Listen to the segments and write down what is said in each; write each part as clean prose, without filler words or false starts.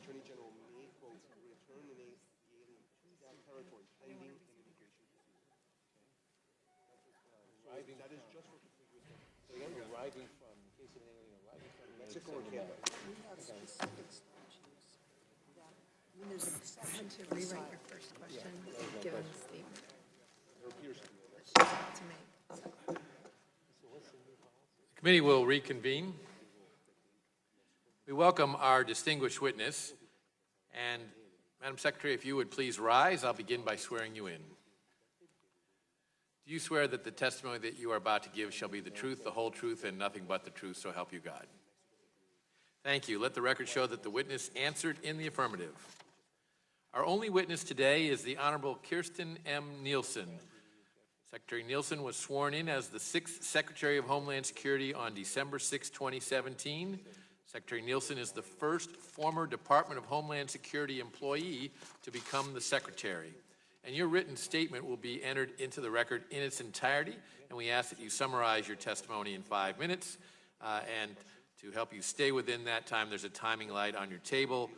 Attorney General may, quote, return an alien to that territory pending an immigration procedure. Okay? That is just for So again, arriving from, in case of an alien arriving from Mexico or Canada. We have specific statutes. There's an exception To rewrite your first question, given the statement There appears to be. that she's about to make. The committee will reconvene. We welcome our distinguished witness. And Madam Secretary, if you would please rise, I'll begin by swearing you in. Do you swear that the testimony that you are about to give shall be the truth, the whole truth, and nothing but the truth, so help you God? Thank you. Let the record show that the witness answered in the affirmative. Our only witness today is the Honorable Kirsten M. Nielsen. Secretary Nielsen was sworn in as the 6th Secretary of Homeland Security on December 6, 2017. Secretary Nielsen is the first former Department of Homeland Security employee to become the Secretary. And your written statement will be entered into the record in its entirety, and we ask that you summarize your testimony in 5 minutes. And to help you stay within that time, there's a timing light on your table.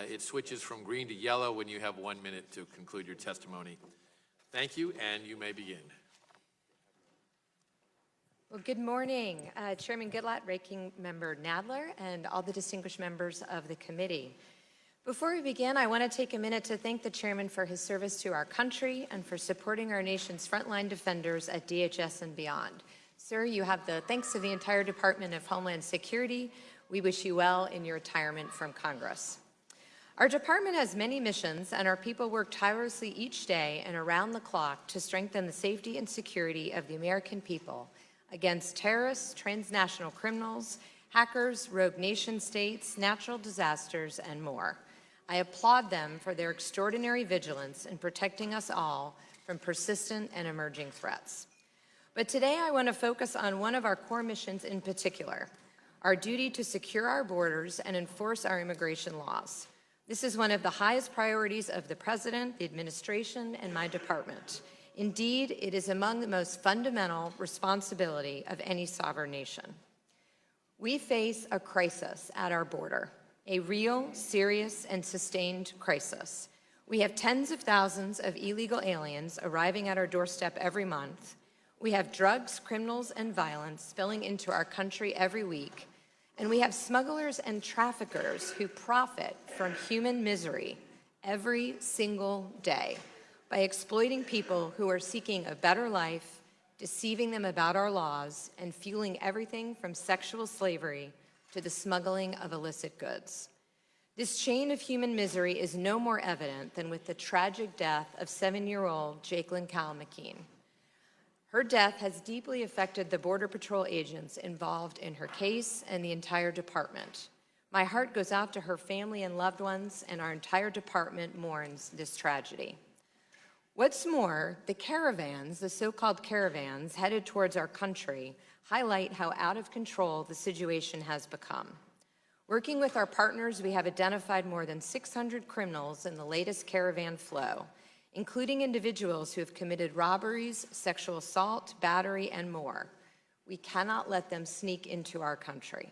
It switches from green to yellow when you have 1 minute to conclude your testimony. Thank you, and you may begin. Well, good morning, Chairman Goodlatte, Ranking Member Nadler, and all the distinguished members of the committee. Before we begin, I want to take a minute to thank the chairman for his service to our country and for supporting our nation's frontline defenders at DHS and beyond. Sir, you have the thanks of the entire Department of Homeland Security. We wish you well in your retirement from Congress. Our department has many missions, and our people work tirelessly each day and around the clock to strengthen the safety and security of the American people against terrorists, transnational criminals, hackers, rogue nation states, natural disasters, and more. I applaud them for their extraordinary vigilance in protecting us all from persistent and emerging threats. But today I want to focus on one of our core missions in particular, our duty to secure our borders and enforce our immigration laws. This is one of the highest priorities of the President, the administration, and my department. Indeed, it is among the most fundamental responsibility of any sovereign nation. We face a crisis at our border, a real, serious, and sustained crisis. We have tens of thousands of illegal aliens arriving at our doorstep every month. We have drugs, criminals, and violence spilling into our country every week. And we have smugglers and traffickers who profit from human misery every single day by exploiting people who are seeking a better life, deceiving them about our laws, and fueling everything from sexual slavery to the smuggling of illicit goods. This chain of human misery is no more evident than with the tragic death of 7-year-old Jacqueline Cal McKean. Her death has deeply affected the Border Patrol agents involved in her case and the entire department. My heart goes out to her family and loved ones, and our entire department mourns this tragedy. What's more, the caravans, the so-called caravans headed towards our country, highlight how out of control the situation has become. Working with our partners, we have identified more than 600 criminals in the latest caravan flow, including individuals who have committed robberies, sexual assault, battery, and more. We cannot let them sneak into our country.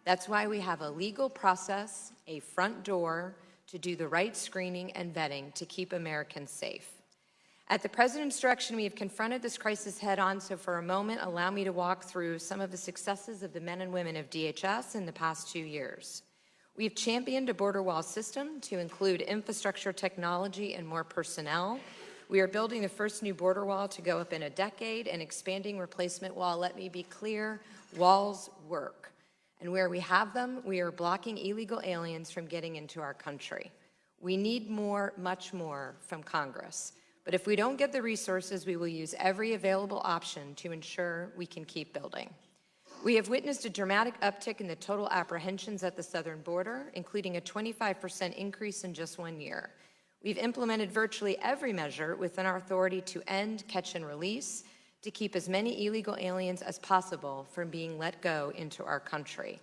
That's why we have a legal process, a front door, to do the right screening and vetting to keep Americans safe. At the President's direction, we have confronted this crisis head-on, so for a moment, allow me to walk through some of the successes of the men and women of DHS in the past 2 years. We've championed a border wall system to include infrastructure, technology, and more personnel. We are building the first new border wall to go up in a decade and expanding replacement wall. Let me be clear, walls work. And where we have them, we are blocking illegal aliens from getting into our country. We need more, much more, from Congress. But if we don't get the resources, we will use every available option to ensure we can keep building. We have witnessed a dramatic uptick in the total apprehensions at the southern border, including a 25% increase in just 1 year. We've implemented virtually every measure within our authority to end, catch, and release, to keep as many illegal aliens as possible from being let go into our country.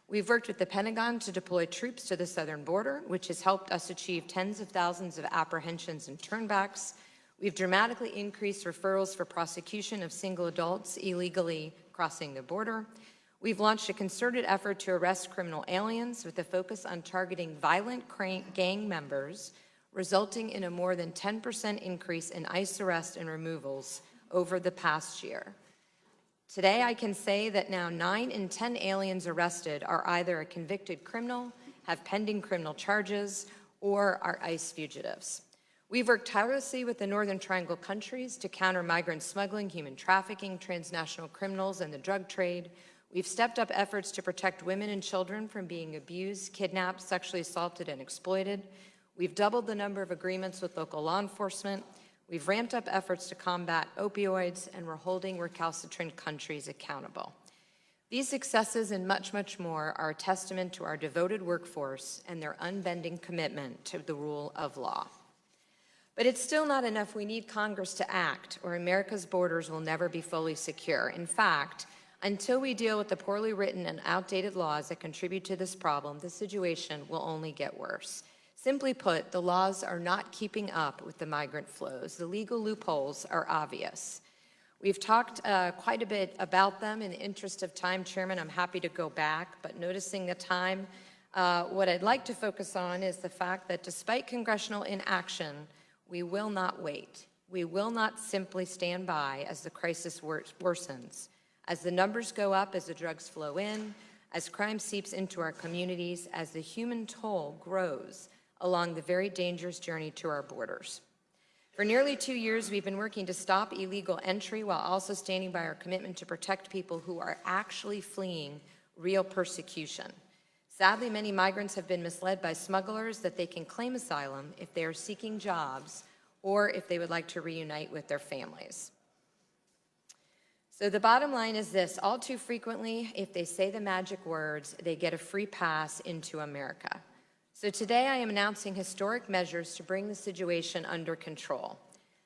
We've worked with the Pentagon to deploy troops to the southern border, which has helped us achieve tens of thousands of apprehensions and turnbacks. We've dramatically increased referrals for prosecution of single adults illegally crossing the border. We've launched a concerted effort to arrest criminal aliens with a focus on targeting violent gang members, resulting in a more than 10% increase in ICE arrests and removals over the past year. Today, I can say that now 9 in 10 aliens arrested are either a convicted criminal, have pending criminal charges, or are ICE fugitives. We've worked tirelessly with the Northern Triangle countries to counter migrant smuggling, human trafficking, transnational criminals, and the drug trade. We've stepped up efforts to protect women and children from being abused, kidnapped, sexually assaulted, and exploited. We've doubled the number of agreements with local law enforcement. We've ramped up efforts to combat opioids, and we're holding recalcitrant countries accountable. These successes and much, much more are a testament to our devoted workforce and their unbending commitment to the rule of law. But it's still not enough. We need Congress to act, or America's borders will never be fully secure. In fact, until we deal with the poorly written and outdated laws that contribute to this problem, the situation will only get worse. Simply put, the laws are not keeping up with the migrant flows. The legal loopholes are obvious. We've talked quite a bit about them. In the interest of time, Chairman, I'm happy to go back, but noticing the time, what I'd like to focus on is the fact that despite congressional inaction, we will not wait. We will not simply stand by as the crisis worsens. As the numbers go up, as the drugs flow in, as crime seeps into our communities, as the human toll grows along the very dangerous journey to our borders. For nearly 2 years, we've been working to stop illegal entry while also standing by our commitment to protect people who are actually fleeing real persecution. Sadly, many migrants have been misled by smugglers that they can claim asylum if they are seeking jobs or if they would like to reunite with their families. So the bottom line is this: all too frequently, if they say the magic words, they get a free pass into America. So today I am announcing historic measures to bring the situation under control.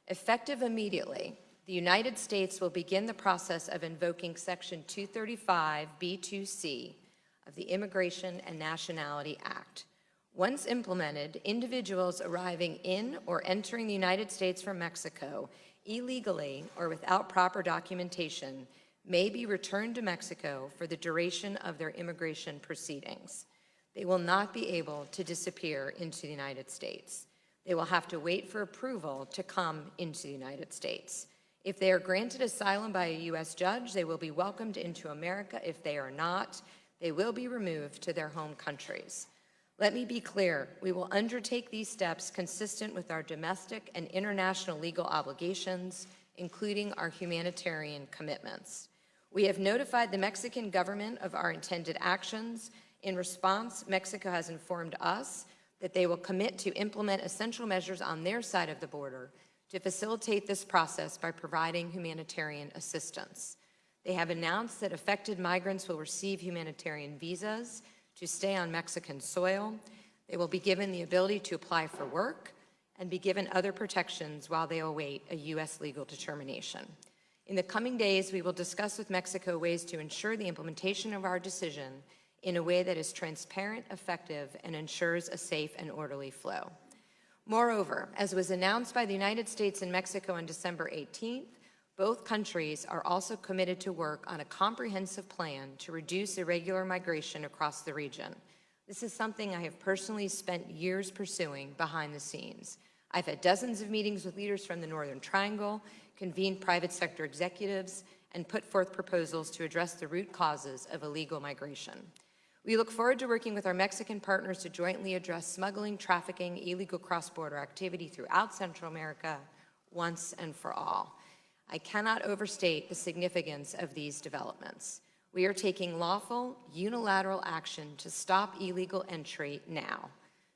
Effective immediately, the United States will begin the process of invoking Section 235(b)(2)(c) of the Immigration and Nationality Act. Once implemented, individuals arriving in or entering the United States from Mexico illegally or without proper documentation may be returned to Mexico for the duration of their immigration proceedings. They will not be able to disappear into the United States. They will have to wait for approval to come into the United States. If they are granted asylum by a U.S. judge, they will be welcomed into America. If they are not, they will be removed to their home countries. Let me be clear, we will undertake these steps consistent with our domestic and international legal obligations, including our humanitarian commitments. We have notified the Mexican government of our intended actions. In response, Mexico has informed us that they will commit to implement essential measures on their side of the border to facilitate this process by providing humanitarian assistance. They have announced that affected migrants will receive humanitarian visas to stay on Mexican soil. They will be given the ability to apply for work and be given other protections while they await a U.S. legal determination. In the coming days, we will discuss with Mexico ways to ensure the implementation of our decision in a way that is transparent, effective, and ensures a safe and orderly flow. Moreover, as was announced by the United States and Mexico on December 18th, both countries are also committed to work on a comprehensive plan to reduce irregular migration across the region. This is something I have personally spent years pursuing behind the scenes. I've had dozens of meetings with leaders from the Northern Triangle, convened private sector executives, and put forth proposals to address the root causes of illegal migration. We look forward to working with our Mexican partners to jointly address smuggling, trafficking, illegal cross-border activity throughout Central America once and for all. I cannot overstate the significance of these developments. We are taking lawful, unilateral action to stop illegal entry now.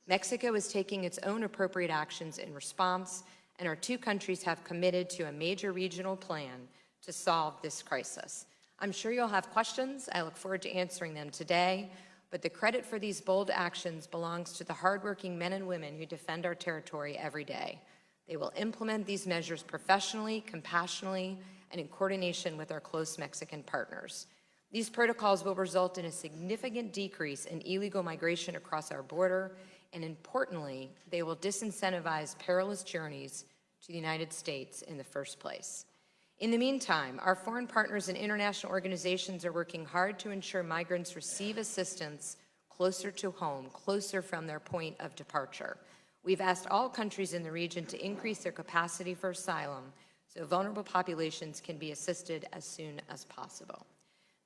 Mexico is taking its own appropriate actions in response, and our two countries have committed to a major regional plan to solve this crisis. I'm sure you'll have questions. I look forward to answering them today, but the credit for these bold actions belongs to the hardworking men and women who defend our territory every day. They will implement these measures professionally, compassionately, and in coordination with our close Mexican partners. These protocols will result in a significant decrease in illegal migration across our border, and importantly, they will disincentivize perilous journeys to the United States in the first place. In the meantime, our foreign partners and international organizations are working hard to ensure migrants receive assistance closer to home, closer from their point of departure. We've asked all countries in the region to increase their capacity for asylum so vulnerable populations can be assisted as soon as possible.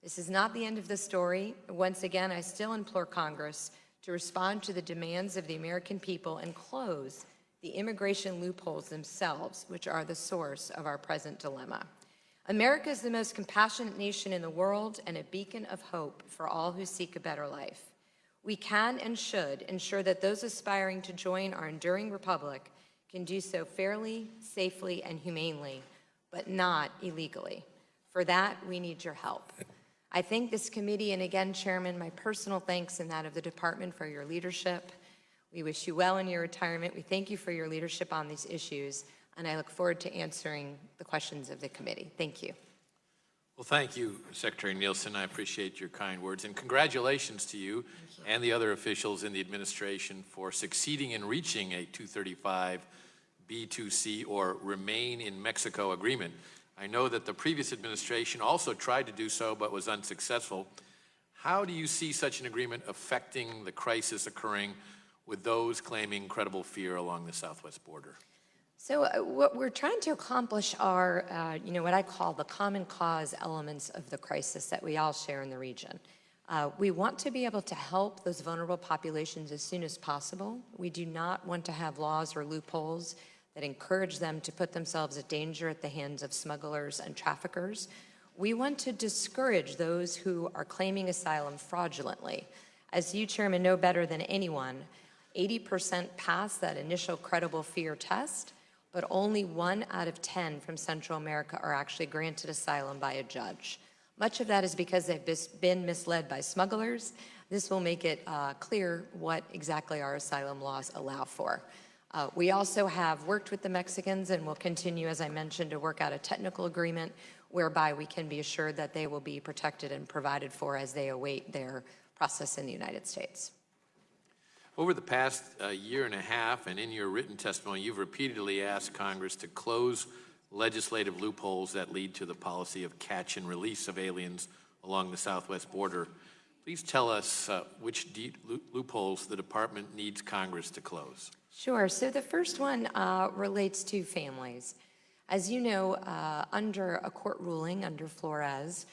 This is not the end of the story. Once again, I still implore Congress to respond to the demands of the American people and close the immigration loopholes themselves, which are the source of our present dilemma. America is the most compassionate nation in the world and a beacon of hope for all who seek a better life. We can and should ensure that those aspiring to join our enduring republic can do so fairly, safely, and humanely, but not illegally. For that, we need your help. I thank this committee, and again, Chairman, my personal thanks and that of the department for your leadership. We wish you well in your retirement. We thank you for your leadership on these issues, and I look forward to answering the questions of the committee. Thank you. Well, thank you, Secretary Nielsen. I appreciate your kind words, and congratulations to you and the other officials in the administration for succeeding in reaching a 235 B2C or Remain in Mexico agreement. I know that the previous administration also tried to do so but was unsuccessful. How do you see such an agreement affecting the crisis occurring with those claiming credible fear along the southwest border? So what we're trying to accomplish are, what I call the common cause elements of the crisis that we all share in the region. We want to be able to help those vulnerable populations as soon as possible. We do not want to have laws or loopholes that encourage them to put themselves at danger at the hands of smugglers and traffickers. We want to discourage those who are claiming asylum fraudulently. As you, Chairman, know better than anyone, 80% pass that initial credible fear test, but only 1 out of 10 from Central America are actually granted asylum by a judge. Much of that is because they've been misled by smugglers. This will make it clear what exactly our asylum laws allow for. We also have worked with the Mexicans and will continue, as I mentioned, to work out a technical agreement whereby we can be assured that they will be protected and provided for as they await their process in the United States. Over the past year and a half, and in your written testimony, you've repeatedly asked Congress to close legislative loopholes that lead to the policy of catch and release of aliens along the southwest border. Please tell us which loopholes the department needs Congress to close. Sure. So the first one relates to families. As you know, under a court ruling, under Flores,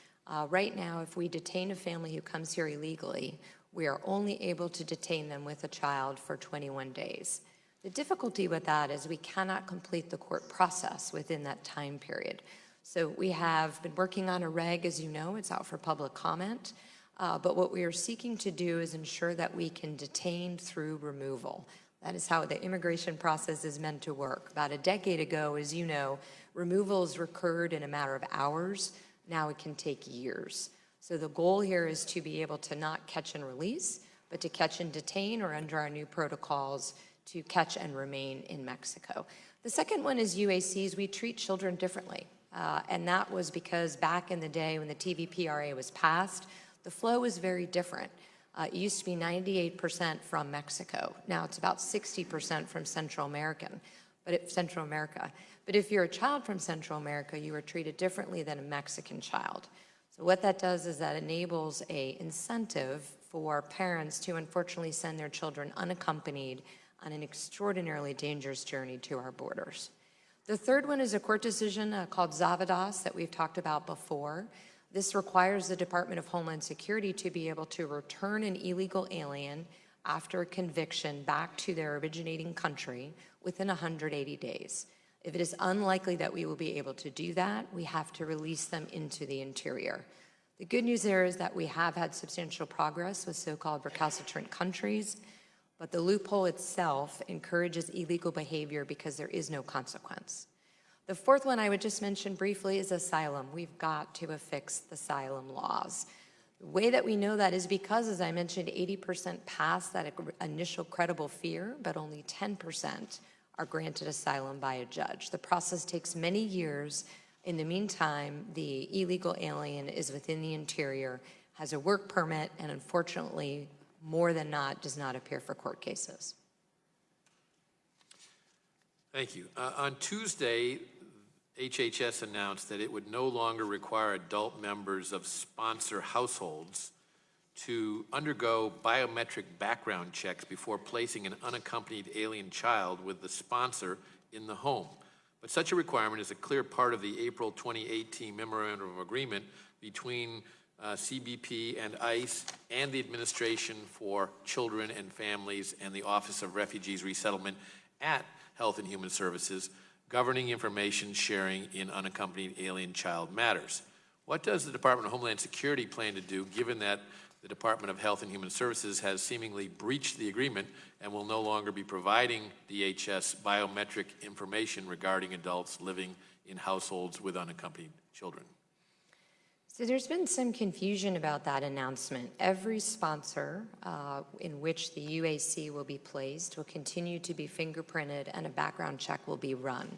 right now, if we detain a family who comes here illegally, we are only able to detain them with a child for 21 days. The difficulty with that is we cannot complete the court process within that time period. So we have been working on a reg, as you know, it's out for public comment, but what we are seeking to do is ensure that we can detain through removal. That is how the immigration process is meant to work. About a decade ago, as you know, removals recurred in a matter of hours. Now it can take years. So the goal here is to be able to not catch and release, but to catch and detain, or under our new protocols, to catch and remain in Mexico. The second one is UACs. We treat children differently. And that was because back in the day when the TVPRA was passed, the flow was very different. It used to be 98% from Mexico. Now it's about 60% from Central America. But if you're a child from Central America, you are treated differently than a Mexican child. So what that does is that enables an incentive for parents to unfortunately send their children unaccompanied on an extraordinarily dangerous journey to our borders. The third one is a court decision called Zavadas that we've talked about before. This requires the Department of Homeland Security to be able to return an illegal alien after a conviction back to their originating country within 180 days. If it is unlikely that we will be able to do that, we have to release them into the interior. The good news there is that we have had substantial progress with so-called recalcitrant countries, but the loophole itself encourages illegal behavior because there is no consequence. The fourth one I would just mention briefly is asylum. We've got to affix the asylum laws. The way that we know that is because, as I mentioned, 80% pass that initial credible fear, but only 10% are granted asylum by a judge. The process takes many years. In the meantime, the illegal alien is within the interior, has a work permit, and unfortunately, more than not, does not appear for court cases. Thank you. On Tuesday, HHS announced that it would no longer require adult members of sponsor households to undergo biometric background checks before placing an unaccompanied alien child with the sponsor in the home. But such a requirement is a clear part of the April 2018 Memorandum of Agreement between CBP and ICE and the Administration for Children and Families and the Office of Refugees Resettlement at Health and Human Services, governing information sharing in unaccompanied alien child matters. What does the Department of Homeland Security plan to do, given that the Department of Health and Human Services has seemingly breached the agreement and will no longer be providing DHS biometric information regarding adults living in households with unaccompanied children? So there's been some confusion about that announcement. Every sponsor in which the UAC will be placed will continue to be fingerprinted and a background check will be run.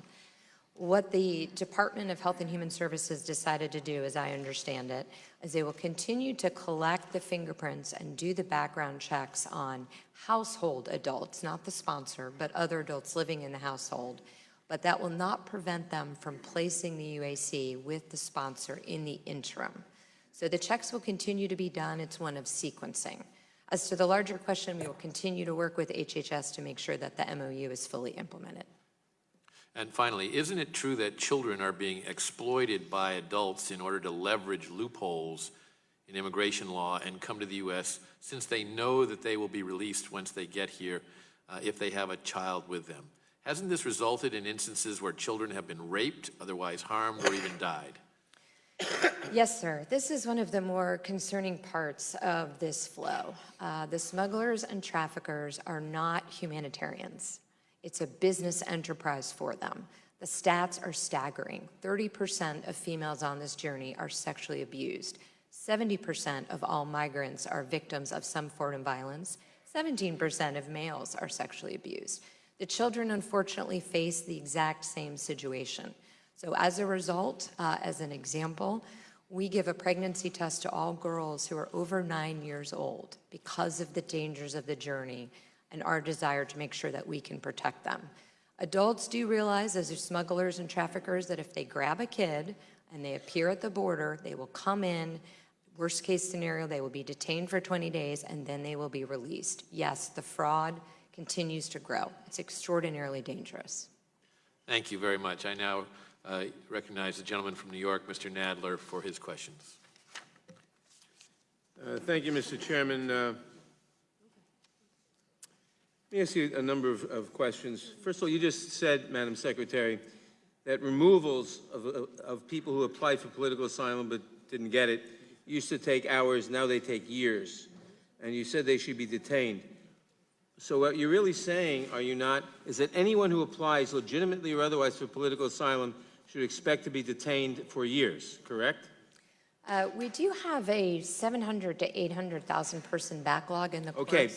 What the Department of Health and Human Services decided to do, as I understand it, is they will continue to collect the fingerprints and do the background checks on household adults, not the sponsor, but other adults living in the household. But that will not prevent them from placing the UAC with the sponsor in the interim. So the checks will continue to be done. It's one of sequencing. As to the larger question, we will continue to work with HHS to make sure that the MOU is fully implemented. And finally, isn't it true that children are being exploited by adults in order to leverage loopholes in immigration law and come to the U.S. since they know that they will be released once they get here if they have a child with them? Hasn't this resulted in instances where children have been raped, otherwise harmed, or even died? Yes, sir. This is one of the more concerning parts of this flow. The smugglers and traffickers are not humanitarians. It's a business enterprise for them. The stats are staggering. 30% of females on this journey are sexually abused. 70% of all migrants are victims of some form of violence. 17% of males are sexually abused. The children, unfortunately, face the exact same situation. So as a result, as an example, we give a pregnancy test to all girls who are over 9 years old because of the dangers of the journey and our desire to make sure that we can protect them. Adults do realize, as smugglers and traffickers, that if they grab a kid and they appear at the border, they will come in. Worst case scenario, they will be detained for 20 days and then they will be released. Yes, the fraud continues to grow. It's extraordinarily dangerous. Thank you very much. I now recognize the gentleman from New York, Mr. Nadler, for his questions. Thank you, Mr. Chairman. Let me ask you a number of questions. First of all, you just said, Madam Secretary, that removals of people who applied for political asylum but didn't get it used to take hours, now they take years. And you said they should be detained. So what you're really saying, are you not, is that anyone who applies legitimately or otherwise for political asylum should expect to be detained for years, correct? We do have a 700 to 800,000 person backlog in the courts. Okay,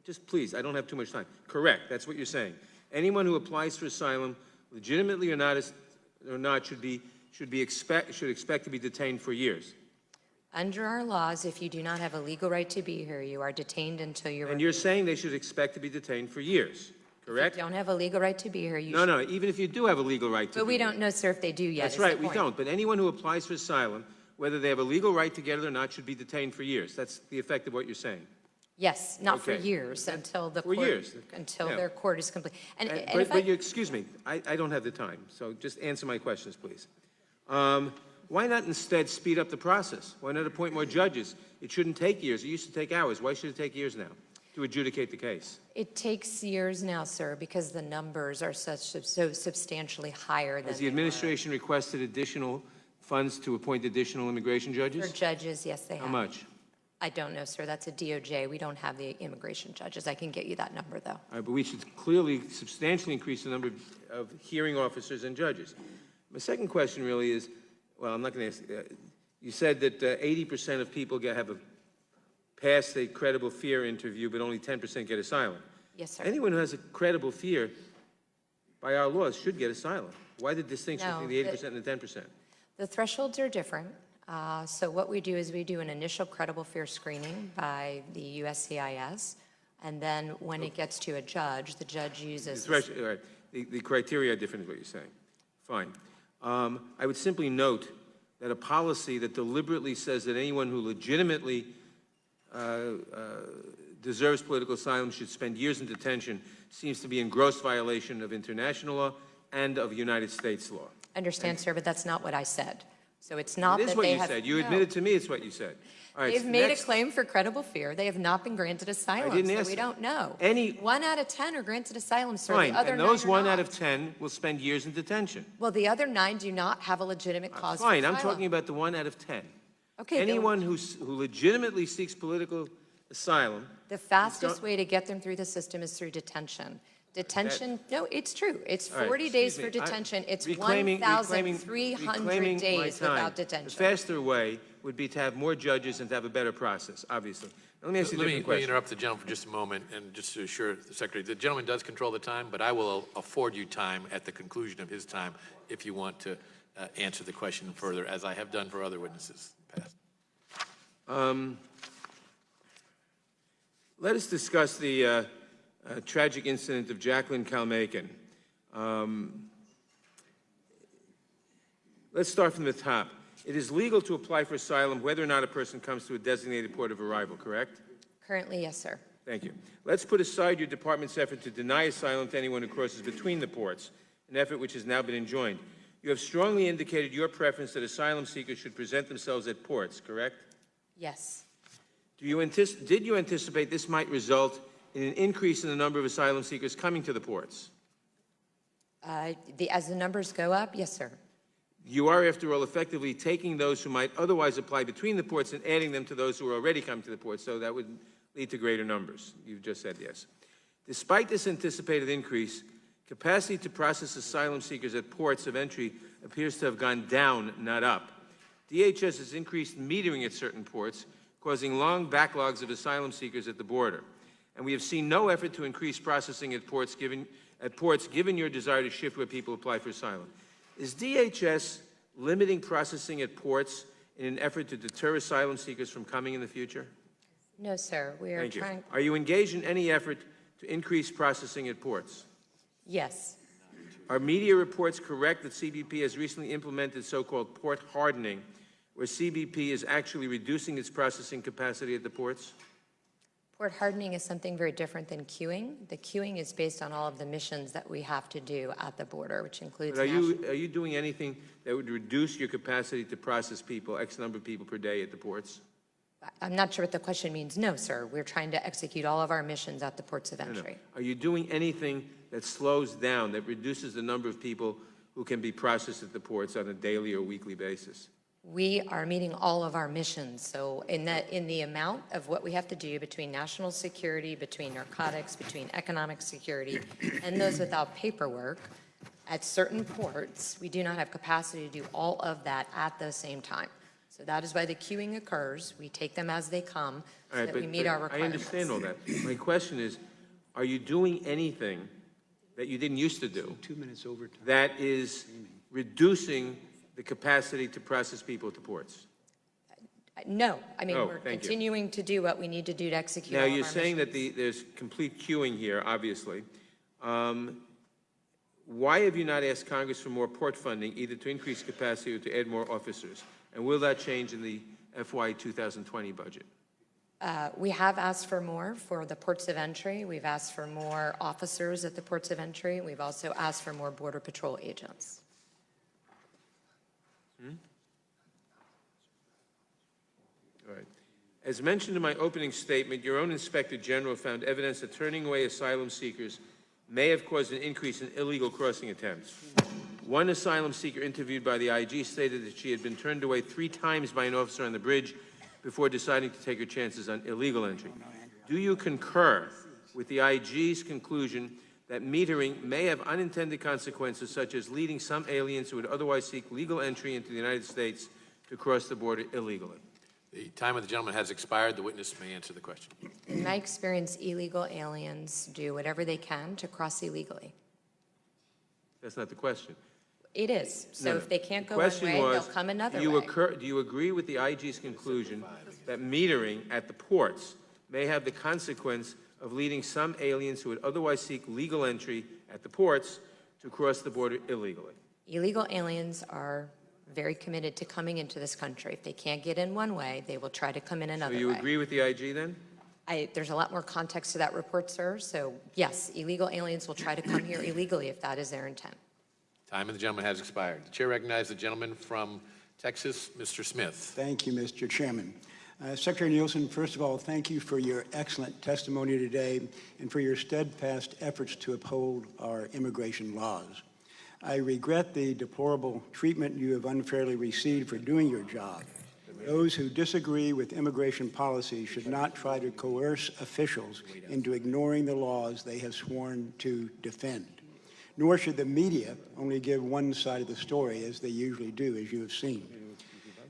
just please, I don't have too much time. Correct, that's what you're saying. Anyone who applies for asylum, legitimately or not, should expect to be detained for years. Under our laws, if you do not have a legal right to be here, you are detained until you're... And you're saying they should expect to be detained for years, correct? If you don't have a legal right to be here, you No, even if you do have a legal right to be here. But we don't know, sir, if they do yet. That's right, we don't. But anyone who applies for asylum, whether they have a legal right to get it or not, should be detained for years. That's the effect of what you're saying. Yes, not for Okay. years, until the For court... years. Until Yeah. their court is complete. And Excuse me, I don't have the time, so just answer my questions, please. Why not instead speed up the process? Why not appoint more judges? It shouldn't take years. It used to take hours. Why should it take years now to adjudicate the case? It takes years now, sir, because the numbers are so substantially higher than Has the they were. administration requested additional funds to appoint additional immigration For judges? judges, yes, they have. How much? I don't know, sir. That's a DOJ. We don't have the immigration judges. I can get you that number, though. All right, but we should clearly substantially increase the number of hearing officers and judges. My second question really is, well, I'm not going to ask. You said that 80% of people pass a credible fear interview, but only 10% get asylum. Yes, sir. Anyone who has a credible fear, by our laws, should get asylum. Why the distinction No, between the 80% and the 10%? The thresholds are different. So what we do is we do an initial credible fear screening by the USCIS, and then when it gets to a judge, the judge uses... The criteria are different is what you're saying. Fine. I would simply note that a policy that deliberately says that anyone who legitimately deserves political asylum should spend years in detention seems to be in gross violation of international law and of United States law. Understand, sir, but that's not what I said. So it's not It is that what they you have. said. You no. admitted to me it's what you said. All right, They've made next. a claim for credible fear. They have not been granted asylum. I didn't so ask we that. don't know. 1 out of 10 are granted asylum, sir. Fine, The other and those 9 are 1 not. out of 10 will spend years in detention. Well, the other 9 do not have a legitimate cause Fine, for I'm asylum. talking about the 1 out of 10. Okay, then Anyone who legitimately seeks political asylum, the fastest way to get them through the system is through detention. Detention, no, it's true. It's all right, 40 days excuse for me, detention. It's reclaiming 1,300 my days time. without detention. The faster way would be to have more judges and to have a better process, obviously. Now, let me ask you a different Let me question. interrupt the gentleman for just a moment, and just to assure the Secretary, the gentleman does control the time, but I will afford you time at the conclusion of his time if you want to answer the question further, as I have done for other witnesses in the past. Let us discuss the tragic incident of Jacqueline Kalmakin. Let's start from the top. It is legal to apply for asylum whether or not a person comes to a designated port of arrival, correct? Currently, yes, sir. Thank you. Let's put aside your department's effort to deny asylum to anyone who crosses between the ports, an effort which has now been enjoined. You have strongly indicated your preference that asylum seekers should present themselves at ports, correct? Yes. Did you anticipate this might result in an increase in the number of asylum seekers coming to the ports? As the numbers go up, yes, sir. You are, after all, effectively taking those who might otherwise apply between the ports and adding them to those who are already come to the ports, so that would lead to greater numbers. You've just said yes. Despite this anticipated increase, capacity to process asylum seekers at ports of entry appears to have gone down, not up. DHS has increased metering at certain ports, causing long backlogs of asylum seekers at the border. And we have seen no effort to increase processing at ports given your desire to shift where people apply for asylum. Is DHS limiting processing at ports in an effort to deter asylum seekers from coming in the future? No, sir. We are Thank you. trying. Are you engaged in any effort to increase processing at ports? Yes. Are media reports correct that CBP has recently implemented so-called port hardening, where CBP is actually reducing its processing capacity at the ports? Port hardening is something very different than queuing. The queuing is based on all of the missions that we have to do at the border, which includes But are you doing anything that would reduce your capacity to process people, X number of people per day at the ports? I'm not sure what the question means. No, sir. We're trying to execute all of our missions at the ports of entry. No. Are you doing anything that slows down, that reduces the number of people who can be processed at the ports on a daily or weekly basis? We are meeting all of our missions. So in the amount of what we have to do between national security, between narcotics, between economic security, and those without paperwork, at certain ports, we do not have capacity to do all of that at the same time. So that is why the queuing occurs. We take them as they come so that we meet our requirements. I understand all that. My question is, are you doing anything that you didn't used to do 2 minutes overtime that is reducing the capacity to process people at the ports? No. I mean, No, we're thank you. continuing to do what we need to do to execute Now, all of you're our saying that missions. there's complete queuing here, obviously. Why have you not asked Congress for more port funding, either to increase capacity or to add more officers? And will that change in the FY 2020 budget? We have asked for more for the ports of entry. We've asked for more officers at the ports of entry. We've also asked for more Border Patrol agents. All right. As mentioned in my opening statement, your own Inspector General found evidence that turning away asylum seekers may have caused an increase in illegal crossing attempts. One asylum seeker interviewed by the IG stated that she had been turned away 3 times by an officer on the bridge before deciding to take her chances on illegal entry. Do you concur with the IG's conclusion that metering may have unintended consequences, such as leading some aliens who would otherwise seek legal entry into the United States to cross the border illegally? The time of the gentleman has expired. The witness may answer the question. In my experience, illegal aliens do whatever they can to cross illegally. That's not the question. It is. So No, if they can't the go one question way, was, they'll come another do way. you agree with the IG's conclusion that metering at the ports may have the consequence of leading some aliens who would otherwise seek legal entry at the ports to cross the border illegally? Illegal aliens are very committed to coming into this country. If they can't get in one way, they will try to come in another So way. you agree with the IG then? There's a lot more context to that report, sir. So yes, illegal aliens will try to come here illegally if that is their intent. Time of the gentleman has expired. The chair recognizes the gentleman from Texas, Mr. Smith. Thank you, Mr. Chairman. Secretary Nielsen, first of all, thank you for your excellent testimony today and for your steadfast efforts to uphold our immigration laws. I regret the deplorable treatment you have unfairly received for doing your job. Those who disagree with immigration policy should not try to coerce officials into ignoring the laws they have sworn to defend. Nor should the media only give one side of the story, as they usually do, as you have seen.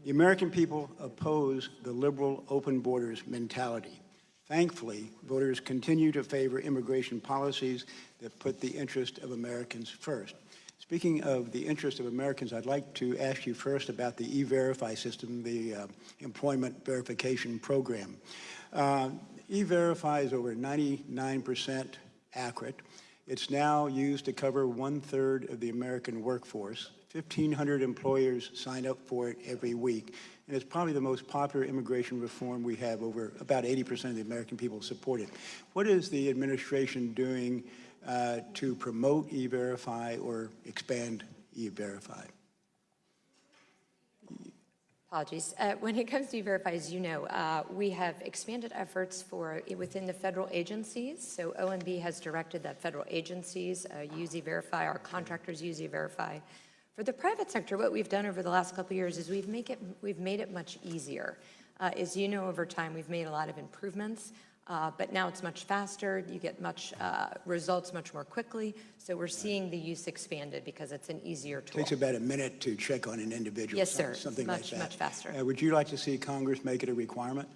The American people oppose the liberal open borders mentality. Thankfully, voters continue to favor immigration policies that put the interest of Americans first. Speaking of the interest of Americans, I'd like to ask you first about the E-Verify system, the employment verification program. E-Verify is over 99% accurate. It's now used to cover 1/3 of the American workforce. 1,500 employers sign up for it every week, and it's probably the most popular immigration reform we have. Over about 80% of the American people support it. What is the administration doing to promote E-Verify or expand E-Verify? Apologies. When it comes to E-Verify, as you know, we have expanded efforts within the federal agencies. So OMB has directed that federal agencies use E-Verify, our contractors use E-Verify. For the private sector, what we've done over the last couple of years is we've made it much easier. As you know, over time, we've made a lot of improvements, but now it's much faster. You get results much more quickly. So we're seeing the use expanded because it's an easier tool. It takes about a minute to check on an individual. Yes, sir. Something Much, like that. much faster. Would you like to see Congress make it a requirement?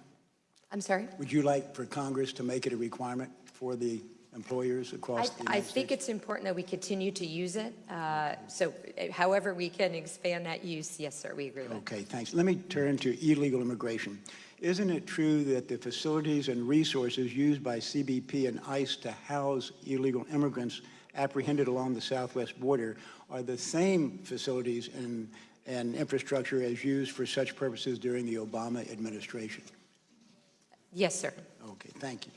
I'm sorry? Would you like for Congress to make it a requirement for the employers across the United I States? think it's important that we continue to use it. So however we can expand that use, yes, sir, we agree with. Okay, thanks. Let me turn to illegal immigration. Isn't it true that the facilities and resources used by CBP and ICE to house illegal immigrants apprehended along the southwest border are the same facilities and infrastructure as used for such purposes during the Obama administration? Yes, sir. Okay, thank you.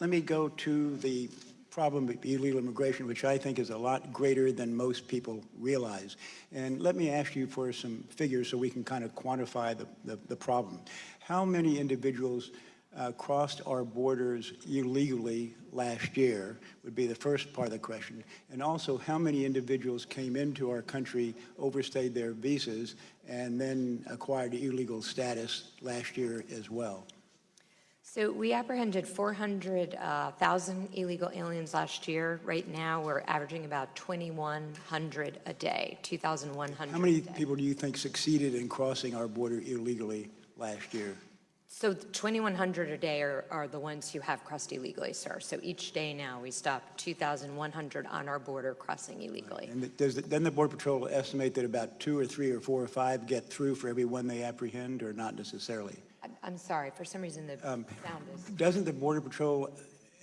Let me go to the problem of illegal immigration, which I think is a lot greater than most people realize. And let me ask you for some figures so we can kind of quantify the problem. How many individuals crossed our borders illegally last year would be the first part of the question. And also, how many individuals came into our country, overstayed their visas, and then acquired illegal status last year as well? So we apprehended 400,000 illegal aliens last year. Right now, we're averaging about 2,100 a day, 2,100 How many a day. people do you think succeeded in crossing our border illegally last year? So 2,100 a day are the ones who have crossed illegally, sir. So each day now, we stop 2,100 on our border crossing illegally. And then the Border Patrol estimate that about 2 or 3 or 4 or 5 get through for every one they apprehend, or not necessarily? I'm sorry, for some reason the sound is... Doesn't the Border Patrol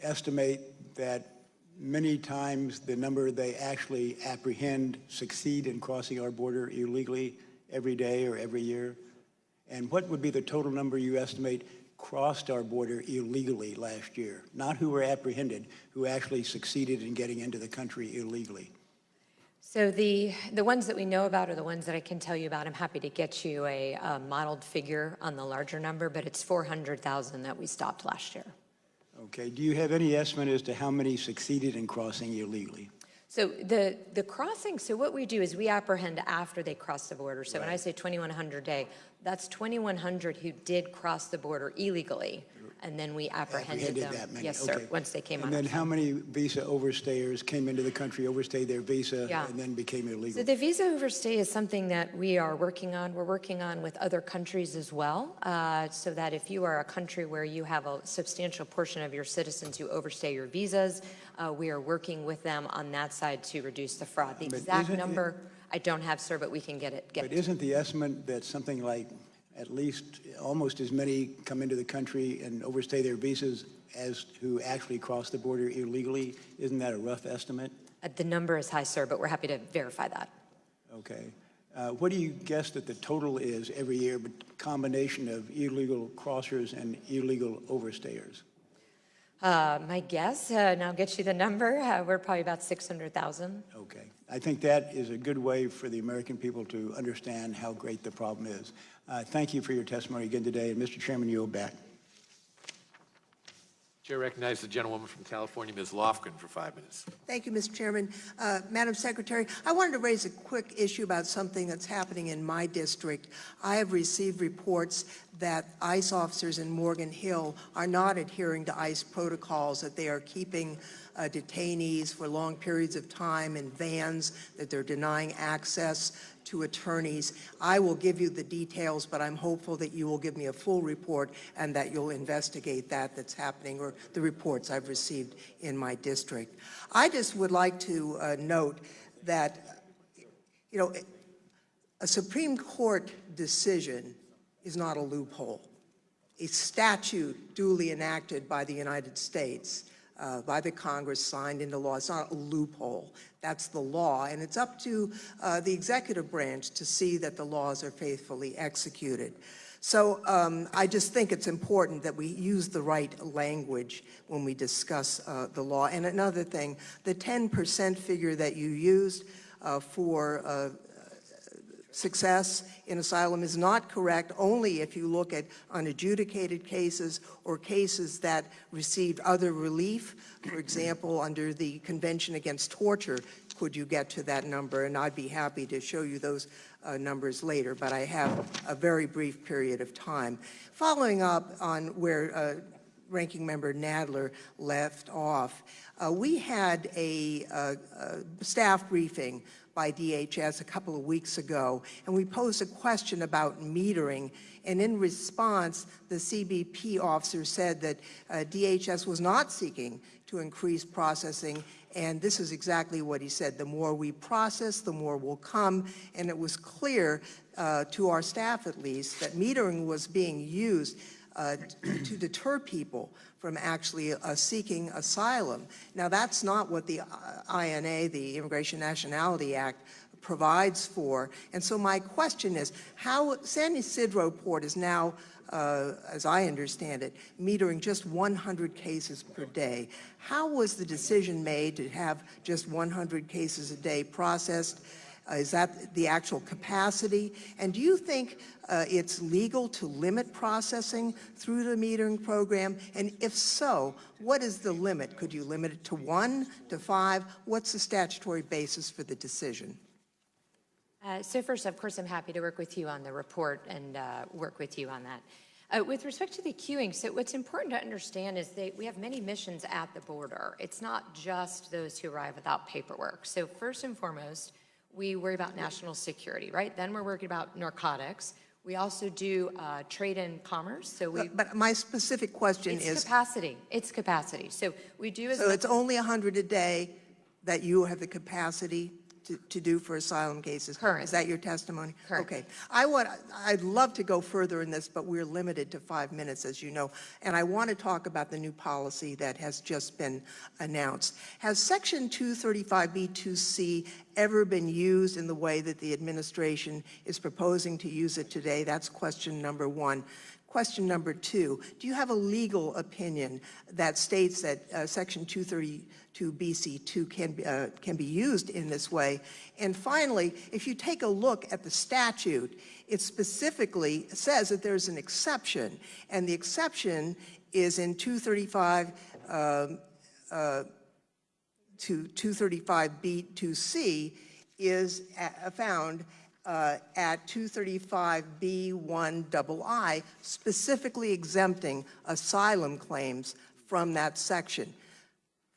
estimate that many times the number they actually apprehend succeed in crossing our border illegally every day or every year? And what would be the total number you estimate crossed our border illegally last year? Not who were apprehended, who actually succeeded in getting into the country illegally. So the ones that we know about are the ones that I can tell you about. I'm happy to get you a modeled figure on the larger number, but it's 400,000 that we stopped last year. Okay. Do you have any estimate as to how many succeeded in crossing illegally? So the crossing, so what we do is we apprehend after they cross the border. So when I say 2,100 a day, that's 2,100 who did cross the border illegally. And then we apprehended them. That many. Yes, sir, Okay. once they came on. And then how many visa overstayers came into the country, overstayed their visa, and then became illegal? So the visa overstay is something that we are working on. We're working on with other countries as well, so that if you are a country where you have a substantial portion of your citizens who overstay your visas, we are working with them on that side to reduce the fraud. The exact number I don't have, sir, but we can get it. But isn't the estimate that something like at least almost as many come into the country and overstay their visas as who actually cross the border illegally? Isn't that a rough estimate? The number is high, sir, but we're happy to verify that. Okay. What do you guess that the total is every year, but combination of illegal crossers and illegal overstayers? My guess, and I'll get you the number, we're probably about 600,000. Okay. I think that is a good way for the American people to understand how great the problem is. Thank you for your testimony again today. And Mr. Chairman, you yield back. Chair recognizes the gentlewoman from California, Ms. Lofgren, for 5 minutes. Thank you, Mr. Chairman. Madam Secretary, I wanted to raise a quick issue about something that's happening in my district. I have received reports that ICE officers in Morgan Hill are not adhering to ICE protocols, that they are keeping detainees for long periods of time in vans, that they're denying access to attorneys. I will give you the details, but I'm hopeful that you will give me a full report and that you'll investigate that's happening, or the reports I've received in my district. I just would like to note that, you know, a Supreme Court decision is not a loophole. A statute duly enacted by the United States, by the Congress, signed into law, it's not a loophole. That's the law, and it's up to the executive branch to see that the laws are faithfully executed. So I just think it's important that we use the right language when we discuss the law. And another thing, the 10% figure that you used for success in asylum is not correct only if you look at unadjudicated cases or cases that received other relief. For example, under the Convention Against Torture, could you get to that number? And I'd be happy to show you those numbers later, but I have a very brief period of time. Following up on where Ranking Member Nadler left off, we had a staff briefing by DHS a couple of weeks ago, and we posed a question about metering, and in response, the CBP officer said that DHS was not seeking to increase processing, and this is exactly what he said: the more we process, the more will come. And it was clear to our staff, at least, that metering was being used to deter people from actually seeking asylum. Now, that's not what the INA, the Immigration Nationality Act, provides for. And so my question is, how San Ysidro Port is now, as I understand it, metering just 100 cases per day. How was the decision made to have just 100 cases a day processed? Is that the actual capacity? And do you think it's legal to limit processing through the metering program? And if so, what is the limit? Could you limit it to 1, to 5? What's the statutory basis for the decision? So first, of course, I'm happy to work with you on the report and work with you on that. With respect to the queuing, so what's important to understand is that we have many missions at the border. It's not just those who arrive without paperwork. So first and foremost, we worry about national security, right? Then we're worried about narcotics. We also do trade and commerce. So we. But my specific question is is capacity. It's capacity. So we do. So it's only 100 a day that you have the capacity to do for asylum cases. Correct. Is that your testimony? Correct. Okay. I'd love to go further in this, but we're limited to 5 minutes, as you know. And I want to talk about the new policy that has just been announced. Has Section 235B2C ever been used in the way that the administration is proposing to use it today? That's question number one. Question number two, do you have a legal opinion that states that Section 232BC2 can be used in this way? And finally, if you take a look at the statute, it specifically says that there's an exception, and the exception is in 235B2C is found at 235B1II, specifically exempting asylum claims from that section.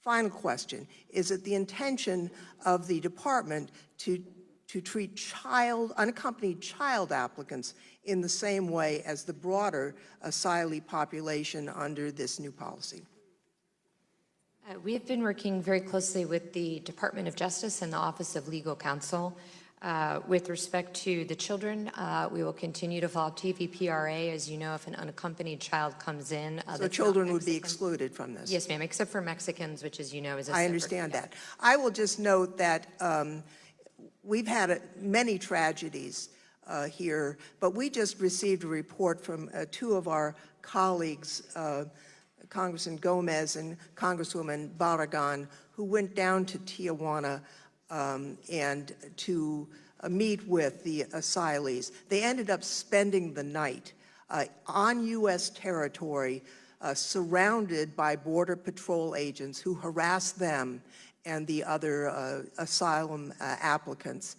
Final question, is it the intention of the department to treat unaccompanied child applicants in the same way as the broader asylee population under this new policy? We have been working very closely with the Department of Justice and the Office of Legal Counsel. With respect to the children, we will continue to follow TVPRA. As you know, if an unaccompanied child comes in, so children would be excluded from this? Yes, ma'am, except for Mexicans, which, as you know, is a I understand that. I will just note that we've had many tragedies here, but we just received a report from two of our colleagues, Congressman Gomez and Congresswoman Barragan, who went down to Tijuana and to meet with the asylees. They ended up spending the night on U.S. territory, surrounded by Border Patrol agents who harassed them and the other asylum applicants.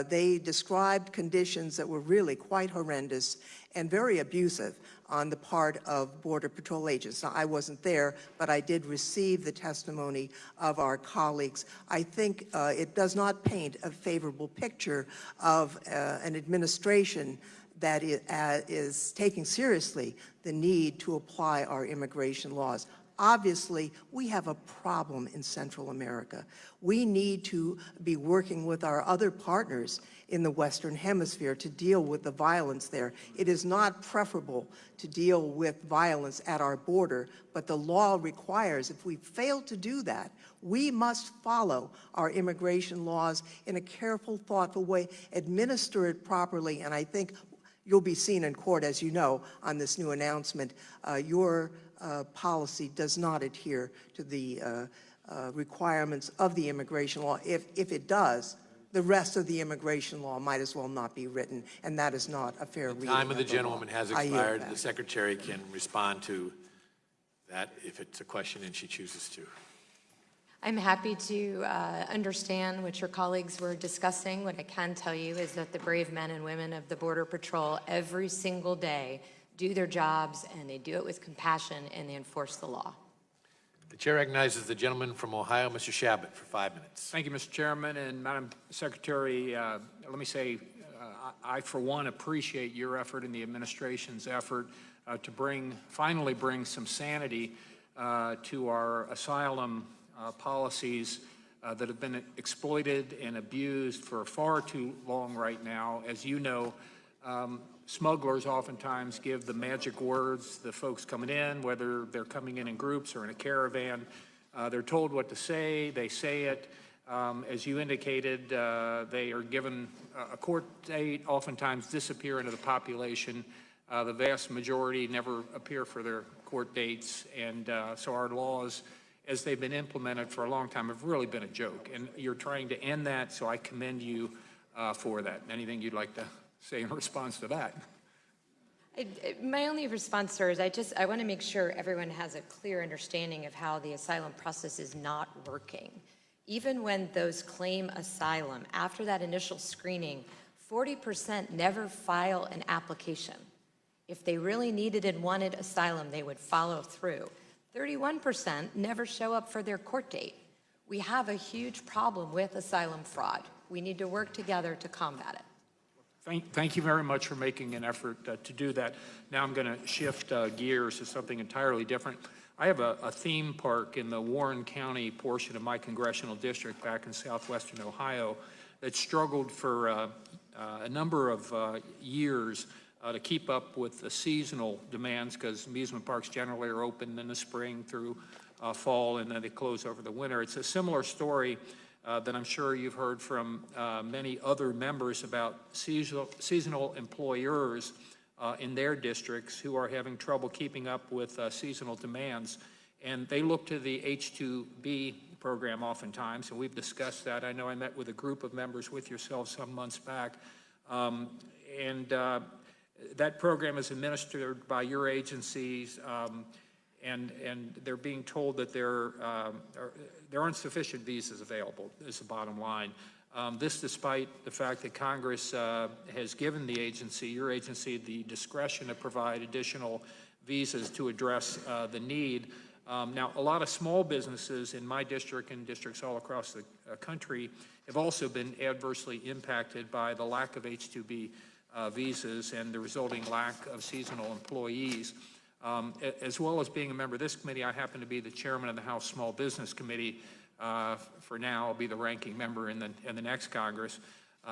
They described conditions that were really quite horrendous and very abusive on the part of Border Patrol agents. Now, I wasn't there, but I did receive the testimony of our colleagues. I think it does not paint a favorable picture of an administration that is taking seriously the need to apply our immigration laws. Obviously, we have a problem in Central America. We need to be working with our other partners in the Western Hemisphere to deal with the violence there. It is not preferable to deal with violence at our border, but the law requires, if we fail to do that, we must follow our immigration laws in a careful, thoughtful way, administer it properly, and I think you'll be seen in court, as you know, on this new announcement. Your policy does not adhere to the requirements of the immigration law. If it does, the rest of the immigration law might as well not be written, and that is not a fair reading. The time of the law. gentlewoman has I yield expired. back. The secretary can respond to that if it's a question and she chooses to. I'm happy to understand what your colleagues were discussing. What I can tell you is that the brave men and women of the Border Patrol every single day do their jobs, and they do it with compassion, and they enforce the law. The chair recognizes the gentleman from Ohio, Mr. Shabbat, for 5 minutes. Thank you, Mr. Chairman, and Madam Secretary, let me say, I for one appreciate your effort and the administration's effort to finally bring some sanity to our asylum policies that have been exploited and abused for far too long right now. As you know, smugglers oftentimes give the magic words, the folks coming in, whether they're coming in groups or in a caravan. They're told what to say, they say it. As you indicated, they are given a court date, oftentimes disappear into the population. The vast majority never appear for their court dates, and so our laws, as they've been implemented for a long time, have really been a joke. And you're trying to end that, so I commend you for that. Anything you'd like to say in response to that? My only response, sir, is I want to make sure everyone has a clear understanding of how the asylum process is not working. Even when those claim asylum, after that initial screening, 40% never file an application. If they really needed and wanted asylum, they would follow through. 31% never show up for their court date. We have a huge problem with asylum fraud. We need to work together to combat it. Thank you very much for making an effort to do that. Now I'm going to shift gears to something entirely different. I have a theme park in the Warren County portion of my congressional district back in southwestern Ohio that struggled for a number of years to keep up with the seasonal demands, because amusement parks generally are open in the spring through fall, and then they close over the winter. It's a similar story that I'm sure you've heard from many other members about seasonal employers in their districts who are having trouble keeping up with seasonal demands. And they look to the H-2B program oftentimes, and we've discussed that. I know I met with a group of members with yourself some months back. That program is administered by your agencies, and they're being told that there aren't sufficient visas available, is the bottom line. This despite the fact that Congress has given the agency, your agency, the discretion to provide additional visas to address the need. Now, a lot of small businesses in my district and districts all across the country have also been adversely impacted by the lack of H-2B visas and the resulting lack of seasonal employees. As well as being a member of this committee, I happen to be the chairman of the House Small Business Committee. For now, I'll be the ranking member in the next Congress.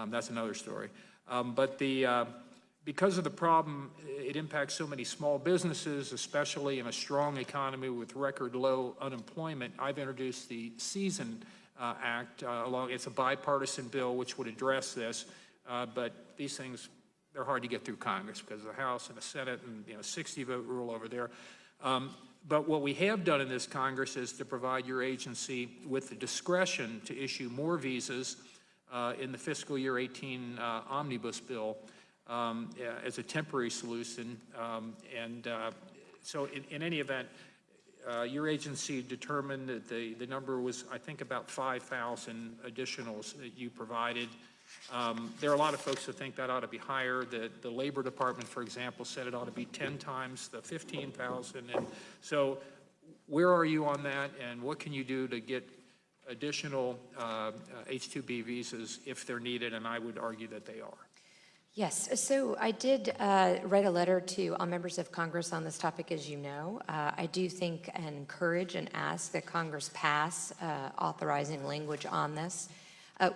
That's another story. But because of the problem, it impacts so many small businesses, especially in a strong economy with record low unemployment. I've introduced the Season Act it's a bipartisan bill which would address this, but these things, they're hard to get through Congress because of the House and the Senate and 60-vote rule over there. But what we have done in this Congress is to provide your agency with the discretion to issue more visas in the fiscal year 18 omnibus bill as a temporary solution. So in any event, your agency determined that the number was, I think, about 5,000 additionals that you provided. There are a lot of folks who think that ought to be higher. The Labor Department, for example, said it ought to be 10 times the 15,000. And so where are you on that, and what can you do to get additional H-2B visas if they're needed? And I would argue that they are. Yes, so I did write a letter to all members of Congress on this topic, as you know. I do think and encourage and ask that Congress pass authorizing language on this.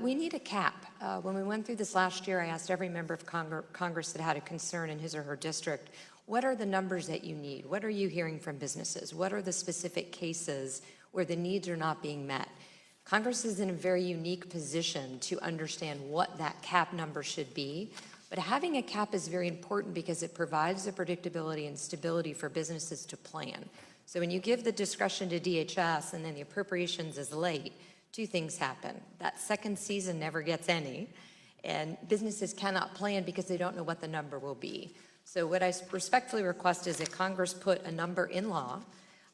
We need a cap. When we went through this last year, I asked every member of Congress that had a concern in his or her district, what are the numbers that you need? What are you hearing from businesses? What are the specific cases where the needs are not being met? Congress is in a very unique position to understand what that cap number should be. But having a cap is very important because it provides the predictability and stability for businesses to plan. So when you give the discretion to DHS and then the appropriations is late, two things happen. That second season never gets any, and businesses cannot plan because they don't know what the number will be. So what I respectfully request is that Congress put a number in law,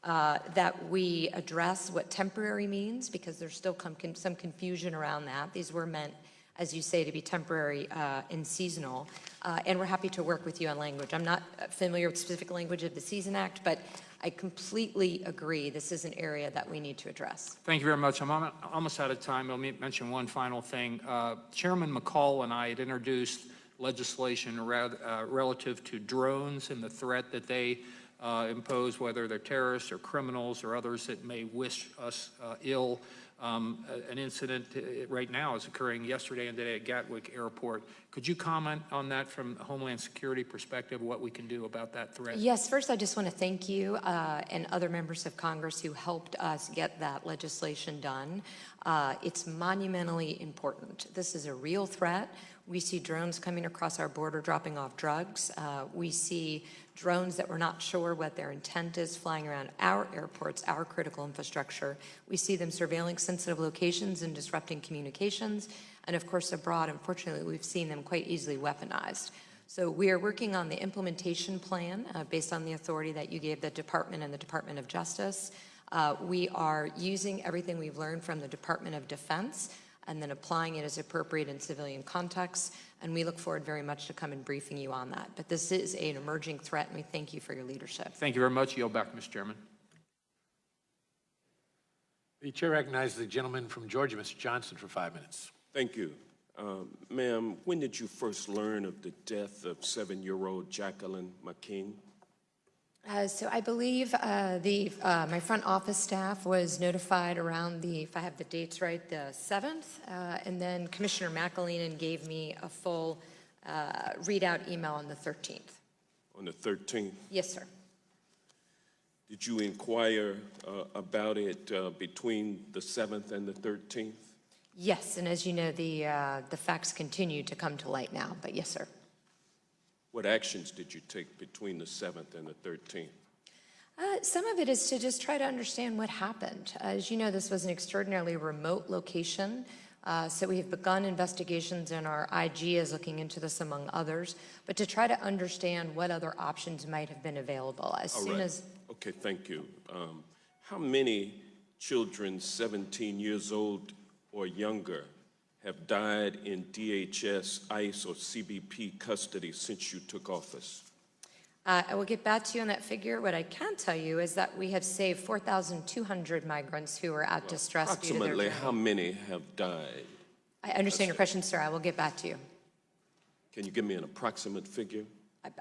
that we address what temporary means, because there's still some confusion around that. These were meant, as you say, to be temporary and seasonal, and we're happy to work with you on language. I'm not familiar with specific language of the Season Act, but I completely agree this is an area that we need to address. Thank you very much. I'm almost out of time. Let me mention one final thing. Chairman McCall and I had introduced legislation relative to drones and the threat that they impose, whether they're terrorists or criminals or others that may wish us ill. An incident right now is occurring yesterday and today at Gatwick Airport. Could you comment on that from a Homeland Security perspective, what we can do about that threat? Yes, first I just want to thank you and other members of Congress who helped us get that legislation done. It's monumentally important. This is a real threat. We see drones coming across our border dropping off drugs. We see drones that we're not sure what their intent is flying around our airports, our critical infrastructure. We see them surveilling sensitive locations and disrupting communications. And of course, abroad, unfortunately, we've seen them quite easily weaponized. So we are working on the implementation plan based on the authority that you gave the Department and the Department of Justice. We are using everything we've learned from the Department of Defense and then applying it as appropriate in civilian contexts. And we look forward very much to come and briefing you on that. But this is an emerging threat, and we thank you for your leadership. Thank you very much. Yield back, Mr. Chairman. The chair recognizes the gentleman from Georgia, Mr. Johnson, for 5 minutes. Thank you. Ma'am, when did you first learn of the death of 7-year-old Jacqueline McKean? So I believe my front office staff was notified around if I have the dates right, the 7th, and then Commissioner McAleenan gave me a full readout email on the 13th. On the 13th? Yes, sir. Did you inquire about it between the 7th and the 13th? Yes, and as you know, the facts continue to come to light now, but yes, sir. What actions did you take between the 7th and the 13th? Some of it is to just try to understand what happened. As you know, this was an extraordinarily remote location, so we have begun investigations, and our IG is looking into this, among others, but to try to understand what other options might have been available. Okay, thank you. How many children 17 years old or younger have died in DHS, ICE, or CBP custody since you took office? I will get back to you on that figure. What I can tell you is that we have saved 4,200 migrants who are at distress due to their Approximately journey. how many have died? I understand your question, sir. I will get back to you. Can you give me an approximate figure?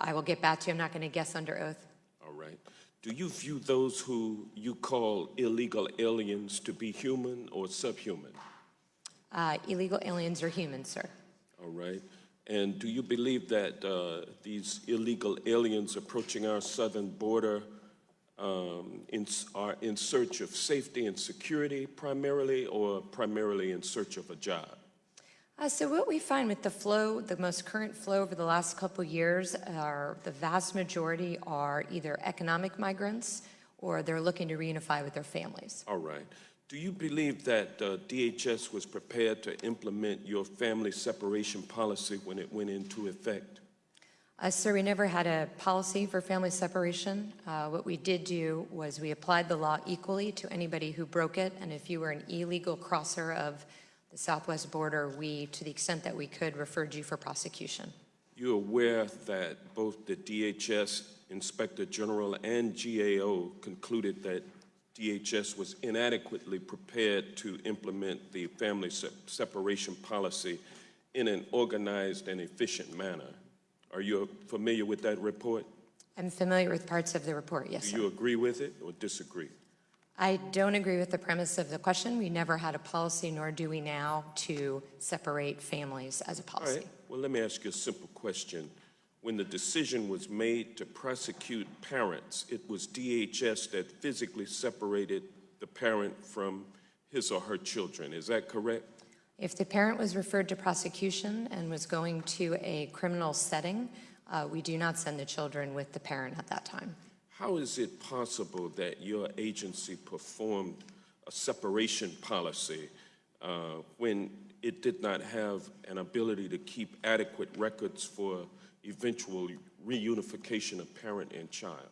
I will get back to you. I'm not going to guess under oath. All right. Do you view those who you call illegal aliens to be human or subhuman? Illegal aliens are human, sir. All right. And do you believe that these illegal aliens approaching our southern border are in search of safety and security primarily, or primarily in search of a job? So what we find with the flow, the most current flow over the last couple years, are the vast majority are either economic migrants or they're looking to reunify with their families. All right. Do you believe that DHS was prepared to implement your family separation policy when it went into effect? Sir, we never had a policy for family separation. What we did do was we applied the law equally to anybody who broke it, and if you were an illegal crosser of the southwest border, we, to the extent that we could, referred you for prosecution. You're aware that both the DHS Inspector General and GAO concluded that DHS was inadequately prepared to implement the family separation policy in an organized and efficient manner. Are you familiar with that report? I'm familiar with parts of the report, yes, sir. Do you agree with it or disagree? I don't agree with the premise of the question. We never had a policy, nor do we now, to separate families as a All policy. right. Well, let me ask you a simple question. When the decision was made to prosecute parents, it was DHS that physically separated the parent from his or her children. Is that correct? If the parent was referred to prosecution and was going to a criminal setting, we do not send the children with the parent at that time. How is it possible that your agency performed a separation policy when it did not have an ability to keep adequate records for eventual reunification of parent and child?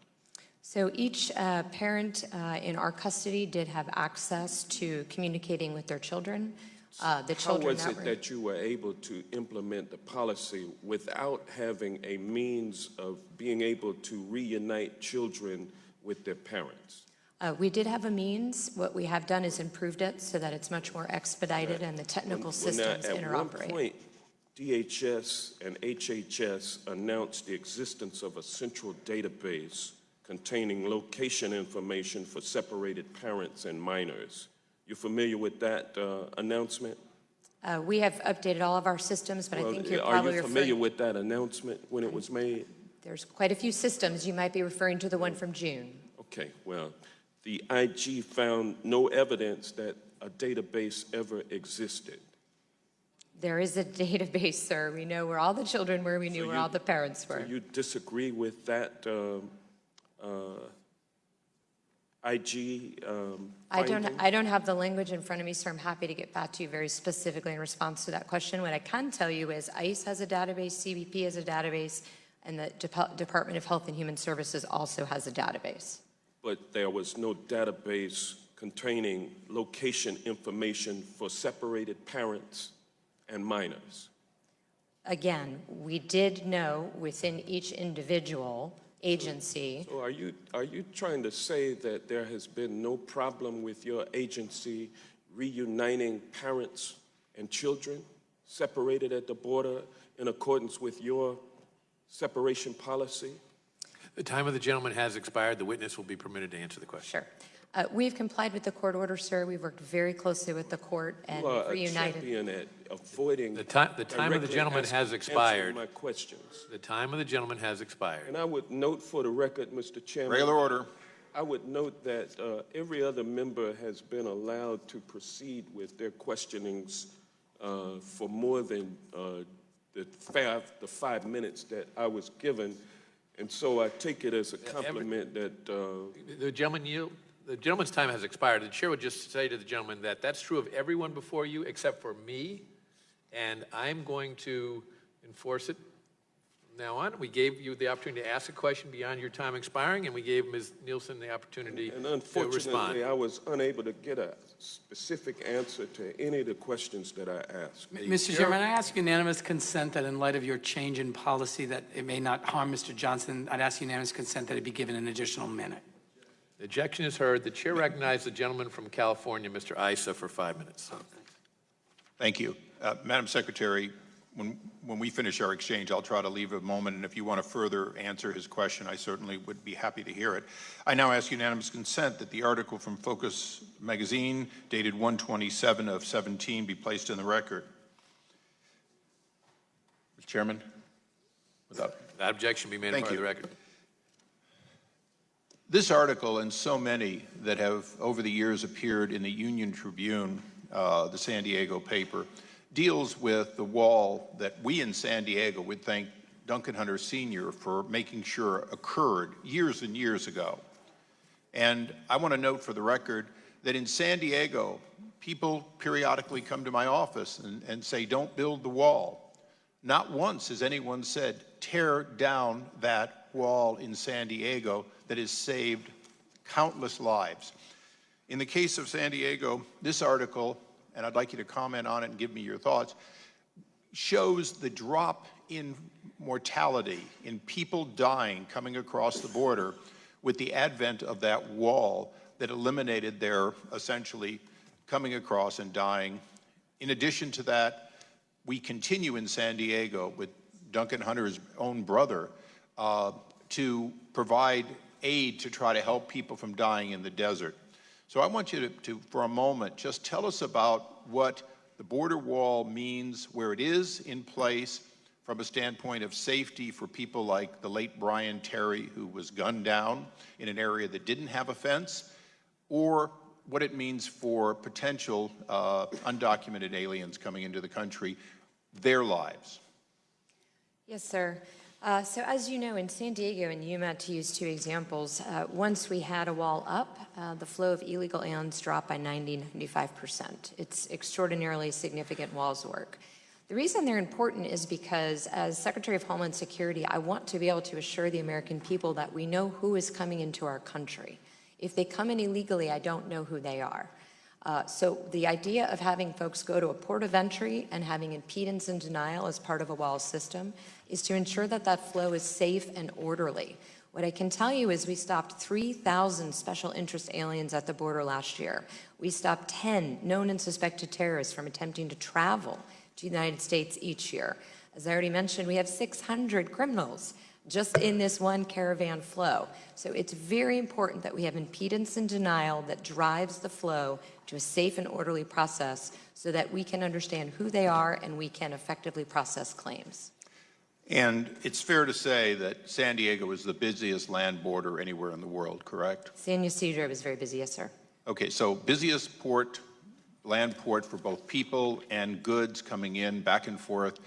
So each parent in our custody did have access to communicating with their children. The children How was it that you were able to implement the policy without having a means of being able to reunite children with their parents? We did have a means. What we have done is improved it so that it's much more expedited and the technical systems interoperate. At one point, DHS and HHS announced the existence of a central database containing location information for separated parents and minors. You familiar with that announcement? We have updated all of our systems, but I think you're probably Are you familiar referring... with that announcement when it was made? There's quite a few systems. You might be referring to the one from June. Okay, well, the IG found no evidence that a database ever existed. There is a database, sir. We know where all the children were. We knew where all the parents were. So you disagree with that IG finding? I don't have the language in front of me, so I'm happy to get back to you very specifically in response to that question. What I can tell you is ICE has a database, CBP has a database, and the Department of Health and Human Services also has a database. But there was no database containing location information for separated parents and minors. Again, we did know within each individual agency. So are you trying to say that there has been no problem with your agency reuniting parents and children separated at the border in accordance with your separation policy? The time of the gentleman has expired. The witness will be permitted to answer the question. Sure. We've complied with the court order, sir. We've worked very closely with the court and You are reunited. a champion at avoiding The time of the gentleman has expired. answering my questions. The time of the gentleman has expired. And I would note for the record, Mr. Chairman. Regular order. I would note that every other member has been allowed to proceed with their questionings for more than the 5 minutes that I was given. And so I take it as a compliment that The gentleman's time has expired. The chair would just say to the gentleman that that's true of everyone before you except for me, and I'm going to enforce it from now on. We gave you the opportunity to ask a question beyond your time expiring, and we gave Ms. Nielsen the opportunity and to respond. unfortunately, I was unable to get a specific answer to any of the questions that I asked. Mr. Chairman, I ask unanimous consent that in light of your change in policy that it may not harm Mr. Johnson, I'd ask unanimous consent that it be given an additional minute. The objection is heard. The chair recognizes the gentleman from California, Mr. Issa, for 5 minutes. Thank you. Madam Secretary, when we finish our exchange, I'll try to leave a moment, and if you want to further answer his question, I certainly would be happy to hear it. I now ask unanimous consent that the article from Focus magazine dated 1/27/17 be placed in the record. Mr. Chairman, without That objection be made Thank part of you. the record. This article and so many that have over the years appeared in the Union Tribune, the San Diego paper, deals with the wall that we in San Diego would thank Duncan Hunter Sr. for making sure occurred years and years ago. And I want to note for the record that in San Diego, people periodically come to my office and say, don't build the wall. Not once has anyone said, tear down that wall in San Diego that has saved countless lives. In the case of San Diego, this article, and I'd like you to comment on it and give me your thoughts, shows the drop in mortality, in people dying coming across the border with the advent of that wall that eliminated their essentially coming across and dying. In addition to that, we continue in San Diego with Duncan Hunter's own brother to provide aid to try to help people from dying in the desert. So I want you to, for a moment, just tell us about what the border wall means, where it is in place from a standpoint of safety for people like the late Brian Terry, who was gunned down in an area that didn't have a fence, or what it means for potential undocumented aliens coming into the country, their lives. Yes, sir. So as you know, in San Diego and Yuma, to use two examples, once we had a wall up, the flow of illegal aliens dropped by 90–95%. It's extraordinarily significant walls work. The reason they're important is because as Secretary of Homeland Security, I want to be able to assure the American people that we know who is coming into our country. If they come in illegally, I don't know who they are. So the idea of having folks go to a port of entry and having impedance and denial as part of a wall system is to ensure that that flow is safe and orderly. What I can tell you is we stopped 3,000 special interest aliens at the border last year. We stopped 10 known and suspected terrorists from attempting to travel to the United States each year. As I already mentioned, we have 600 criminals just in this one caravan flow. So it's very important that we have impedance and denial that drives the flow to a safe and orderly process so that we can understand who they are and we can effectively process claims. And it's fair to say that San Diego is the busiest land border anywhere in the world, correct? San Ysidro is very busy, yes, sir. Okay, so busiest port, land port for both people and goods coming in back and forth,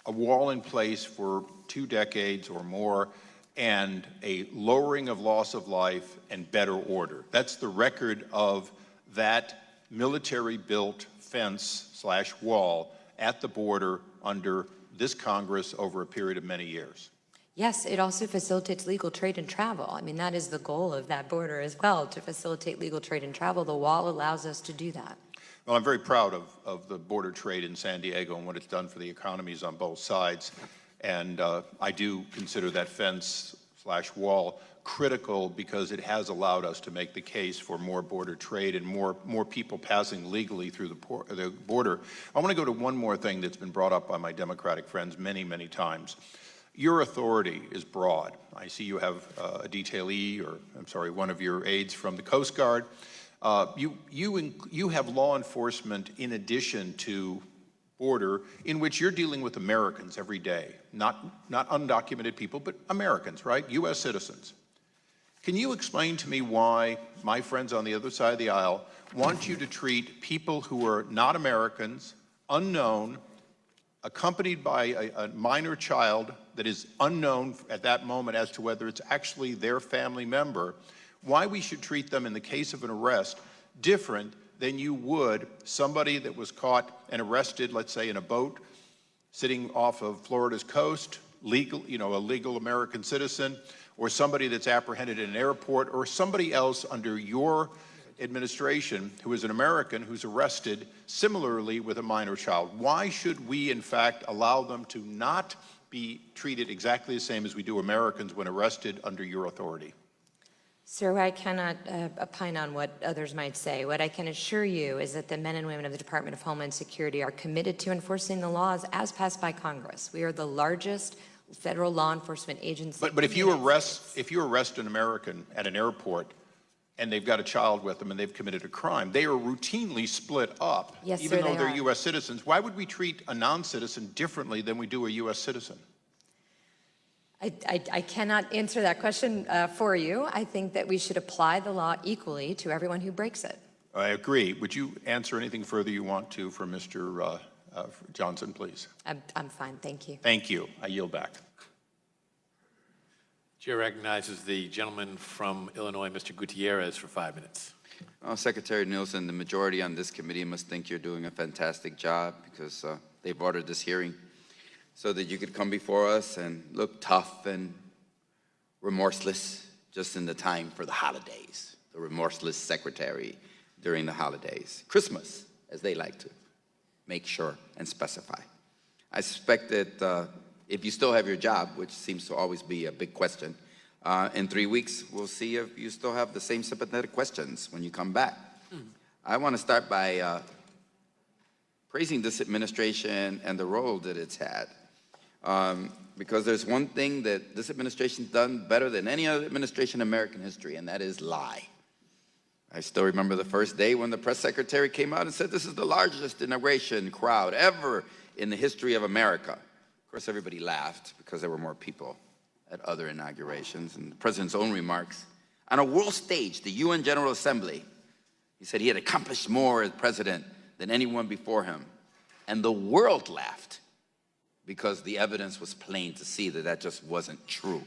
a wall in place for 2 decades or more, and a lowering of loss of life and better order. That's the record of that military-built fence/wall at the border under this Congress over a period of many years. Yes, it also facilitates legal trade and travel. I mean, that is the goal of that border as well, to facilitate legal trade and travel. The wall allows us to do that. Well, I'm very proud of the border trade in San Diego and what it's done for the economies on both sides. And I do consider that fence/wall critical because it has allowed us to make the case for more border trade and more people passing legally through the border. I want to go to one more thing that's been brought up by my Democratic friends many, many times. Your authority is broad. I see you have a detailee, or I'm sorry, one of your aides from the Coast Guard. You have law enforcement in addition to border in which you're dealing with Americans every day, not undocumented people, but Americans, right? U.S. citizens. Can you explain to me why my friends on the other side of the aisle want you to treat people who are not Americans, unknown, accompanied by a minor child that is unknown at that moment as to whether it's actually their family member, why we should treat them in the case of an arrest different than you would somebody that was caught and arrested, let's say, in a boat sitting off of Florida's coast, a legal American citizen, or somebody that's apprehended in an airport, or somebody else under your administration who is an American who's arrested similarly with a minor child. Why should we, in fact, allow them to not be treated exactly the same as we do Americans when arrested under your authority? Sir, I cannot opine on what others might say. What I can assure you is that the men and women of the Department of Homeland Security are committed to enforcing the laws as passed by Congress. We are the largest federal law enforcement agency. But if you arrest an American at an airport, and they've got a child with them and they've committed a crime, they are routinely split up, Yes, even sir, though they they're are. U.S. citizens. Why would we treat a non-citizen differently than we do a U.S. citizen? I cannot answer that question for you. I think that we should apply the law equally to everyone who breaks it. I agree. Would you answer anything further you want to for Mr. Johnson, please? I'm fine, thank you. Thank you. I yield back. Chair recognizes the gentleman from Illinois, Mr. Gutierrez, for 5 minutes. Secretary Nielsen, the majority on this committee must think you're doing a fantastic job because they've ordered this hearing so that you could come before us and look tough and remorseless just in the time for the holidays. The remorseless secretary during the holidays. Christmas, as they like to make sure and specify. I suspect that if you still have your job, which seems to always be a big question, in 3 weeks, we'll see if you still have the same sympathetic questions when you come back. I want to start by praising this administration and the role that it's had. Because there's one thing that this administration's done better than any other administration in American history, and that is lie. I still remember the first day when the press secretary came out and said, this is the largest inauguration crowd ever in the history of America. Of course, everybody laughed because there were more people at other inaugurations. And the president's own remarks, on a world stage, the UN General Assembly, he said he had accomplished more as president than anyone before him. And the world laughed because the evidence was plain to see that that just wasn't true.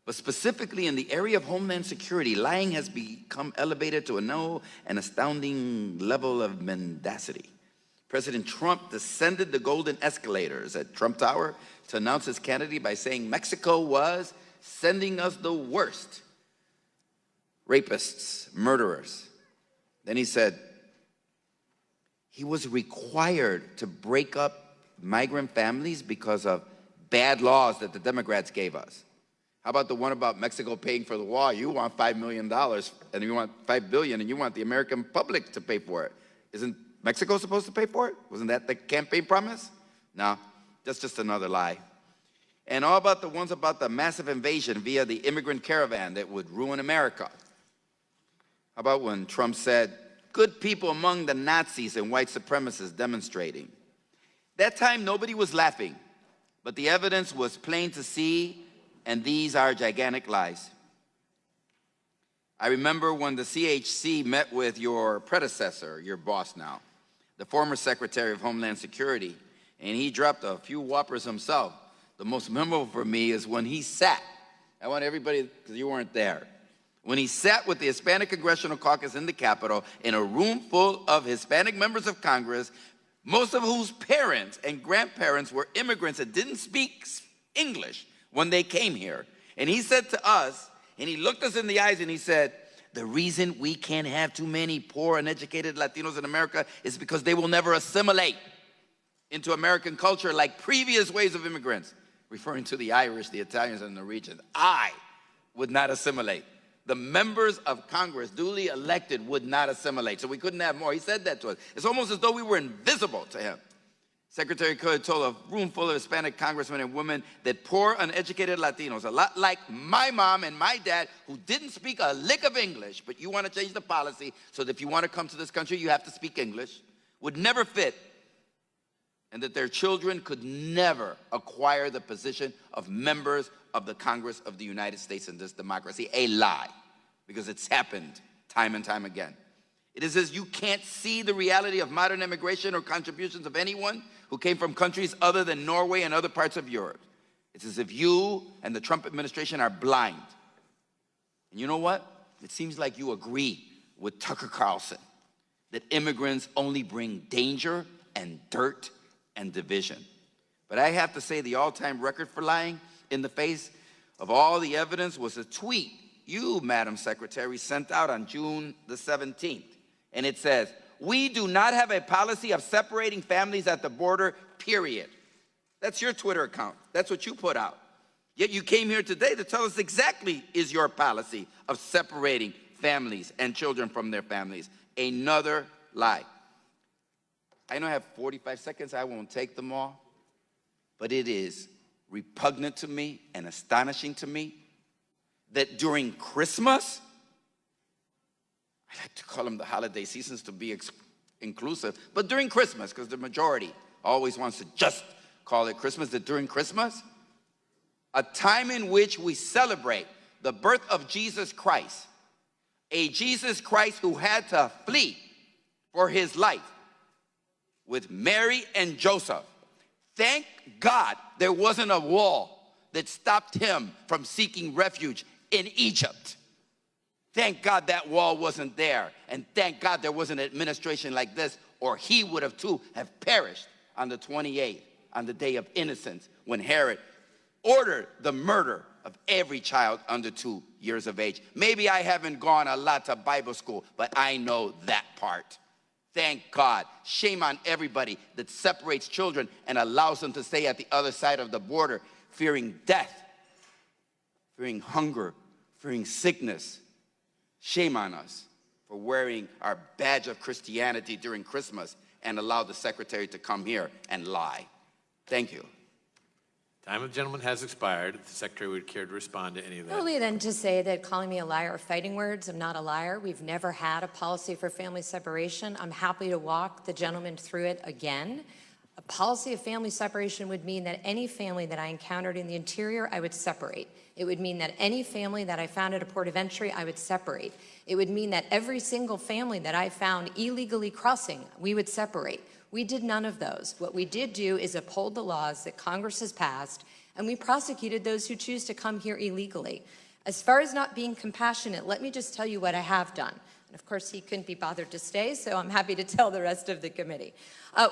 But specifically in the area of Homeland Security, lying has become elevated to a new and astounding level of mendacity. President Trump descended the golden escalators at Trump Tower to announce his candidacy by saying Mexico was sending us the worst rapists, murderers. Then he said he was required to break up migrant families because of bad laws that the Democrats gave us. How about the one about Mexico paying for the wall? You want $5 million and you want $5 billion and you want the American public to pay for it. Isn't Mexico supposed to pay for it? Wasn't that the campaign promise? No, that's just another lie. And all about the ones about the massive invasion via the immigrant caravan that would ruin America. How about when Trump said, good people among the Nazis and white supremacists demonstrating? That time nobody was laughing, but the evidence was plain to see, and these are gigantic lies. I remember when the CHC met with your predecessor, your boss now, the former Secretary of Homeland Security, and he dropped a few whoppers himself. The most memorable for me is when he sat, I want everybody, because you weren't there, when he sat with the Hispanic Congressional Caucus in the Capitol in a room full of Hispanic members of Congress, most of whose parents and grandparents were immigrants that didn't speak English when they came here. And he said to us, and he looked us in the eyes and he said, the reason we can't have too many poor, uneducated Latinos in America is because they will never assimilate into American culture like previous waves of immigrants, referring to the Irish, the Italians, and the Norwegians. I would not assimilate. The members of Congress, duly elected, would not assimilate, so we couldn't have more. He said that to us. It's almost as though we were invisible to him. Secretary Coy told a room full of Hispanic congressmen and women that poor, uneducated Latinos, a lot like my mom and my dad, who didn't speak a lick of English, but you want to change the policy so that if you want to come to this country, you have to speak English, would never fit, and that their children could never acquire the position of members of the Congress of the United States in this democracy. A lie, because it's happened time and time again. It is as you can't see the reality of modern immigration or contributions of anyone who came from countries other than Norway and other parts of Europe. It's as if you and the Trump administration are blind. And you know what? It seems like you agree with Tucker Carlson that immigrants only bring danger and dirt and division. But I have to say the all-time record for lying in the face of all the evidence was a tweet you, Madam Secretary, sent out on June the 17th. And it says, we do not have a policy of separating families at the border, period. That's your Twitter account. That's what you put out. Yet you came here today to tell us exactly is your policy of separating families and children from their families. Another lie. I know I have 45 seconds. I won't take them all. But it is repugnant to me and astonishing to me that during Christmas, I like to call them the holiday seasons to be inclusive, but during Christmas, because the majority always wants to just call it Christmas, that during Christmas, a time in which we celebrate the birth of Jesus Christ, a Jesus Christ who had to flee for his life with Mary and Joseph. Thank God there wasn't a wall that stopped him from seeking refuge in Egypt. Thank God that wall wasn't there. And thank God there was an administration like this, or he would have too have perished on the 28th, on the day of innocence, when Herod ordered the murder of every child under 2 years of age. Maybe I haven't gone a lot to Bible school, but I know that part. Thank God. Shame on everybody that separates children and allows them to stay at the other side of the border, fearing death, fearing hunger, fearing sickness. Shame on us for wearing our badge of Christianity during Christmas and allow the secretary to come here and lie. Thank you. Time of the gentleman has expired. If the secretary would care to respond to any of that. Only then to say that calling me a liar are fighting words. I'm not a liar. We've never had a policy for family separation. I'm happy to walk the gentleman through it again. A policy of family separation would mean that any family that I encountered in the interior, I would separate. It would mean that any family that I found at a port of entry, I would separate. It would mean that every single family that I found illegally crossing, we would separate. We did none of those. What we did do is uphold the laws that Congress has passed, and we prosecuted those who choose to come here illegally. As far as not being compassionate, let me just tell you what I have done. And of course, he couldn't be bothered to stay, so I'm happy to tell the rest of the committee.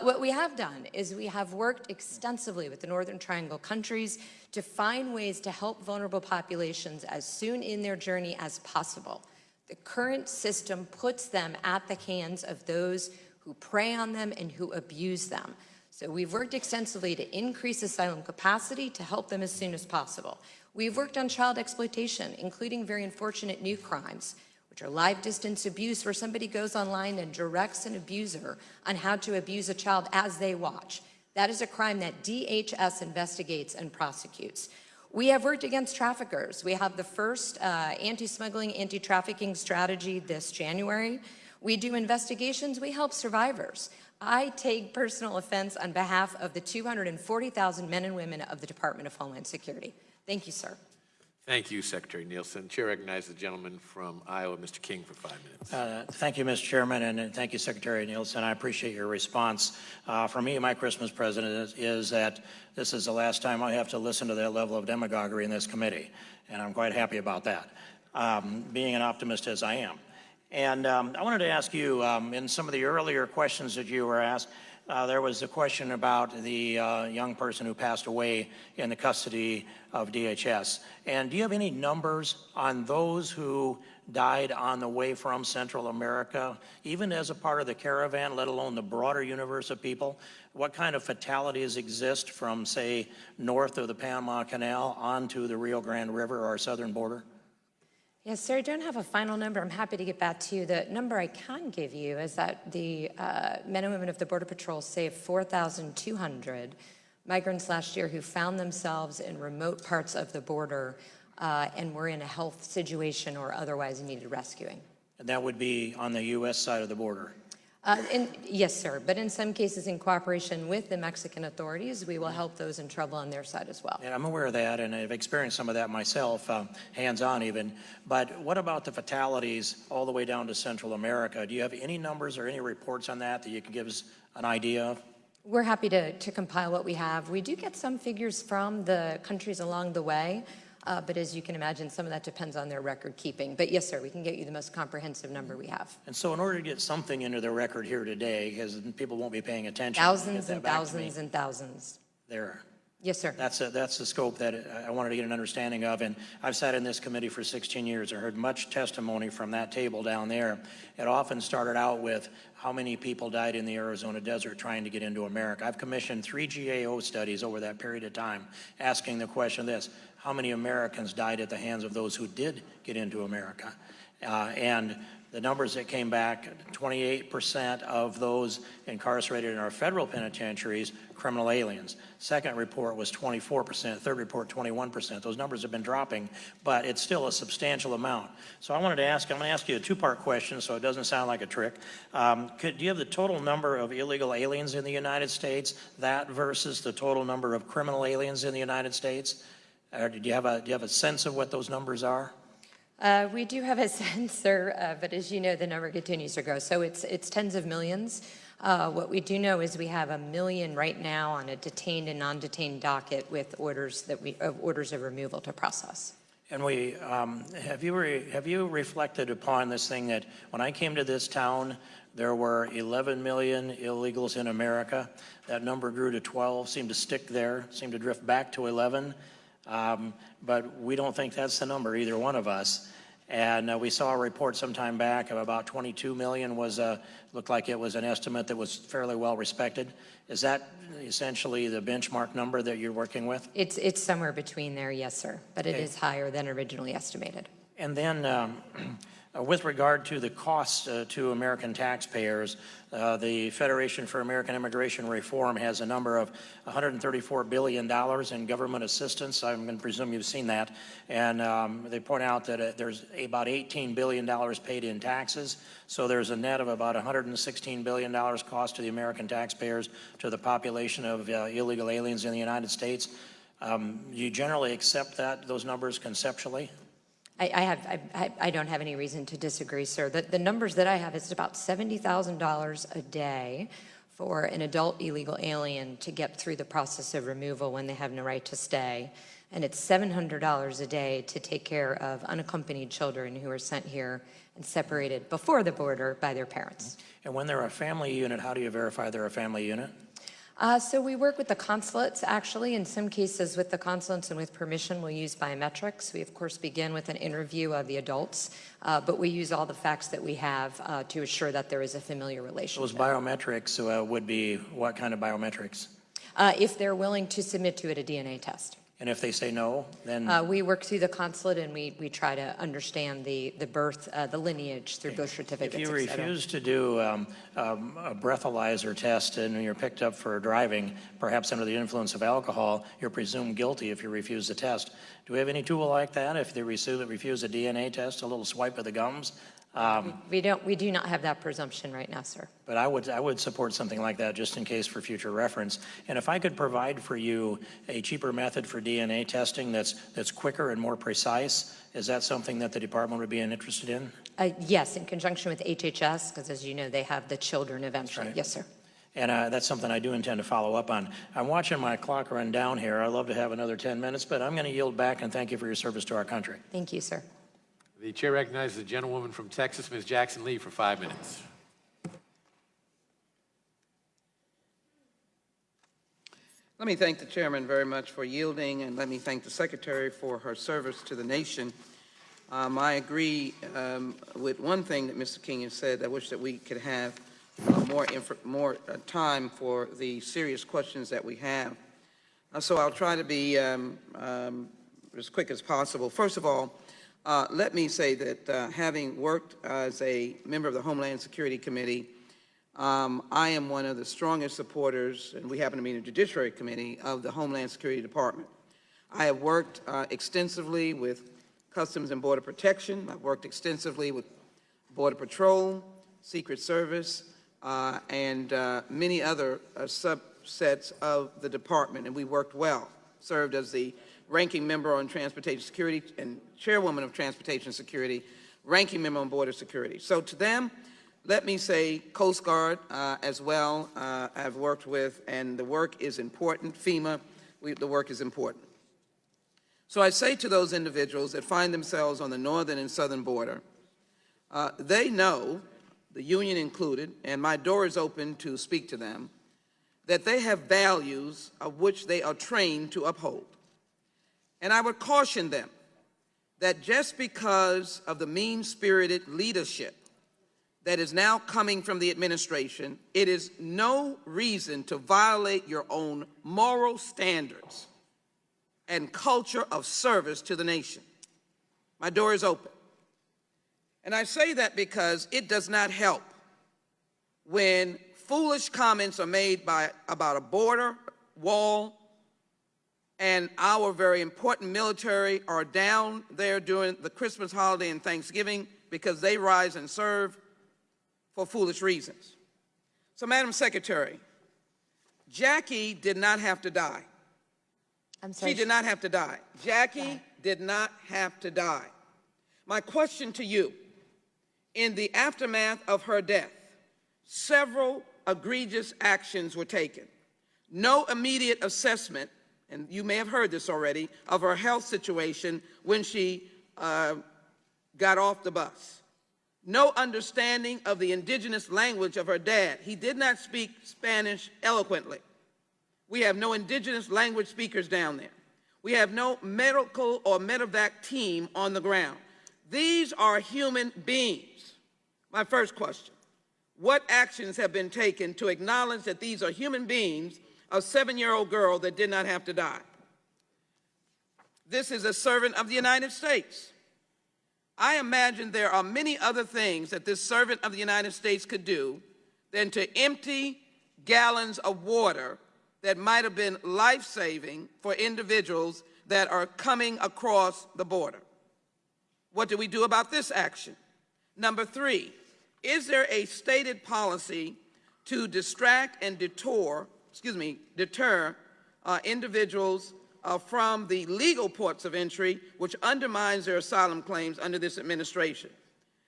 What we have done is we have worked extensively with the Northern Triangle countries to find ways to help vulnerable populations as soon in their journey as possible. The current system puts them at the hands of those who prey on them and who abuse them. So we've worked extensively to increase asylum capacity to help them as soon as possible. We've worked on child exploitation, including very unfortunate new crimes, which are live distance abuse, where somebody goes online and directs an abuser on how to abuse a child as they watch. That is a crime that DHS investigates and prosecutes. We have worked against traffickers. We have the first anti-smuggling, anti-trafficking strategy this January. We do investigations, we help survivors. I take personal offense on behalf of the 240,000 men and women of the Department of Homeland Security. Thank you, sir. Thank you, Secretary Nielsen. Chair recognizes the gentleman from Iowa, Mr. King, for 5 minutes. Thank you, Mr. Chairman, and thank you, Secretary Nielsen. I appreciate your response. For me, my Christmas present is that this is the last time I have to listen to that level of demagoguery in this committee, and I'm quite happy about that, being an optimist as I am. And I wanted to ask you, in some of the earlier questions that you were asked, there was a question about the young person who passed away in the custody of DHS. And do you have any numbers on those who died on the way from Central America, even as a part of the caravan, let alone the broader universe of people? What kind of fatalities exist from, say, north of the Panama Canal onto the Rio Grande River or our southern border? Yes, sir, I don't have a final number. I'm happy to get back to you. The number I can give you is that the men and women of the Border Patrol saved 4,200 migrants last year who found themselves in remote parts of the border and were in a health situation or otherwise needed rescuing. And that would be on the U.S. side of the border? Yes, sir, but in some cases in cooperation with the Mexican authorities, we will help those in trouble on their side as well. And I'm aware of that, and I've experienced some of that myself, hands-on even. But what about the fatalities all the way down to Central America? Do you have any numbers or any reports on that you can give us an idea of? We're happy to compile what we have. We do get some figures from the countries along the way, but as you can imagine, some of that depends on their record keeping. But yes, sir, we can get you the most comprehensive number we have. And so in order to get something into the record here today, because people won't be paying attention. Thousands and thousands and thousands. There. Yes, sir. That's the scope that I wanted to get an understanding of. And I've sat in this committee for 16 years. I heard much testimony from that table down there. It often started out with how many people died in the Arizona desert trying to get into America. I've commissioned 3 GAO studies over that period of time asking the question this: how many Americans died at the hands of those who did get into America? And The numbers that came back, 28% of those incarcerated in our federal penitentiaries, criminal aliens. Second report was 24%, third report 21%. Those numbers have been dropping, but it's still a substantial amount. So I'm going to ask you a two-part question so it doesn't sound like a trick. Do you have the total number of illegal aliens in the United States, that versus the total number of criminal aliens in the United States? Or do you have a sense of what those numbers are? We do have a sense, sir, but as you know, the number continues to grow. So it's tens of millions. What we do know is we have 1 million right now on a detained and non-detained docket with orders of removal to process. And have you reflected upon this thing that when I came to this town, there were 11 million illegals in America. That number grew to 12, seemed to stick there, seemed to drift back to 11. But we don't think that's the number, either one of us. And we saw a report some time back of about 22 million looked like it was an estimate that was fairly well respected. Is that essentially the benchmark number that you're working with? It's somewhere between there, yes, sir. But it is higher than originally estimated. And then with regard to the costs to American taxpayers, the Federation for American Immigration Reform has a number of $134 billion in government assistance. I'm going to presume you've seen that. And they point out that there's about $18 billion paid in taxes. So there's a net of about $116 billion cost to the American taxpayers to the population of illegal aliens in the United States. You generally accept those numbers conceptually? I don't have any reason to disagree, sir. The numbers that I have is about $70,000 a day for an adult illegal alien to get through the process of removal when they have no right to stay. And it's $700 a day to take care of unaccompanied children who are sent here and separated before the border by their parents. And when they're a family unit, how do you verify they're a family unit? So we work with the consulates, actually. In some cases with the consulates and with permission, we'll use biometrics. We, of course, begin with an interview of the adults, but we use all the facts that we have to assure that there is a familiar relationship. Those biometrics would be what kind of biometrics? If they're willing to submit to it a DNA test. And if they say no, then? We work through the consulate and we try to understand the birth, the lineage through birth certificates, If you refuse to do a breathalyzer test and you're picked up for driving, perhaps under the influence of alcohol, you're presumed guilty if you refuse the test. Do we have any tool like that? If they refuse a DNA test, a little swipe of the gums? We do not have that presumption right now, sir. But I would support something like that just in case for future reference. And if I could provide for you a cheaper method for DNA testing that's quicker and more precise, is that something that the department would be interested in? Yes, in conjunction with HHS, because as you know, they have the children eventually. Right. Yes, sir. And that's something I do intend to follow up on. I'm watching my clock run down here. I'd love to have another 10 minutes, but I'm going to yield back and thank you for your service to our country. Thank you, sir. The chair recognizes the gentlewoman from Texas, Ms. Jackson Lee, for 5 minutes. Let me thank the chairman very much for yielding, and let me thank the secretary for her service to the nation. I agree with one thing that Mr. King has said. I wish that we could have more time for the serious questions that we have. So I'll try to be as quick as possible. First of all, let me say that having worked as a member of the Homeland Security Committee, I am one of the strongest supporters, and we happen to be in the Judiciary Committee, of the Homeland Security Department. I have worked extensively with Customs and Border Protection. I've worked extensively with Border Patrol, Secret Service, and many other subsets of the department, and we worked well. Served as the ranking member on transportation security and chairwoman of transportation security, ranking member on border security. So to them, let me say Coast Guard as well I've worked with, and the work is important. FEMA, the work is important. So I say to those individuals that find themselves on the northern and southern border, they know, the union included, and my door is open to speak to them, that they have values of which they are trained to uphold. And I would caution them that just because of the mean-spirited leadership that is now coming from the administration, it is no reason to violate your own moral standards and culture of service to the nation. My door is open. And I say that because it does not help when foolish comments are made about a border wall, and our very important military are down there during the Christmas holiday and Thanksgiving because they rise and serve for foolish reasons. So, Madam Secretary, Jackie did not have to die. I'm sorry. She did not have to die. Jackie did not have to die. My question to you, in the aftermath of her death, several egregious actions were taken. No immediate assessment, and you may have heard this already, of her health situation when she got off the bus. No understanding of the indigenous language of her dad. He did not speak Spanish eloquently. We have no indigenous language speakers down there. We have no medical or medevac team on the ground. These are human beings. My first question, what actions have been taken to acknowledge that these are human beings, a 7-year-old girl that did not have to die? This is a servant of the United States. I imagine there are many other things that this servant of the United States could do than to empty gallons of water that might have been life-saving for individuals that are coming across the border. What do we do about this action? Number 3, is there a stated policy to distract and deter individuals from the legal ports of entry, which undermines their asylum claims under this administration?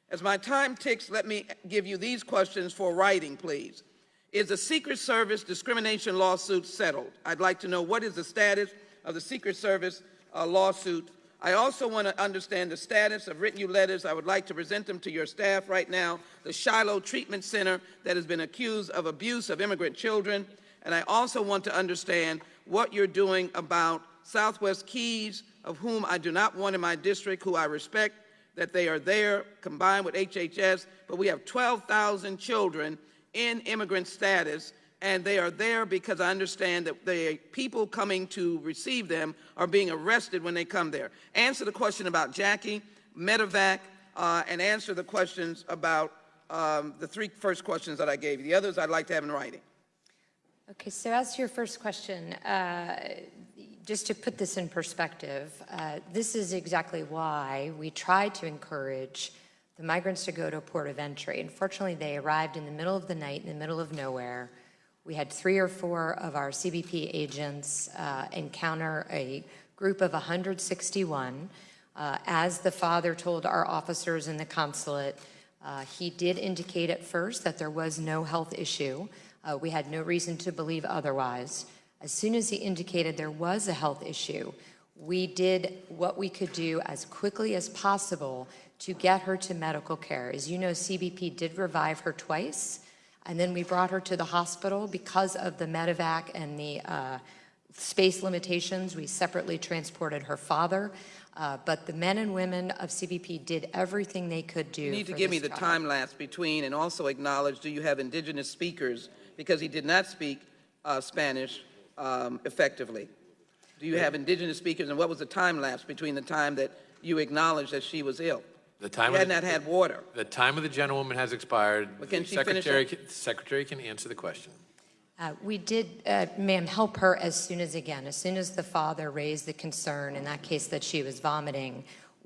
As my time ticks, let me give you these questions for writing, please. Is the Secret Service discrimination lawsuit settled? I'd like to know what is the status of the Secret Service lawsuit. I also want to understand the status of written you letters. I would like to present them to your staff right now. The Shiloh Treatment Center that has been accused of abuse of immigrant children. And I also want to understand what you're doing about Southwest Keys, of whom I do not want in my district, who I respect that they are there, combined with HHS, but we have 12,000 children in immigrant status, and they are there because I understand that the people coming to receive them are being arrested when they come there. Answer the question about Jackie, medevac, and answer the questions about the 3 first questions that I gave you. The others I'd like to have in writing. Okay, so as to your first question, just to put this in perspective, this is exactly why we try to encourage the migrants to go to a port of entry. Unfortunately, they arrived in the middle of the night, in the middle of nowhere. We had 3 or 4 of our CBP agents encounter a group of 161. As the father told our officers in the consulate, he did indicate at first that there was no health issue. We had no reason to believe otherwise. As soon as he indicated there was a health issue, we did what we could do as quickly as possible to get her to medical care. As you know, CBP did revive her twice, and then we brought her to the hospital because of the medevac and the space limitations. We separately transported her father, but the men and women of CBP did everything they could do. You need to give me the time lapse between, and also acknowledge, do you have indigenous speakers? Because he did not speak Spanish effectively. Do you have indigenous speakers, and what was the time lapse between the time that you acknowledged that she was ill? The time had not had water. The time of the gentlewoman has expired. But can the she Secretary can answer the question. We did, ma'am, help her as soon as the father raised the concern, in that case that she was vomiting.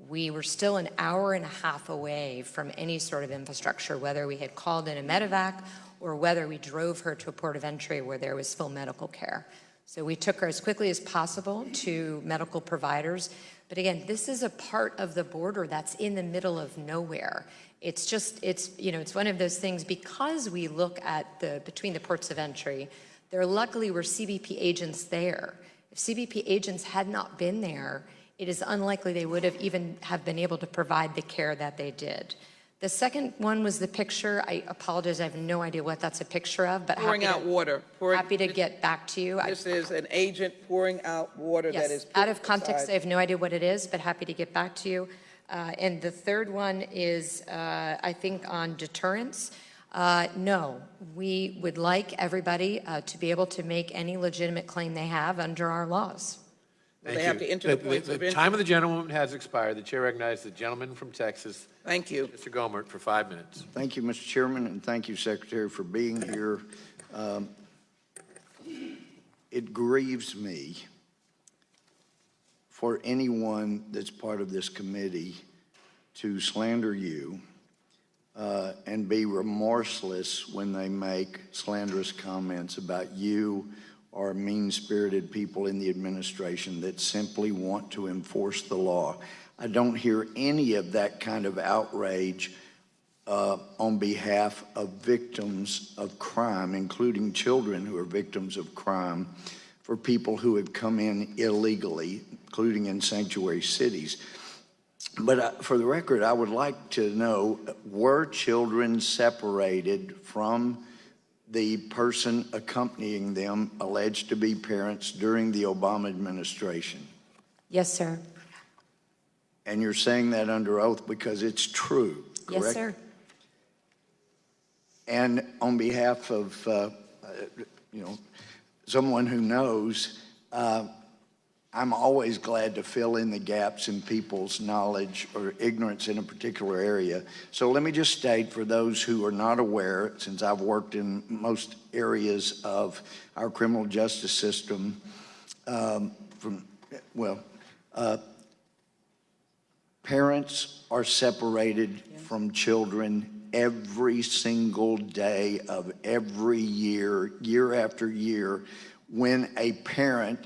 We were still an hour and a half away from any sort of infrastructure, whether we had called in a medevac or whether we drove her to a port of entry where there was full medical care. So we took her as quickly as possible to medical providers. But again, this is a part of the border that's in the middle of nowhere. It's just, it's one of those things, because we look at between the ports of entry, there luckily were CBP agents there. If CBP agents had not been there, it is unlikely they would have even have been able to provide the care that they did. The second one was the picture. I apologize, I have no idea what that's a picture of, but pouring out water. Happy to get back to you. This is an agent pouring out water that is out of context. I have no idea what it is, but happy to get back to you. And the third one is, I think, on deterrence. No, we would like everybody to be able to make any legitimate claim they have under our laws. Will they have to enter the points of The entry? time of the gentleman has expired. The chair recognizes the gentleman from Texas, Thank you. Mr. Gomert, for 5 minutes. Thank you, Mr. Chairman, and thank you, Secretary, for being here. It grieves me for anyone that's part of this committee to slander you and be remorseless when they make slanderous comments about you or mean-spirited people in the administration that simply want to enforce the law. I don't hear any of that kind of outrage on behalf of victims of crime, including children who are victims of crime, for people who have come in illegally, including in sanctuary cities. But for the record, I would like to know, were children separated from the person accompanying them, alleged to be parents, during the Obama administration? Yes, sir. And you're saying that under oath because it's true, correct? Yes, sir. And on behalf of, someone who knows, I'm always glad to fill in the gaps in people's knowledge or ignorance in a particular area. So let me just state for those who are not aware, since I've worked in most areas of our criminal justice system, parents are separated from children every single day of every year, year after year, when a parent,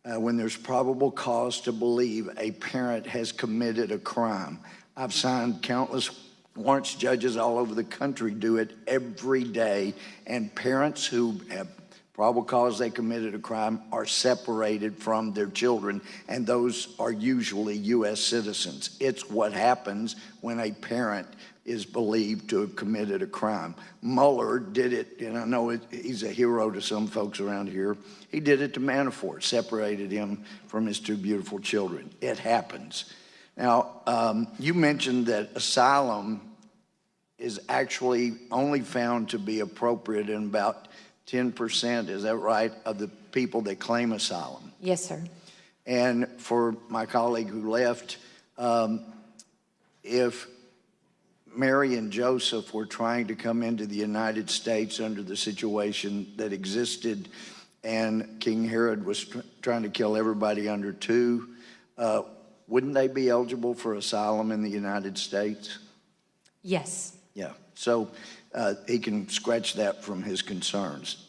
when there's probable cause to believe a parent has committed a crime. I've signed countless warrants. Judges all over the country do it every day, and parents who have probable cause they committed a crime are separated from their children, and those are usually U.S. citizens. It's what happens when a parent is believed to have committed a crime. Mueller did it, and I know he's a hero to some folks around here. He did it to Manafort, separated him from his two beautiful children. It happens. Now, you mentioned that asylum is actually only found to be appropriate in about 10%, is that right, of the people that claim asylum? Yes, sir. And for my colleague who left, if Mary and Joseph were trying to come into the United States under the situation that existed, and King Herod was trying to kill everybody under 2, wouldn't they be eligible for asylum in the United States? Yes. Yeah, so he can scratch that from his concerns.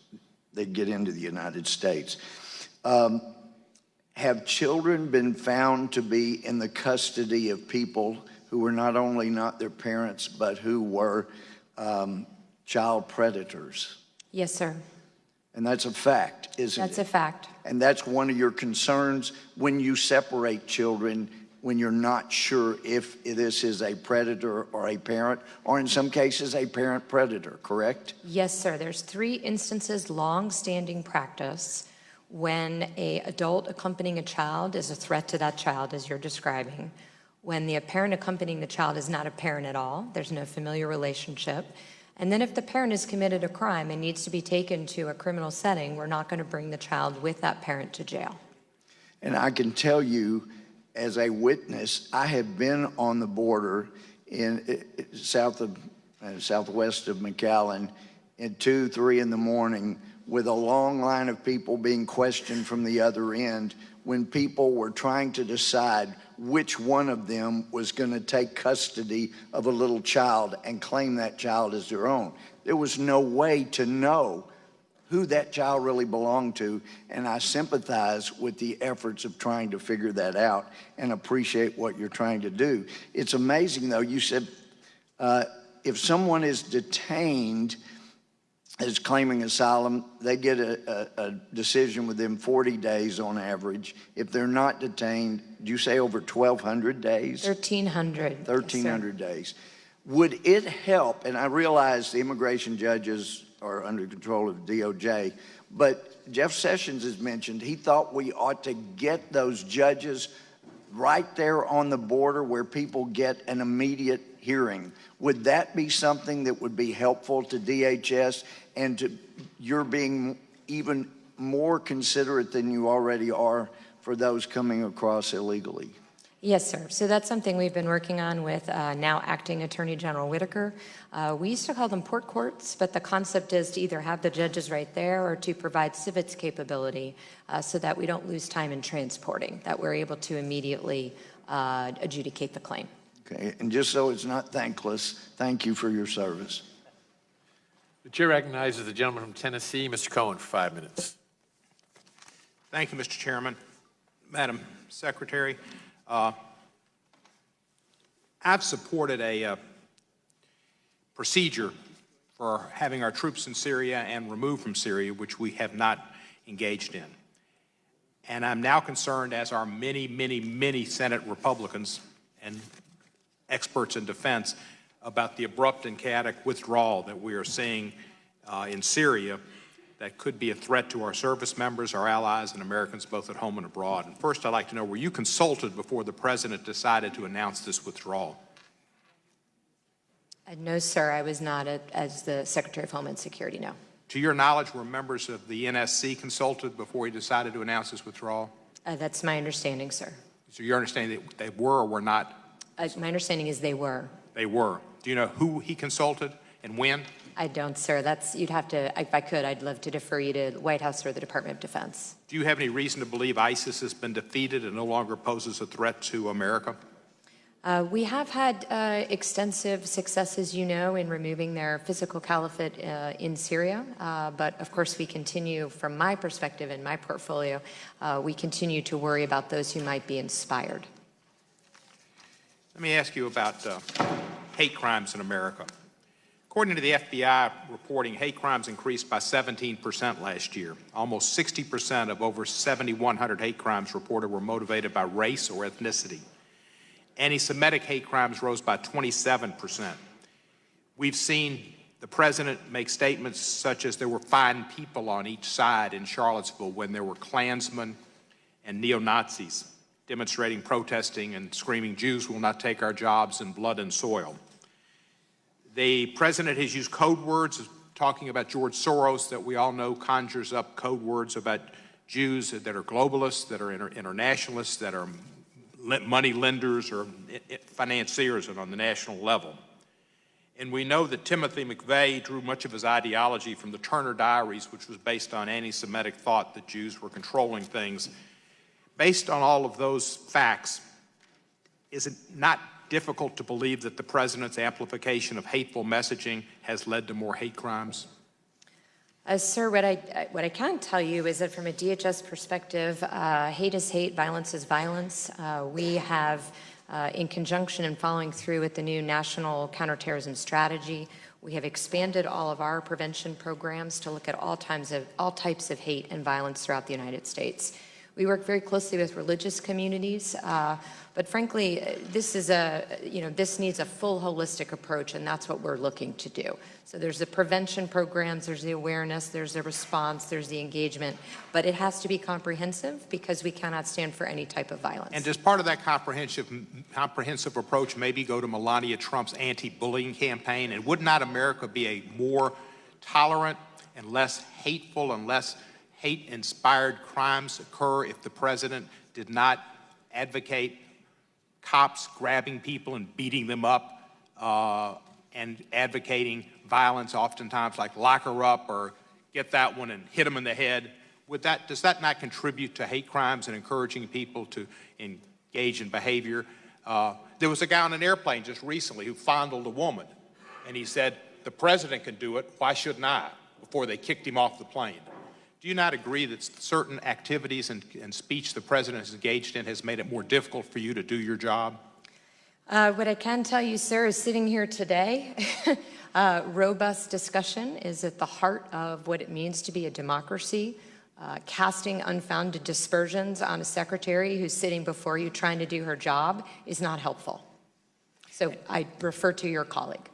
They'd get into the United States. Have children been found to be in the custody of people who were not only not their parents, but who were child predators? Yes, sir. And that's a fact, isn't it? That's a fact. And that's one of your concerns when you separate children, when you're not sure if this is a predator or a parent, or in some cases a parent predator, correct? Yes, sir. There's 3 instances, long-standing practice, when an adult accompanying a child is a threat to that child, as you're describing. When the parent accompanying the child is not a parent at all, there's no familiar relationship. And then if the parent has committed a crime and needs to be taken to a criminal setting, we're not going to bring the child with that parent to jail. And I can tell you, as a witness, I have been on the border in southwest of McAllen at 2, 3 in the morning with a long line of people being questioned from the other end when people were trying to decide which one of them was going to take custody of a little child and claim that child as their own. There was no way to know who that child really belonged to, and I sympathize with the efforts of trying to figure that out and appreciate what you're trying to do. It's amazing, though, you said if someone is detained as claiming asylum, they get a decision within 40 days on average. If they're not detained, do you say over 1,200 days? 1,300. 1,300 days. Would it help, and I realize the immigration judges are under control of DOJ, but Jeff Sessions has mentioned he thought we ought to get those judges right there on the border where people get an immediate hearing. Would that be something that would be helpful to DHS and to you're being even more considerate than you already are for those coming across illegally? Yes, sir. So that's something we've been working on with now Acting Attorney General Whitaker. We used to call them port courts, but the concept is to either have the judges right there or to provide civets capability so that we don't lose time in transporting, that we're able to immediately adjudicate the claim. Okay, and just so it's not thankless, thank you for your service. The chair recognizes the gentleman from Tennessee, Mr. Cohen, for 5 minutes. Thank you, Mr. Chairman. Madam Secretary, I've supported a procedure for having our troops in Syria and removed from Syria, which we have not engaged in. And I'm now concerned, as are many, many, many Senate Republicans and experts in defense, about the abrupt and chaotic withdrawal that we are seeing in Syria that could be a threat to our service members, our allies, and Americans both at home and abroad. And first, I'd like to know, were you consulted before the President decided to announce this withdrawal? No, sir, I was not as the Secretary of Homeland Security, no. To your knowledge, were members of the NSC consulted before he decided to announce his withdrawal? That's my understanding, sir. So your understanding that they were or were not? My understanding is they were. They were. Do you know who he consulted and when? I don't, sir. You'd have to, if I could, I'd love to defer you to the White House or the Department of Defense. Do you have any reason to believe ISIS has been defeated and no longer poses a threat to America? We have had extensive successes, you know, in removing their physical caliphate in Syria. But of course, we continue, from my perspective and my portfolio, we continue to worry about those who might be inspired. Let me ask you about hate crimes in America. According to the FBI reporting, hate crimes increased by 17% last year. Almost 60% of over 7,100 hate crimes reported were motivated by race or ethnicity. Anti-Semitic hate crimes rose by 27%. We've seen the President make statements such as there were fine people on each side in Charlottesville when there were Klansmen and neo-Nazis demonstrating, protesting, and screaming, "Jews will not take our jobs," and "blood and soil." The President has used code words, talking about George Soros, that we all know conjures up code words about Jews that are globalists, that are internationalists, that are money lenders or financiers on the national level. And we know that Timothy McVeigh drew much of his ideology from the Turner Diaries, which was based on anti-Semitic thought that Jews were controlling things. Based on all of those facts, is it not difficult to believe that the President's amplification of hateful messaging has led to more hate crimes? Sir, what I can tell you is that from a DHS perspective, hate is hate, violence is violence. We have, in conjunction and following through with the new National Counterterrorism Strategy, we have expanded all of our prevention programs to look at all types of hate and violence throughout the United States. We work very closely with religious communities, but frankly, this needs a full holistic approach, and that's what we're looking to do. So there's the prevention programs, there's the awareness, there's the response, there's the engagement, but it has to be comprehensive because we cannot stand for any type of violence. And does part of that comprehensive approach maybe go to Melania Trump's anti-bullying campaign? And would not America be a more tolerant and less hateful and less hate-inspired crimes occur if the President did not advocate cops grabbing people and beating them up and advocating violence oftentimes like lock her up or get that one and hit them in the head? Does that not contribute to hate crimes and encouraging people to engage in behavior? There was a guy on an airplane just recently who fondled a woman, and he said, "The President can do it, why shouldn't I?" before they kicked him off the plane. Do you not agree that certain activities and speech the President has engaged in has made it more difficult for you to do your job? What I can tell you, sir, is sitting here today, robust discussion is at the heart of what it means to be a democracy. Casting unfounded dispersions on a secretary who's sitting before you trying to do her job is not helpful. So I refer to your colleague.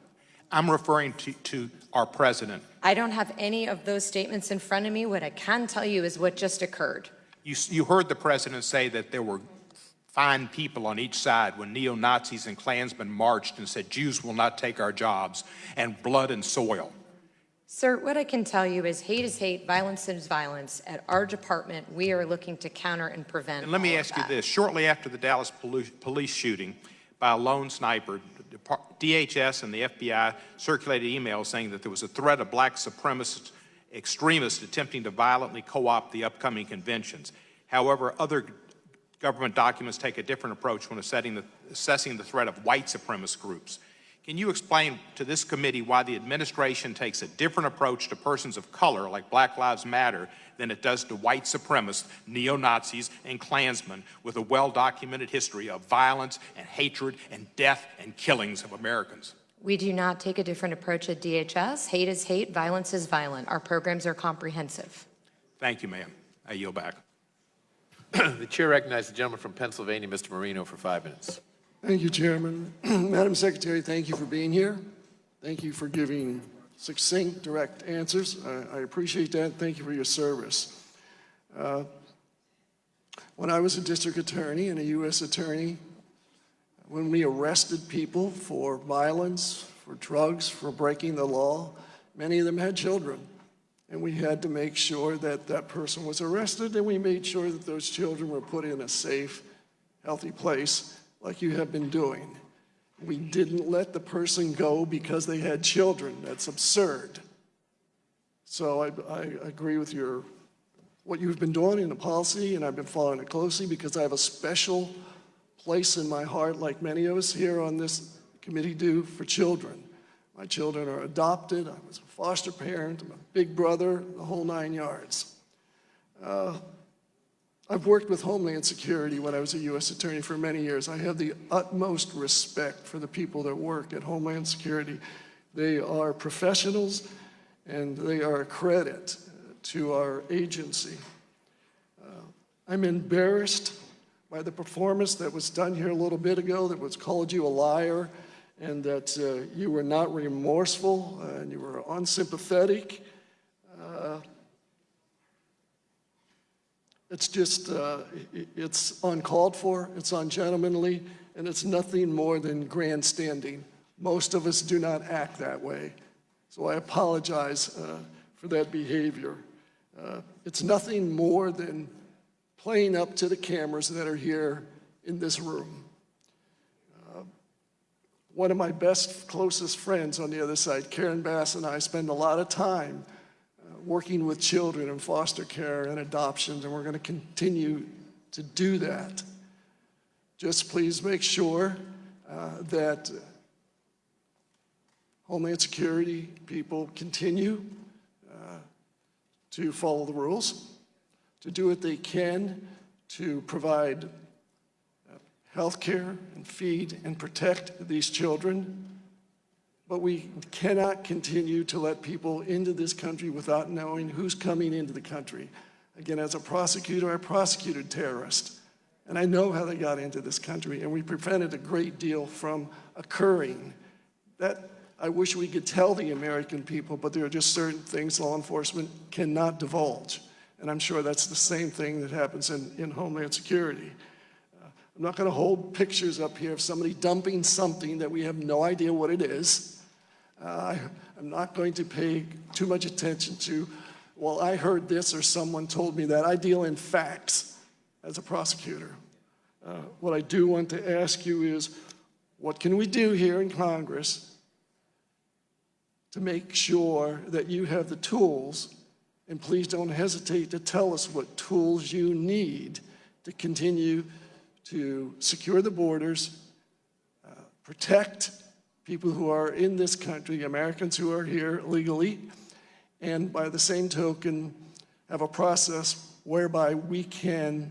I'm referring to our President. I don't have any of those statements in front of me. What I can tell you is what just occurred. You heard the President say that there were fine people on each side when neo-Nazis and Klansmen marched and said, "Jews will not take our jobs," and "blood and soil." Sir, what I can tell you is hate, violence is violence. At our department, we are looking to counter and prevent And let me all of ask you that. this. Shortly after the Dallas police shooting by a lone sniper, DHS and the FBI circulated emails saying that there was a threat of black supremacist extremists attempting to violently co-opt the upcoming conventions. However, other government documents take a different approach when assessing the threat of white supremacist groups. Can you explain to this committee why the administration takes a different approach to persons of color, like Black Lives Matter, than it does to white supremacists, neo-Nazis, and Klansmen with a well-documented history of violence and hatred and death and killings of Americans? We do not take a different approach at DHS. Hate is hate, violence is violent. Our programs are comprehensive. Thank you, ma'am. I yield back. The chair recognizes the gentleman from Pennsylvania, Mr. Marino, for 5 minutes. Thank you, Chairman. Madam Secretary, thank you for being here. Thank you for giving succinct, direct answers. I appreciate that. Thank you for your service. When I was a district attorney and a U.S. attorney, when we arrested people for violence, for drugs, for breaking the law, many of them had children. And we had to make sure that that person was arrested, and we made sure that those children were put in a safe, healthy place, like you have been doing. We didn't let the person go because they had children. That's absurd. So I agree with what you've been doing in the policy, and I've been following it closely because I have a special place in my heart, like many of us here on this committee do, for children. My children are adopted. I was a foster parent. I'm a big brother, the whole 9 yards. I've worked with Homeland Security when I was a U.S. attorney for many years. I have the utmost respect for the people that work at Homeland Security. They are professionals, and they are a credit to our agency. I'm embarrassed by the performance that was done here a little bit ago that was called you a liar, and that you were not remorseful and you were unsympathetic. It's just, it's uncalled for, it's ungentlemanly, and it's nothing more than grandstanding. Most of us do not act that way. So I apologize for that behavior. It's nothing more than playing up to the cameras that are here in this room. One of my best, closest friends on the other side, Karen Bass, and I spend a lot of time working with children in foster care and adoptions, and we're going to continue to do that. Just please make sure that Homeland Security people continue to follow the rules, to do what they can to provide health care and feed and protect these children. But we cannot continue to let people into this country without knowing who's coming into the country. Again, as a prosecutor, I prosecuted terrorists, and I know how they got into this country, and we prevented a great deal from occurring. That I wish we could tell the American people, but there are just certain things law enforcement cannot divulge. And I'm sure that's the same thing that happens in Homeland Security. I'm not going to hold pictures up here of somebody dumping something that we have no idea what it is. I'm not going to pay too much attention to, well, I heard this or someone told me that. I deal in facts as a prosecutor. What I do want to ask you is, what can we do here in Congress to make sure that you have the tools, and please don't hesitate to tell us what tools you need to continue to secure the borders, protect people who are in this country, Americans who are here legally, and by the same token, have a process whereby we can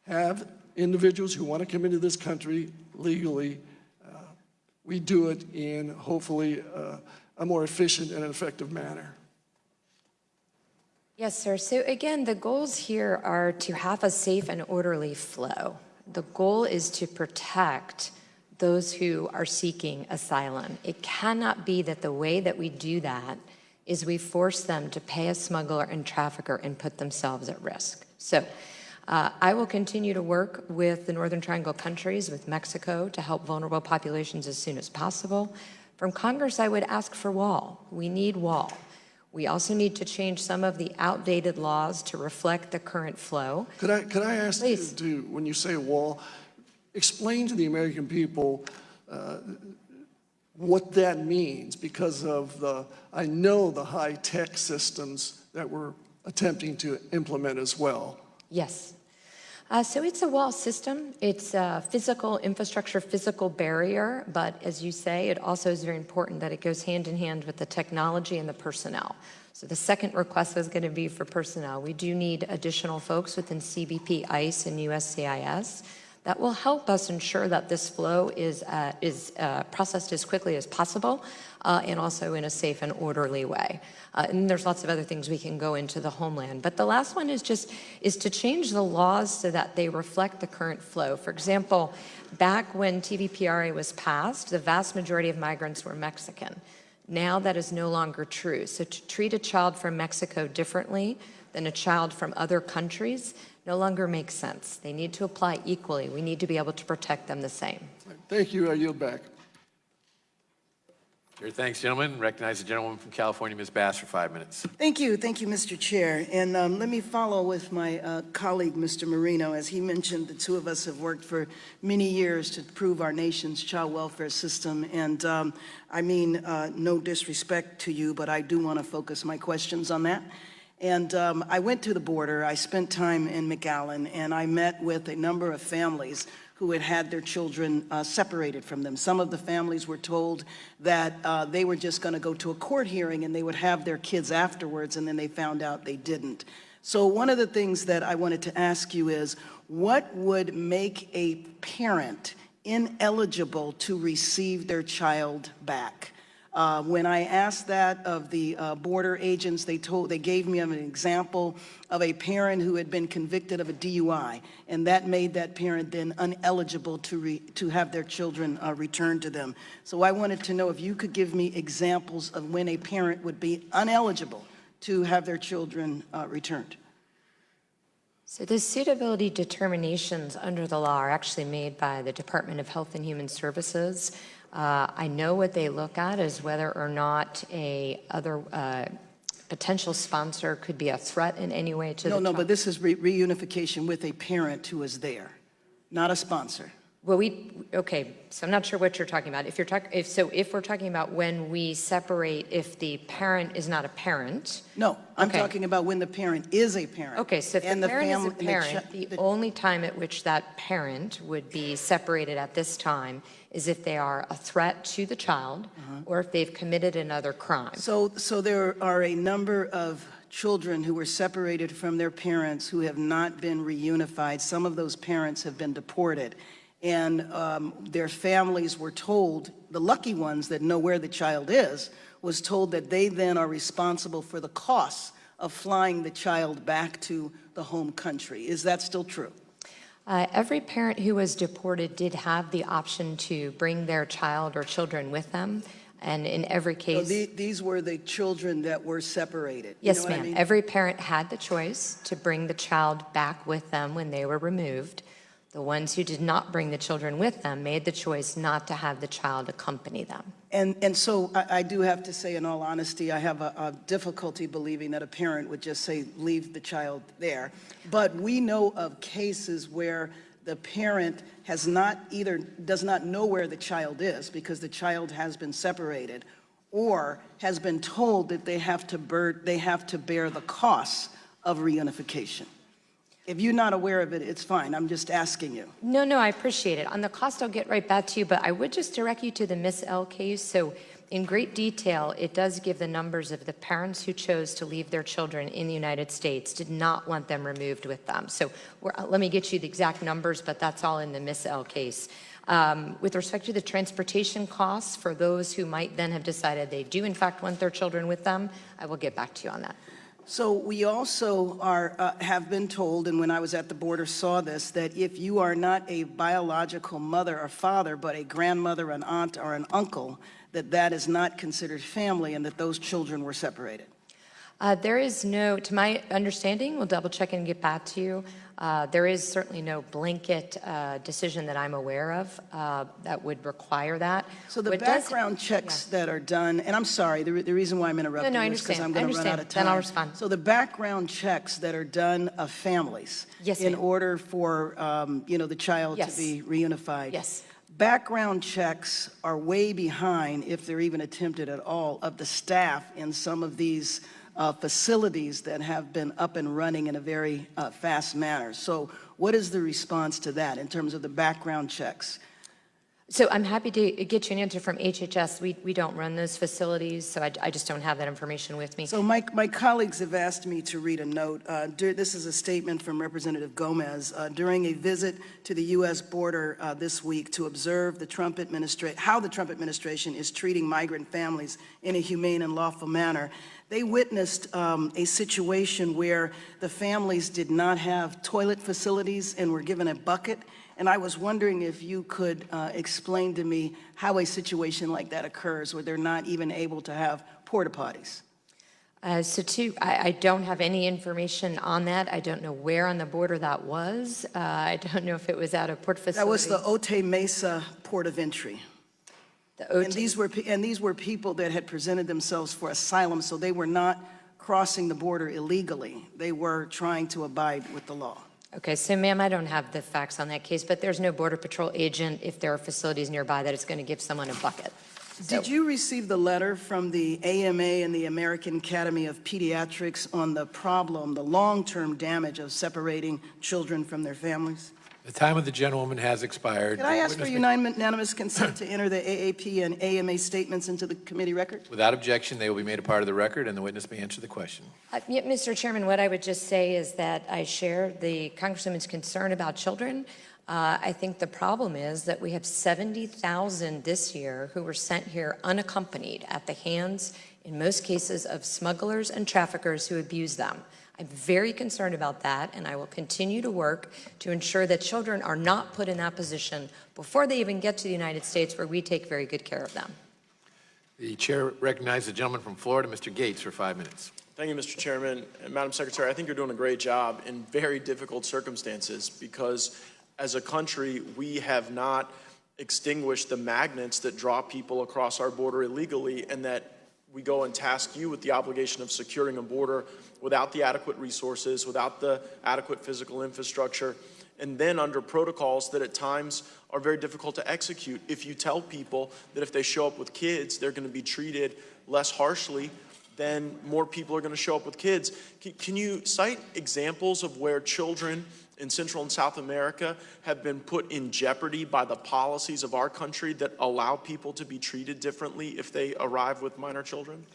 have individuals who want to come into this country legally. We do it in, hopefully, a more efficient and effective manner. Yes, sir. So again, the goals here are to have a safe and orderly flow. The goal is to protect those who are seeking asylum. It cannot be that the way that we do that is we force them to pay a smuggler and trafficker and put themselves at risk. So I will continue to work with the Northern Triangle countries, with Mexico, to help vulnerable populations as soon as possible. From Congress, I would ask for wall. We need wall. We also need to change some of the outdated laws to reflect the current flow. Could I ask you Please. to, when you say wall, explain to the American people what that means, because of I know the high-tech systems that we're attempting to implement as well. Yes. So it's a wall system. It's a physical infrastructure, physical barrier, but as you say, it also is very important that it goes hand in hand with the technology and the personnel. So the second request was going to be for personnel. We do need additional folks within CBP, ICE, and USCIS that will help us ensure that this flow is processed as quickly as possible and also in a safe and orderly way. And there's lots of other things we can go into the homeland. But the last one is to change the laws so that they reflect the current flow. For example, back when TVPRA was passed, the vast majority of migrants were Mexican. Now that is no longer true. So to treat a child from Mexico differently than a child from other countries no longer makes sense. They need to apply equally. We need to be able to protect them the same. Thank you. I yield back. Sure, thanks, gentlemen. Recognize the gentlewoman from California, Ms. Bass, for 5 minutes. Thank you, Mr. Chair. And let me follow with my colleague, Mr. Marino. As he mentioned, the two of us have worked for many years to improve our nation's child welfare system. And I mean, no disrespect to you, but I do want to focus my questions on that. And I went to the border. I spent time in McAllen, and I met with a number of families who had had their children separated from them. Some of the families were told that they were just going to go to a court hearing and they would have their kids afterwards, and then they found out they didn't. So one of the things that I wanted to ask you is, what would make a parent ineligible to receive their child back? When I asked that of the border agents, they gave me an example of a parent who had been convicted of a DUI, and that made that parent then ineligible to have their children returned to them. So I wanted to know if you could give me examples of when a parent would be ineligible to have their children returned. So the suitability determinations under the law are actually made by the Department of Health and Human Services. I know what they look at is whether or not a other potential sponsor could be a threat in any way to the child. No, but this is reunification with a parent who is there, not a sponsor. Well, okay, so I'm not sure what you're talking about. If we're talking about when we separate, if the parent is not a parent. No, I'm talking about when the parent is a parent. Okay, so if the parent is a parent, the only time at which that parent would be separated at this time is if they are a threat to the child or if they've committed another crime. So there are a number of children who were separated from their parents who have not been reunified. Some of those parents have been deported. And their families were told, the lucky ones that know where the child is, was told that they then are responsible for the costs of flying the child back to the home country. Is that still true? Every parent who was deported did have the option to bring their child or children with them. And in every case... So these were the children that were separated? Yes, ma'am. I mean? Every parent had the choice to bring the child back with them when they were removed. The ones who did not bring the children with them made the choice not to have the child accompany them. And so I do have to say, in all honesty, I have a difficulty believing that a parent would just say, leave the child there. But we know of cases where the parent does not know where the child is because the child has been separated, or has been told that they have to bear the costs of reunification. If you're not aware of it, it's fine. I'm just asking you. No, I appreciate it. On the cost, I'll get right back to you, but I would just direct you to the Miss L case. So in great detail, it does give the numbers of the parents who chose to leave their children in the United States, did not want them removed with them. So let me get you the exact numbers, but that's all in the Miss L case. With respect to the transportation costs for those who might then have decided they do in fact want their children with them, I will get back to you on that. So we also have been told, and when I was at the border saw this, that if you are not a biological mother or father, but a grandmother, an aunt, or an uncle, that is not considered family and that those children were separated. There is no, to my understanding, we'll double check and get back to you. There is certainly no blanket decision that I'm aware of that would require that. So the background checks that are done, and I'm sorry, the reason why I'm interrupting I is because understand. I'm going to run out of time. Then I'll respond. So the background checks that are done of families in order for the child to be reunified. Yes. Background checks are way behind, if they're even attempted at all, of the staff in some of these facilities that have been up and running in a very fast manner. So what is the response to that in terms of the background checks? So I'm happy to get you an answer from HHS. We don't run those facilities, so I just don't have that information with me. So my colleagues have asked me to read a note. This is a statement from Representative Gomez. During a visit to the U.S. border this week to observe how the Trump administration is treating migrant families in a humane and lawful manner, they witnessed a situation where the families did not have toilet facilities and were given a bucket. And I was wondering if you could explain to me how a situation like that occurs where they're not even able to have porta potties. I don't have any information on that. I don't know where on the border that was. I don't know if it was at a port facility. That was the Otay Mesa port of entry. And these were people that had presented themselves for asylum, so they were not crossing the border illegally. They were trying to abide with the law. Okay, so ma'am, I don't have the facts on that case, but there's no Border Patrol agent, if there are facilities nearby, that is going to give someone a bucket. Did you receive the letter from the AMA and the American Academy of Pediatrics on the problem, the long-term damage of separating children from their families? The time of the gentlewoman has expired. Could I ask for unanimous consent to enter the AAP and AMA statements into the committee record? Without objection, they will be made a part of the record, and the witness may answer the question. Mr. Chairman, what I would just say is that I share the Congresswoman's concern about children. I think the problem is that we have 70,000 this year who were sent here unaccompanied at the hands, in most cases, of smugglers and traffickers who abuse them. I'm very concerned about that, and I will continue to work to ensure that children are not put in that position before they even get to the United States, where we take very good care of them. The chair recognizes the gentleman from Florida, Mr. Gates, for 5 minutes. Thank you, Mr. Chairman. And Madam Secretary, I think you're doing a great job in very difficult circumstances because as a country, we have not extinguished the magnets that draw people across our border illegally, and that we go and task you with the obligation of securing a border without the adequate resources, without the adequate physical infrastructure, and then under protocols that at times are very difficult to execute. If you tell people that if they show up with kids, they're going to be treated less harshly, then more people are going to show up with kids. Can you cite examples of where children in Central and South America have been put in jeopardy by the policies of our country that allow people to be treated differently if they arrive with minor children?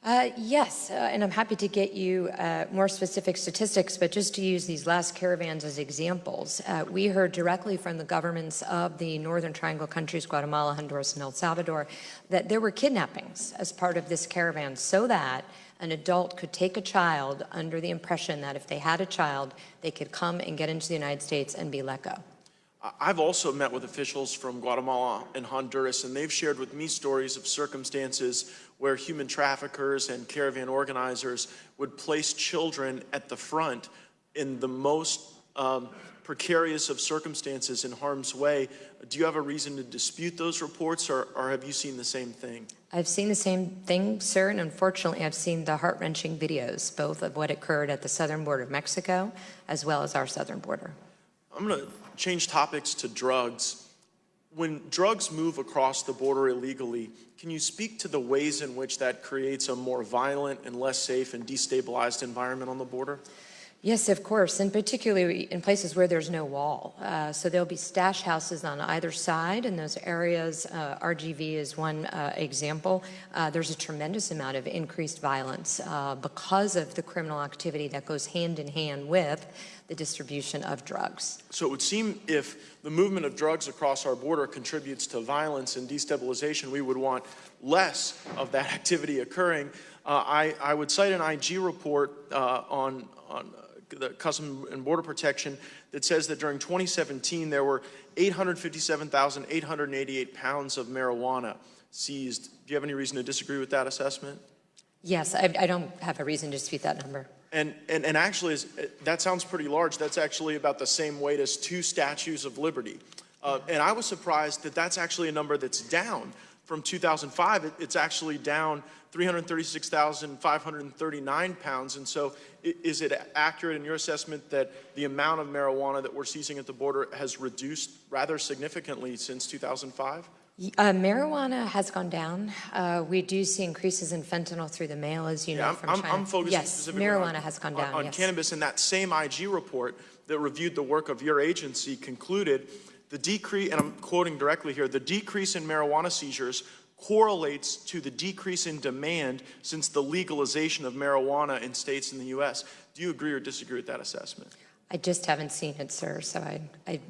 Yes, and I'm happy to get you more specific statistics, but just to use these last caravans as examples, we heard directly from the governments of the Northern Triangle countries, Guatemala, Honduras, and El Salvador, that there were kidnappings as part of this caravan so that an adult could take a child under the impression that if they had a child, they could come and get into the United States and be let go. I've also met with officials from Guatemala and Honduras, and they've shared with me stories of circumstances where human traffickers and caravan organizers would place children at the front in the most precarious of circumstances in harm's way. Do you have a reason to dispute those reports, or have you seen the same thing? I've seen the same thing, sir, and unfortunately I've seen the heart-wrenching videos, both of what occurred at the southern border of Mexico as well as our southern border. I'm going to change topics to drugs. When drugs move across the border illegally, can you speak to the ways in which that creates a more violent and less safe and destabilized environment on the border? Yes, of course, and particularly in places where there's no wall. So there'll be stash houses on either side in those areas. RGV is one example. There's a tremendous amount of increased violence because of the criminal activity that goes hand in hand with the distribution of drugs. So it would seem if the movement of drugs across our border contributes to violence and destabilization, we would want less of that activity occurring. I would cite an IG report on the Customs and Border Protection that says that during 2017 there were 857,888 pounds of marijuana seized. Do you have any reason to disagree with that assessment? Yes, I don't have a reason to dispute that number. And actually, that sounds pretty large. That's actually about the same weight as 2 statues of liberty. And I was surprised that that's actually a number that's down from 2005. It's actually down 336,539 pounds. And so is it accurate in your assessment that the amount of marijuana that we're seizing at the border has reduced rather significantly since 2005? Marijuana has gone down. We do see increases in fentanyl through the mail, as you know, from China. I'm focusing yes, specifically marijuana has gone down, on yes. cannabis, and that same IG report that reviewed the work of your agency concluded the decrease, and I'm quoting directly here, the decrease in marijuana seizures correlates to the decrease in demand since the legalization of marijuana in states in the U.S. Do you agree or disagree with that assessment? I just haven't seen it, sir. So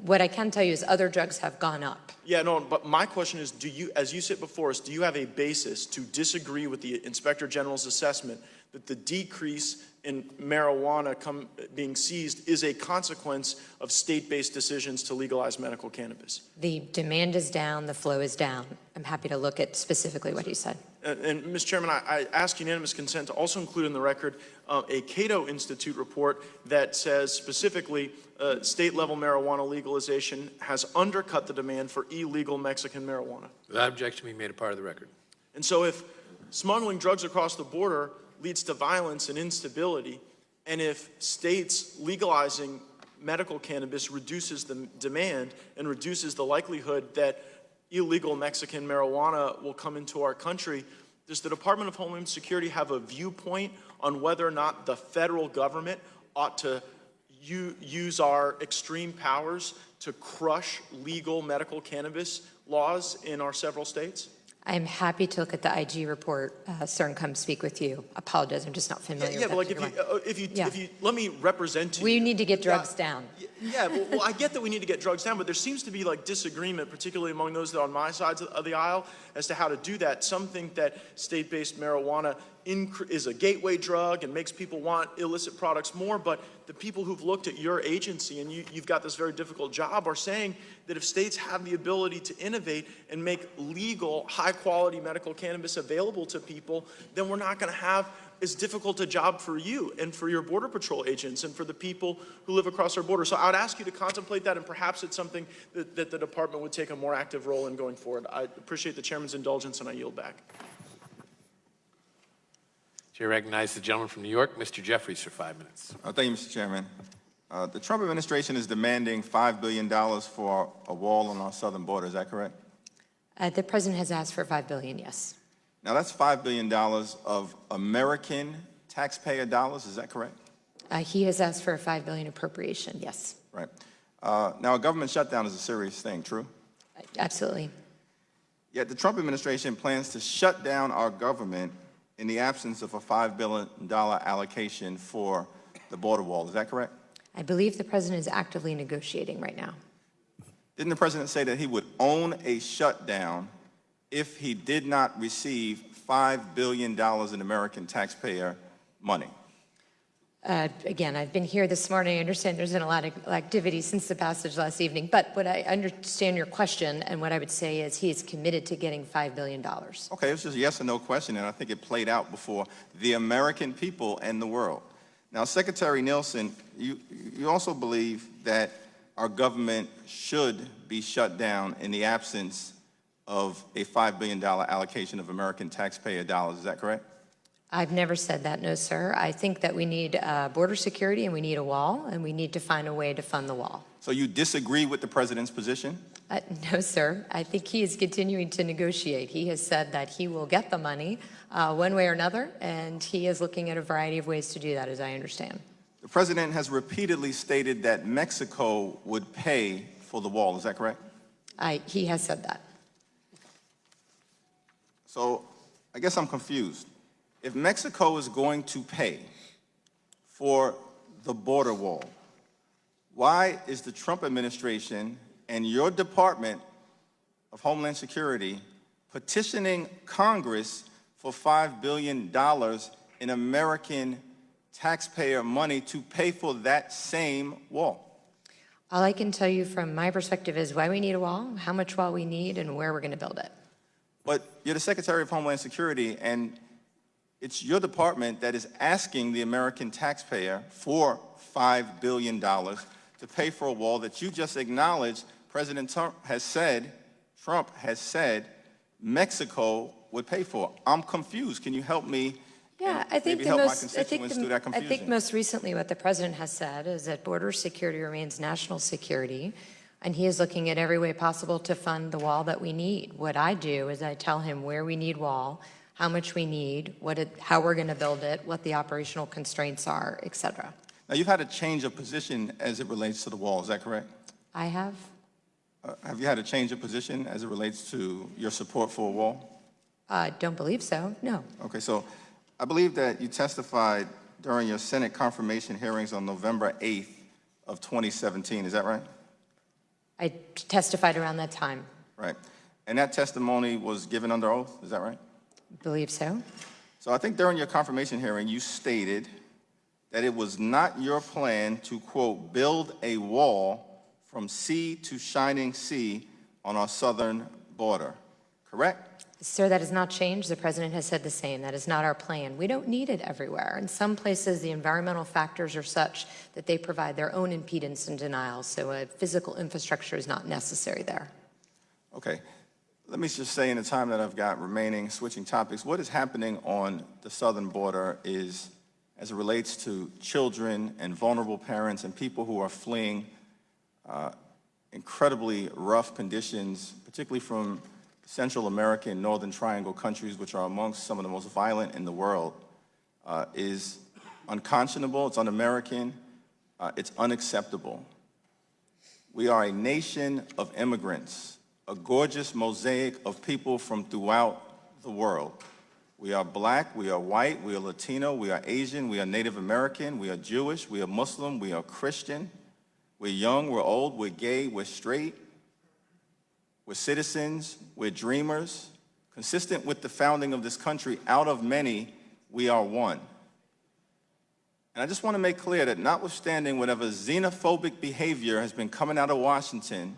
what I can tell you is other drugs have gone up. Yeah, no, but my question is, do you, as you sit before us, do you have a basis to disagree with the Inspector General's assessment that the decrease in marijuana being seized is a consequence of state-based decisions to legalize medical cannabis? The demand is down, the flow is down. I'm happy to look at specifically what you said. And Mr. Chairman, I ask unanimous consent to also include in the record a Cato Institute report that says specifically state-level marijuana legalization has undercut the demand for illegal Mexican marijuana. Without objection, be made a part of the record. And so if smuggling drugs across the border leads to violence and instability, and if states legalizing medical cannabis reduces the demand and reduces the likelihood that illegal Mexican marijuana will come into our country, does the Department of Homeland Security have a viewpoint on whether or not the federal government ought to use our extreme powers to crush legal medical cannabis laws in our several states? I'm happy to look at the IG report, sir, and come speak with you. Apologize, I'm just not familiar Yeah, with but that. like if you let me represent to you. We need to get drugs down. Yeah, well, I get that we need to get drugs down, but there seems to be like disagreement, particularly among those that are on my side of the aisle, as to how to do that. Some think that state-based marijuana is a gateway drug and makes people want illicit products more, but the people who've looked at your agency, and you've got this very difficult job, are saying that if states have the ability to innovate and make legal, high-quality medical cannabis available to people, then we're not going to have as difficult a job for you and for your Border Patrol agents and for the people who live across our border. So I would ask you to contemplate that, and perhaps it's something that the department would take a more active role in going forward. I appreciate the chairman's indulgence, and I yield back. Chair recognizes the gentleman from New York, Mr. Jeffries, for 5 minutes. Thank you, Mr. Chairman. The Trump administration is demanding $5 billion for a wall on our southern border. Is that correct? The president has asked for $5 billion, yes. Now, that's $5 billion of American taxpayer dollars. Is that correct? He has asked for a $5 billion appropriation, yes. Right. Now, a government shutdown is a serious thing, true? Absolutely. Yet the Trump administration plans to shut down our government in the absence of a $5 billion allocation for the border wall. Is that correct? I believe the president is actively negotiating right now. Didn't the president say that he would own a shutdown if he did not receive $5 billion in American taxpayer money? Again, I've been here this morning. I understand there's been a lot of activity since the passage last evening, but what I understand your question, and what I would say is he is committed to getting $5 billion. Okay, it was just a yes or no question, and I think it played out before the American people and the world. Now, Secretary Nielsen, you also believe that our government should be shut down in the absence of a $5 billion allocation of American taxpayer dollars. Is that correct? I've never said that, no, sir. I think that we need border security and we need a wall, and we need to find a way to fund the wall. So you disagree with the president's position? No, sir. I think he is continuing to negotiate. He has said that he will get the money one way or another, and he is looking at a variety of ways to do that, as I understand. The president has repeatedly stated that Mexico would pay for the wall. Is that correct? He has said that. So I guess I'm confused. If Mexico is going to pay for the border wall, why is the Trump administration and your Department of Homeland Security petitioning Congress for $5 billion in American taxpayer money to pay for that same wall? All I can tell you from my perspective is why we need a wall, how much wall we need, and where we're going to build it. But you're the Secretary of Homeland Security, and It's your department that is asking the American taxpayer for $5 billion to pay for a wall that you just acknowledged President Trump has said Mexico would pay for. I'm confused. Can you help me? Yeah, I think maybe help my constituents through that I confusion? think most recently what the president has said is that border security remains national security, and he is looking at every way possible to fund the wall that we need. What I do is I tell him where we need wall, how much we need, how we're going to build it, what the operational constraints are, et cetera. Now, you've had a change of position as it relates to the wall. Is that correct? I have. Have you had a change of position as it relates to your support for a wall? Don't believe so, no. Okay, so I believe that you testified during your Senate confirmation hearings on November 8th of 2017. Is that right? I testified around that time. Right. And that testimony was given under oath. Is that right? Believe so. So I think during your confirmation hearing, you stated that it was not your plan to, quote, build a wall from sea to shining sea on our southern border, correct? Sir, that has not changed. The president has said the same. That is not our plan. We don't need it everywhere. In some places, the environmental factors are such that they provide their own impedance and denial, so a physical infrastructure is not necessary there. Okay. Let me just say in the time that I've got remaining, switching topics, what is happening on the southern border is, as it relates to children and vulnerable parents and people who are fleeing incredibly rough conditions, particularly from Central America and Northern Triangle countries, which are amongst some of the most violent in the world, is unconscionable, it's un-American, it's unacceptable. We are a nation of immigrants, a gorgeous mosaic of people from throughout the world. We are black, we are white, we are Latino, we are Asian, we are Native American, we are Jewish, we are Muslim, we are Christian, we're young, we're old, we're gay, we're straight, we're citizens, we're dreamers. Consistent with the founding of this country, out of many, we are one. And I just want to make clear that notwithstanding whatever xenophobic behavior has been coming out of Washington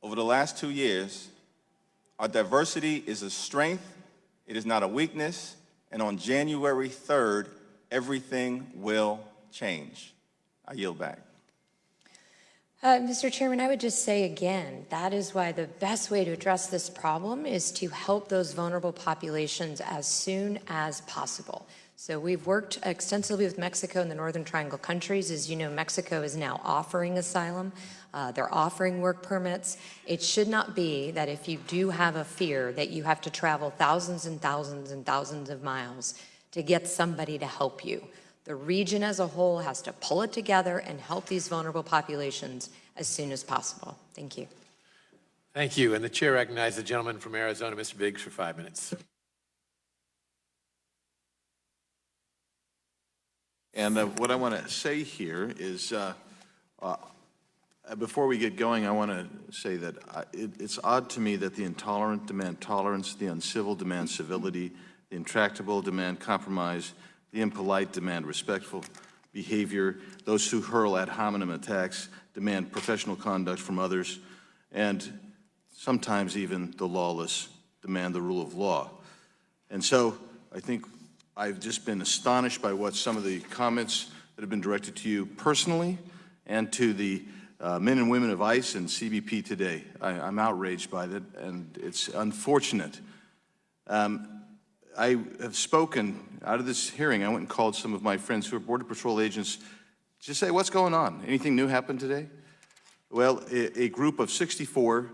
over the last 2 years, our diversity is a strength, it is not a weakness, and on January 3rd, everything will change. I yield back. Mr. Chairman, I would just say again, that is why the best way to address this problem is to help those vulnerable populations as soon as possible. So we've worked extensively with Mexico and the Northern Triangle countries. As you know, Mexico is now offering asylum. They're offering work permits. It should not be that if you do have a fear that you have to travel thousands and thousands and thousands of miles to get somebody to help you. The region as a whole has to pull it together and help these vulnerable populations as soon as possible. Thank you. Thank you. And the chair recognizes the gentleman from Arizona, Mr. Biggs, for 5 minutes. And what I want to say here is, before we get going, I want to say that it's odd to me that the intolerant demand tolerance, the uncivil demand civility, the intractable demand compromise, the impolite demand respectful behavior, those who hurl ad hominem attacks demand professional conduct from others, and sometimes even the lawless demand the rule of law. And so I think I've just been astonished by what some of the comments that have been directed to you personally and to the men and women of ICE and CBP today. I'm outraged by that, and it's unfortunate. I have spoken out of this hearing. I went and called some of my friends who are Border Patrol agents to say, what's going on? Anything new happened today? Well, a group of 64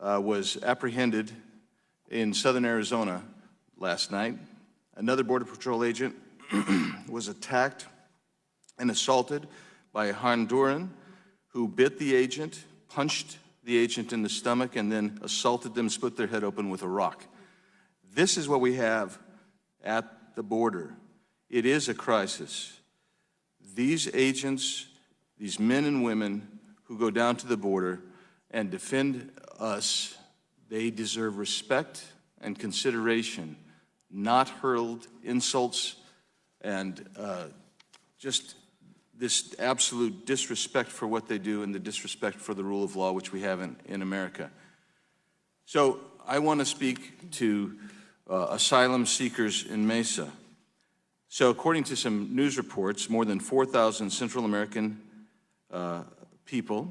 was apprehended in southern Arizona last night. Another Border Patrol agent was attacked and assaulted by a Honduran who bit the agent, punched the agent in the stomach, and then assaulted them, split their head open with a rock. This is what we have at the border. It is a crisis. These agents, these men and women who go down to the border and defend us, they deserve respect and consideration, not hurled insults and just this absolute disrespect for what they do and the disrespect for the rule of law, which we have in America. So I want to speak to asylum seekers in Mesa. So according to some news reports, more than 4,000 Central American people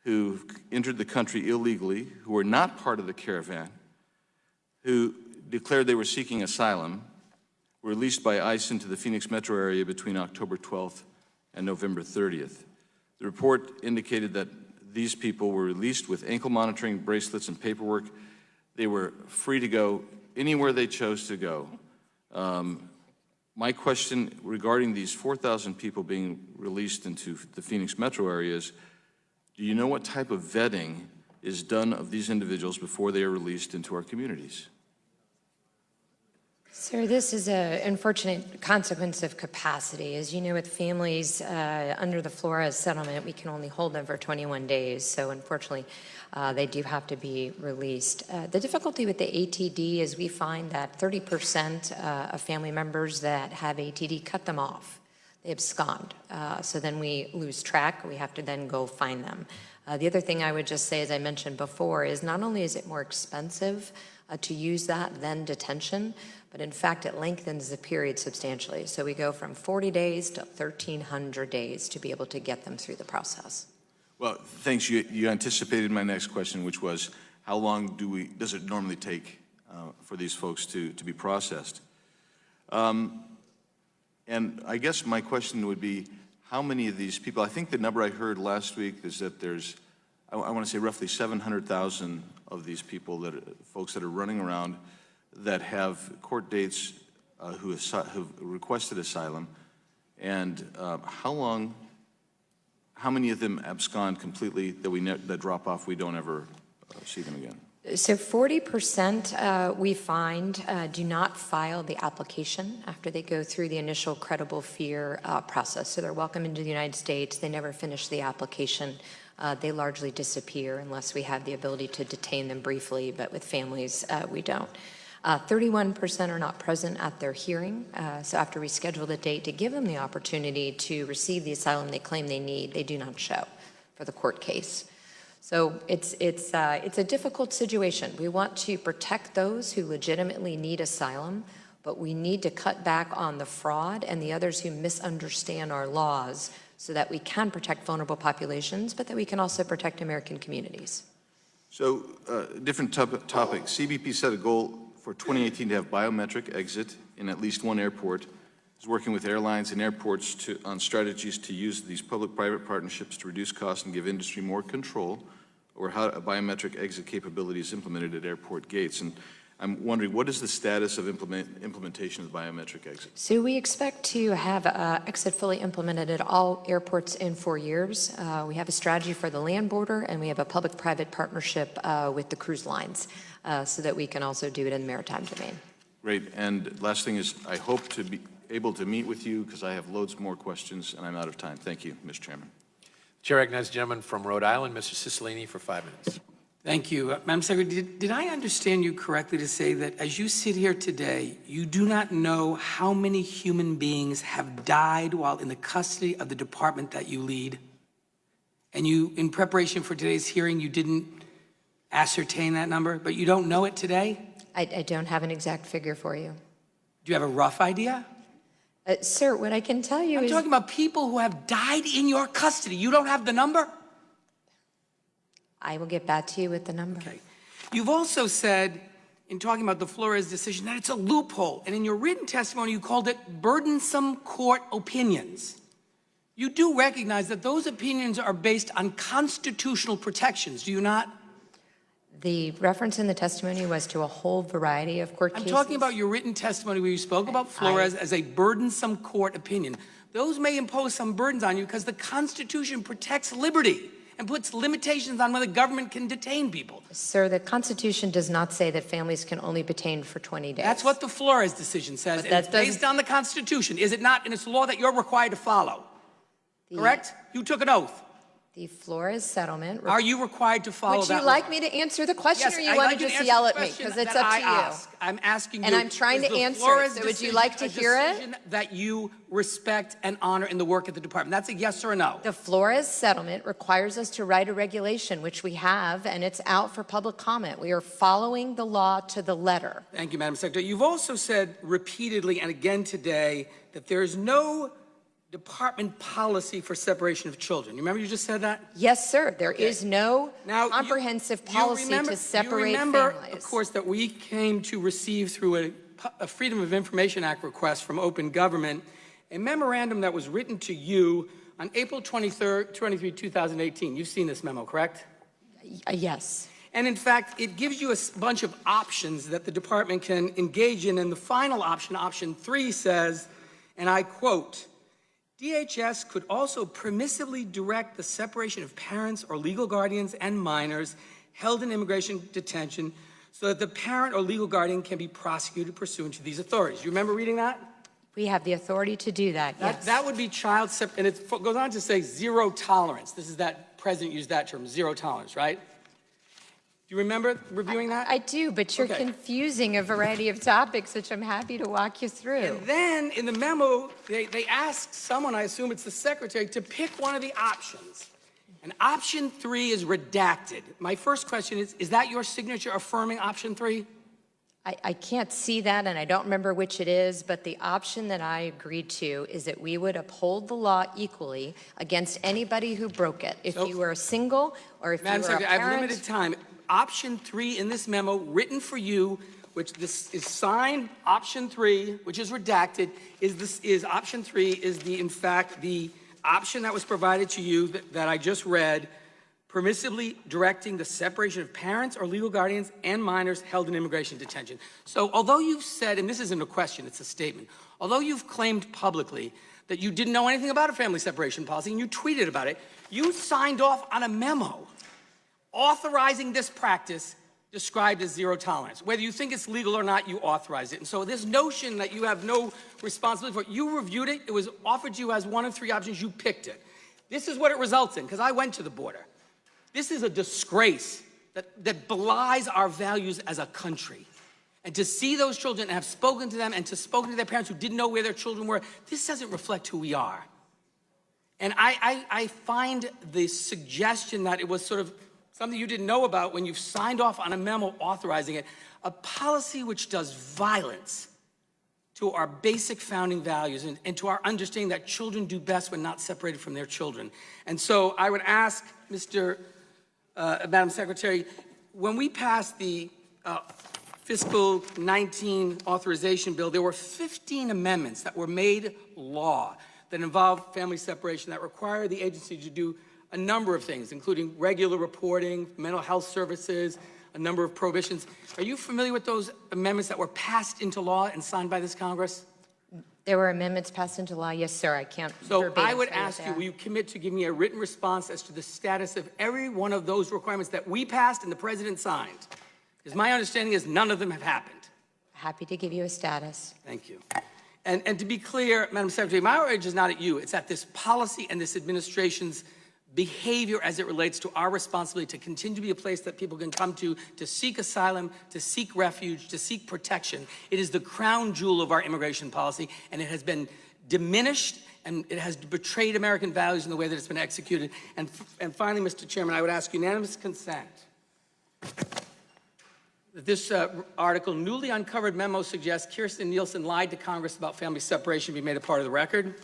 who entered the country illegally, who were not part of the caravan, who declared they were seeking asylum, were released by ICE into the Phoenix metro area between October 12th and November 30th. The report indicated that these people were released with ankle monitoring bracelets and paperwork. They were free to go anywhere they chose to go. My question regarding these 4,000 people being released into the Phoenix metro area is, do you know what type of vetting is done of these individuals before they are released into our communities? Sir, this is an unfortunate consequence of capacity. As you know, with families under the Flores settlement, we can only hold them for 21 days. So unfortunately, they do have to be released. The difficulty with the ATD is we find that 30% of family members that have ATD cut them off. They abscond. So then we lose track. We have to then go find them. The other thing I would just say, as I mentioned before, is not only is it more expensive to use that than detention, but in fact, it lengthens the period substantially. So we go from 40 days to 1,300 days to be able to get them through the process. Well, thanks. You anticipated my next question, which was, how long does it normally take for these folks to be processed? And I guess my question would be, how many of these people, I think the number I heard last week is that there's, I want to say roughly 700,000 of these people, folks that are running around that have court dates who've requested asylum, and how many of them abscond completely that drop off, we don't ever see them again? So 40% we find do not file the application after they go through the initial credible fear process. So they're welcome into the United States. They never finish the application. They largely disappear unless we have the ability to detain them briefly, but with families, we don't. 31% are not present at their hearing. So after we schedule the date to give them the opportunity to receive the asylum they claim they need, they do not show for the court case. So it's a difficult situation. We want to protect those who legitimately need asylum, but we need to cut back on the fraud and the others who misunderstand our laws so that we can protect vulnerable populations, but that we can also protect American communities. So, different topic. CBP set a goal for 2018 to have biometric exit in at least one airport. Is working with airlines and airports on strategies to use these public-private partnerships to reduce costs and give industry more control over how a biometric exit capability is implemented at airport gates. And I'm wondering, what is the status of implementation of the biometric exit? So we expect to have exit fully implemented at all airports in 4 years. We have a strategy for the land border, and we have a public-private partnership with the cruise lines so that we can also do it in the maritime domain. Great. And last thing is, I hope to be able to meet with you because I have loads more questions and I'm out of time. Thank you, Mr. Chairman. Chair recognizes the gentleman from Rhode Island, Mr. Cicilline, for 5 minutes. Thank you. Madam Secretary, did I understand you correctly to say that as you sit here today, you do not know how many human beings have died while in the custody of the department that you lead? And you, in preparation for today's hearing, you didn't ascertain that number, but you don't know it today? I don't have an exact figure for you. Do you have a rough idea? Sir, what I can tell you I'm talking about people who have died in your custody. You don't have the number? I will get back to you with the number. Okay. You've also said, in talking about the Flores decision, that it's a loophole. And in your written testimony, you called it burdensome court opinions. You do recognize that those opinions are based on constitutional protections, do you not? The reference in the testimony was to a whole variety of court cases. I'm talking about your written testimony where you spoke about Flores as a burdensome court opinion. Those may impose some burdens on you because the Constitution protects liberty and puts limitations on when the government can detain people. Sir, the Constitution does not say that families can only be detained for 20 days. That's what the Flores decision says, and it's based on the Constitution, is it not? And it's a law that you're required to follow. Correct? You took an oath. The Flores settlement. Are you required to follow that Would you like me to answer the question, Yes, or you I'd want like to you just answer yell the at me? question Because it's that up to I you. ask. I'm asking you. And I'm trying is to the answer Flores it, so would you decision like to a hear it? decision that you respect and honor in the work of the department? That's a yes or a no. The Flores settlement requires us to write a regulation, which we have, and it's out for public comment. We are following the law to the letter. Thank you, Madam Secretary. You've also said repeatedly and again today that there is no department policy for separation of children. You remember you just said that? Yes, sir. There is no comprehensive policy to separate you remember, families. of course, that we came to receive through a Freedom of Information Act request from Open Government, a memorandum that was written to you on April 23, 2018. You've seen this memo, correct? Yes. And in fact, it gives you a bunch of options that the department can engage in. And the final option, option 3, says, and I quote, DHS could also permissively direct the separation of parents or legal guardians and minors held in immigration detention so that the parent or legal guardian can be prosecuted pursuant to these authorities. You remember reading that? We have the authority to do that, yes. That would be child separation, and it goes on to say zero tolerance. This is that, President used that term, zero tolerance, right? Do you remember reviewing that? I do, but you're confusing a variety of topics, which I'm happy to walk you through. And then in the memo, they asked someone, I assume it's the secretary, to pick one of the options. And option 3 is redacted. My first question is that your signature affirming option 3? I can't see that, and I don't remember which it is, but the option that I agreed to is that we would uphold the law equally against anybody who broke it. If you were a single or if Madam you were a Secretary, parent. I have limited time. Option 3 in this memo, written for you, which this is signed, option 3, which is redacted, is option 3 is in fact the option that was provided to you that I just read, permissively directing the separation of parents or legal guardians and minors held in immigration detention. So although you've said, and this isn't a question, it's a statement, although you've claimed publicly that you didn't know anything about a family separation policy and you tweeted about it, you signed off on a memo authorizing this practice described as zero tolerance. Whether you think it's legal or not, you authorize it. And so this notion that you have no responsibility for it, you reviewed it, it was offered to you as one of 3 options, you picked it. This is what it results in, because I went to the border. This is a disgrace that belies our values as a country. And to see those children and have spoken to them and to spoken to their parents who didn't know where their children were, this doesn't reflect who we are. And I find the suggestion that it was sort of something you didn't know about when you've signed off on a memo authorizing it, a policy which does violence to our basic founding values and to our understanding that children do best when not separated from their children. And so I would ask Madam Secretary, when we passed the fiscal 19 authorization bill, there were 15 amendments that were made law that involved family separation that require the agency to do a number of things, including regular reporting, mental health services, a number of prohibitions. Are you familiar with those amendments that were passed into law and signed by this Congress? There were amendments passed into law, yes, sir. I can't. So I would ask you, will you commit to give me a written response as to the status of every one of those requirements that we passed and the President signed? Because my understanding is none of them have happened. Happy to give you a status. Thank you. And to be clear, Madam Secretary, my outrage is not at you. It's at this policy and this administration's behavior as it relates to our responsibility to continue to be a place that people can come to seek asylum, to seek refuge, to seek protection. It is the crown jewel of our immigration policy, and it has been diminished, and it has betrayed American values in the way that it's been executed. And finally, Mr. Chairman, I would ask unanimous consent that this article, newly uncovered memo suggests Kirsten Nielsen lied to Congress about family separation, be made a part of the record.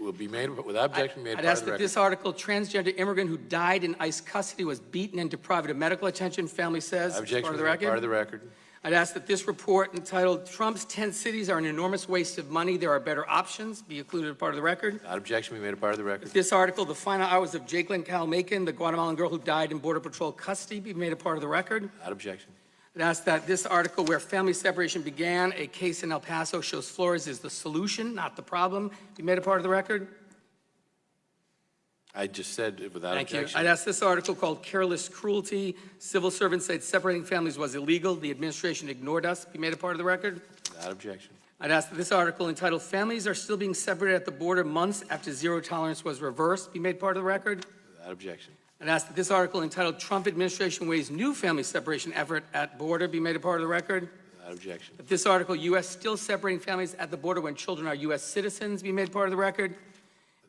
Will be made, without objection, made I'd part ask of the that record. this article, transgender immigrant who died in ICE custody was beaten and deprived of medical attention, family says, Objection, part of the made record. part of the record. I'd ask that this report entitled Trump's 10 cities are an enormous waste of money, there are better options, be included as part of the record. Without objection, be made a part of the record. This article, the final hours of Jacqueline Calmacan, the Guatemalan girl who died in Border Patrol custody, be made a part of the record. Without objection. I'd ask that this article, where family separation began, a case in El Paso shows Flores is the solution, not the problem, be made a part of the record. I just said without Thank objection. you. I'd ask this article called Careless Cruelty. Civil servants said separating families was illegal. The administration ignored us. Be made a part of the record. Without objection. I'd ask that this article entitled Families Are Still Being Separated at the Border Months After Zero Tolerance Was Reversed be made part of the record. Without objection. I'd ask that this article entitled Trump Administration Weighs New Family Separation Effort at Border be made a part of the record. Without objection. That this article, U.S. still separating families at the border when children are U.S. citizens, be made part of the record.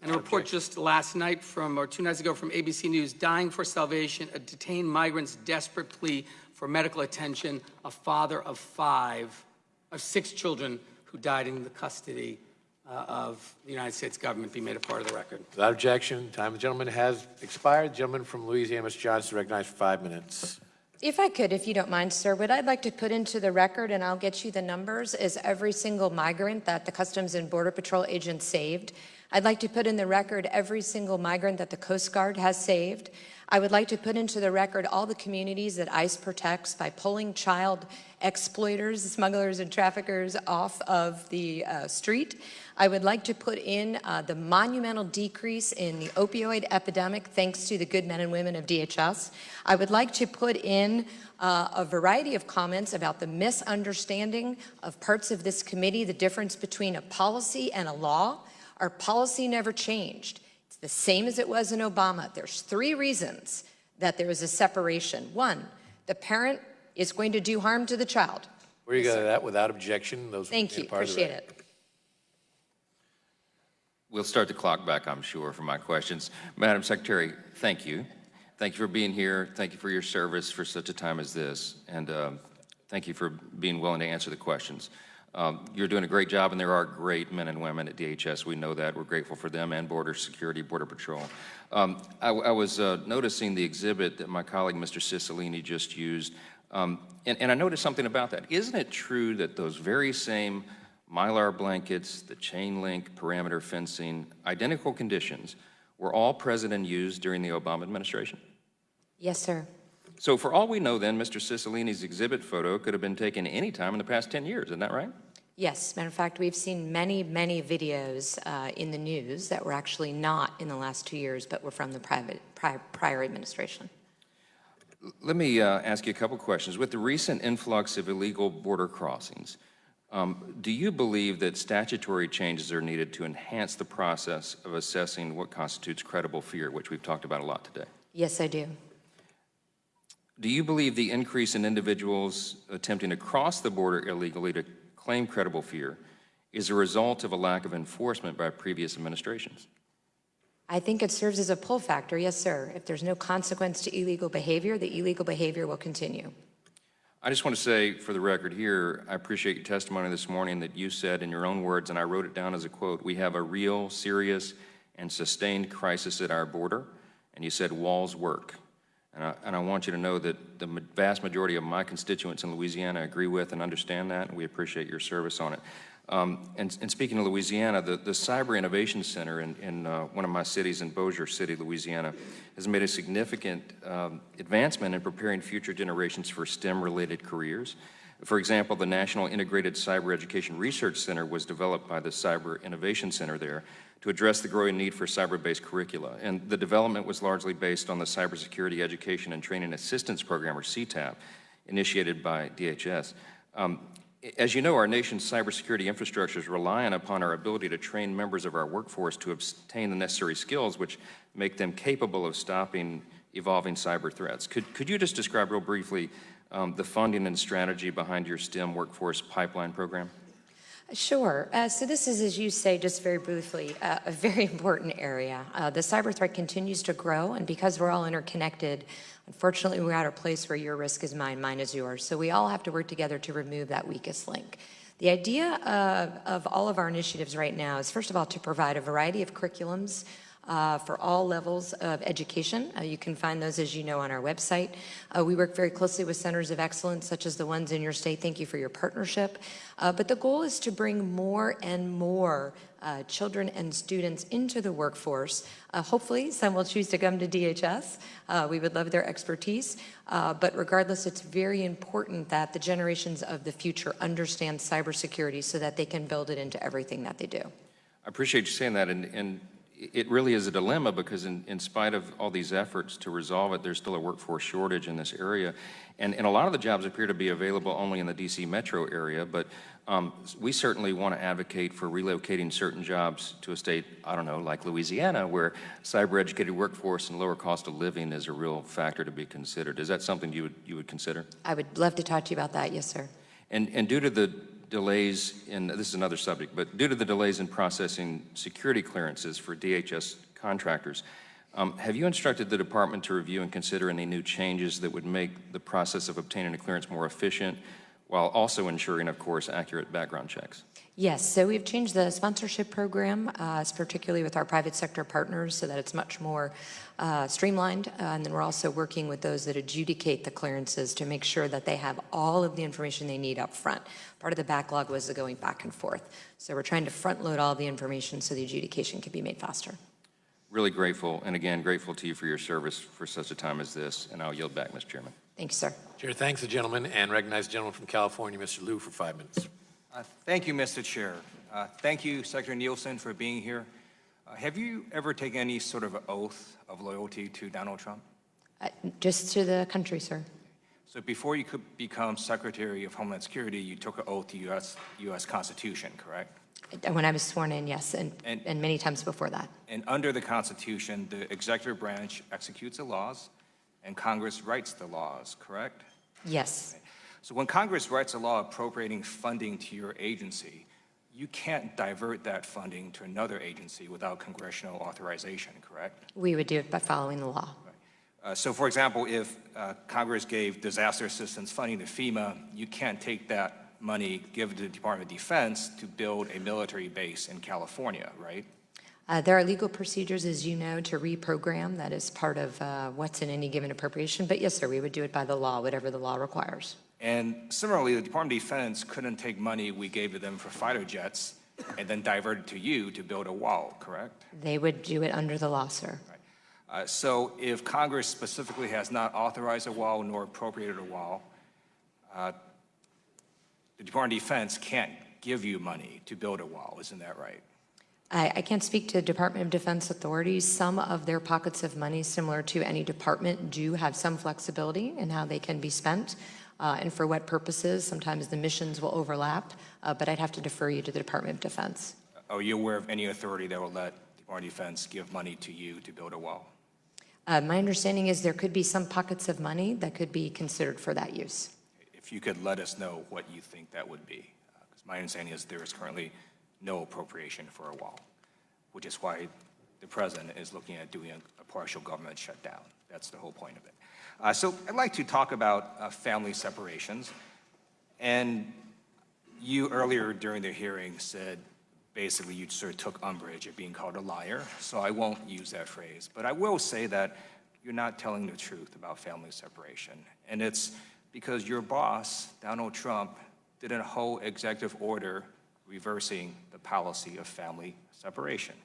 And a report just last night or 2 nights ago from ABC News, Dying for Salvation, a detained migrant's desperate plea for medical attention, a father of 6 children who died in the custody of the United States government, be made a part of the record. Without objection, time of the gentleman has expired. The gentleman from Louisiana, Mr. Johnson, recognized for 5 minutes. If I could, if you don't mind, sir, what I'd like to put into the record, and I'll get you the numbers, is every single migrant that the Customs and Border Patrol agents saved. I'd like to put in the record every single migrant that the Coast Guard has saved. I would like to put into the record all the communities that ICE protects by pulling child exploiters, smugglers, and traffickers off of the street. I would like to put in the monumental decrease in the opioid epidemic thanks to the good men and women of DHS. I would like to put in a variety of comments about the misunderstanding of parts of this committee, the difference between a policy and a law. Our policy never changed. It's the same as it was in Obama. There's 3 reasons that there is a separation. 1, the parent is going to do harm to the child. Where you go to that? Without objection. Those Thank you. Appreciate it. We'll start the clock back, I'm sure, for my questions. Madam Secretary, thank you. Thank you for being here. Thank you for your service for such a time as this. And thank you for being willing to answer the questions. You're doing a great job, and there are great men and women at DHS. We know that. We're grateful for them and Border Security, Border Patrol. I was noticing the exhibit that my colleague, Mr. Cicilline, just used, and I noticed something about that. Isn't it true that those very same Mylar blankets, the chain link, perimeter fencing, identical conditions were all present and used during the Obama administration? Yes, sir. So for all we know then, Mr. Cicilline's exhibit photo could have been taken any time in the past 10 years, isn't that right? Yes. Matter of fact, we've seen many, many videos in the news that were actually not in the last 2 years, but were from the prior administration. Let me ask you a couple questions. With the recent influx of illegal border crossings, do you believe that statutory changes are needed to enhance the process of assessing what constitutes credible fear, which we've talked about a lot today? Yes, I do. Do you believe the increase in individuals attempting to cross the border illegally to claim credible fear is a result of a lack of enforcement by previous administrations? I think it serves as a pull factor, yes, sir. If there's no consequence to illegal behavior, the illegal behavior will continue. I just want to say for the record here, I appreciate your testimony this morning that you said in your own words, and I wrote it down as a quote, we have a real, serious, and sustained crisis at our border, and you said walls work. And I want you to know that the vast majority of my constituents in Louisiana agree with and understand that, and we appreciate your service on it. And speaking of Louisiana, the Cyber Innovation Center in one of my cities in Bossier City, Louisiana, has made a significant advancement in preparing future generations for STEM-related careers. For example, the National Integrated Cyber Education Research Center was developed by the Cyber Innovation Center there to address the growing need for cyber-based curricula. And the development was largely based on the Cybersecurity Education and Training Assistance Program, or CTAP, initiated by DHS. As you know, our nation's cybersecurity infrastructure is reliant upon our ability to train members of our workforce to obtain the necessary skills which make them capable of stopping evolving cyber threats. Could you just describe real briefly the funding and strategy behind your STEM workforce pipeline program? Sure. So this is, as you say, just very briefly, a very important area. The cyber threat continues to grow, and because we're all interconnected, unfortunately, we're at a place where your risk is mine, mine is yours. So we all have to work together to remove that weakest link. The idea of all of our initiatives right now is, first of all, to provide a variety of curriculums for all levels of education. You can find those, as you know, on our website. We work very closely with centers of excellence, such as the ones in your state. Thank you for your partnership. But the goal is to bring more and more children and students into the workforce. Hopefully, some will choose to come to DHS. We would love their expertise. But regardless, it's very important that the generations of the future understand cybersecurity so that they can build it into everything that they do. I appreciate you saying that. And it really is a dilemma because in spite of all these efforts to resolve it, there's still a workforce shortage in this area. And a lot of the jobs appear to be available only in the DC metro area, but we certainly want to advocate for relocating certain jobs to a state, I don't know, like Louisiana, where cyber-educated workforce and lower cost of living is a real factor to be considered. Is that something you would consider? I would love to talk to you about that, yes, sir. And due to the delays in, this is another subject, but due to the delays in processing security clearances for DHS contractors, have you instructed the department to review and consider any new changes that would make the process of obtaining a clearance more efficient, while also ensuring, of course, accurate background checks? Yes, so we've changed the sponsorship program, particularly with our private sector partners, so that it's much more streamlined. And then we're also working with those that adjudicate the clearances to make sure that they have all of the information they need up front. Part of the backlog was the going back and forth. So we're trying to front load all the information so the adjudication can be made faster. Really grateful, and again, grateful to you for your service for such a time as this. And I'll yield back, Mr. Chairman. Thank you, sir. Chair thanks the gentleman and recognize the gentleman from California, Mr. Liu, for 5 minutes. Thank you, Mr. Chair. Thank you, Secretary Nielsen, for being here. Have you ever taken any sort of oath of loyalty to Donald Trump? Just to the country, sir. So before you could become Secretary of Homeland Security, you took an oath to U.S. Constitution, correct? When I was sworn in, yes, and many times before that. And under the Constitution, the executive branch executes the laws, and Congress writes the laws, correct? Yes. So when Congress writes a law appropriating funding to your agency, you can't divert that funding to another agency without congressional authorization, correct? We would do it by following the law. So for example, if Congress gave disaster assistance funding to FEMA, you can't take that money, give it to the Department of Defense to build a military base in California, right? There are legal procedures, as you know, to reprogram. That is part of what's in any given appropriation. But yes, sir, we would do it by the law, whatever the law requires. And similarly, the Department of Defense couldn't take money we gave to them for fighter jets and then divert it to you to build a wall, correct? They would do it under the law, sir. So if Congress specifically has not authorized a wall nor appropriated a wall, the Department of Defense can't give you money to build a wall, isn't that right? I can't speak to Department of Defense authorities. Some of their pockets of money, similar to any department, do have some flexibility in how they can be spent and for what purposes. Sometimes the missions will overlap, but I'd have to defer you to the Department of Defense. Are you aware of any authority that will let the Department of Defense give money to you to build a wall? My understanding is there could be some pockets of money that could be considered for that use. If you could let us know what you think that would be. Because my understanding is there is currently no appropriation for a wall, which is why the president is looking at doing a partial government shutdown. That's the whole point of it. So I'd like to talk about family separations. And you earlier during the hearing said basically you sort of took umbrage at being called a liar. So I won't use that phrase. But I will say that you're not telling the truth about family separation. And it's because your boss, Donald Trump, did a whole executive order reversing the policy of family separation.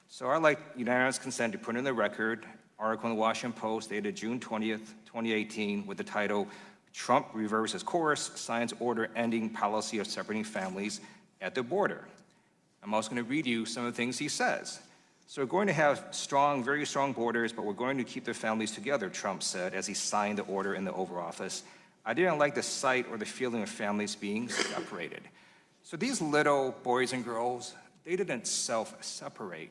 So I'd like unanimous consent to put in the record article in the Washington Post dated June 20th, 2018 with the title, Trump Reverses Course, Signs Order Ending Policy of Separating Families at the Border. I'm also going to read you some of the things he says. So we're going to have strong, very strong borders, but we're going to keep their families together, Trump said as he signed the order in the Oval Office. I didn't like the sight or the feeling of families being separated. So these little boys and girls, they didn't self-separate.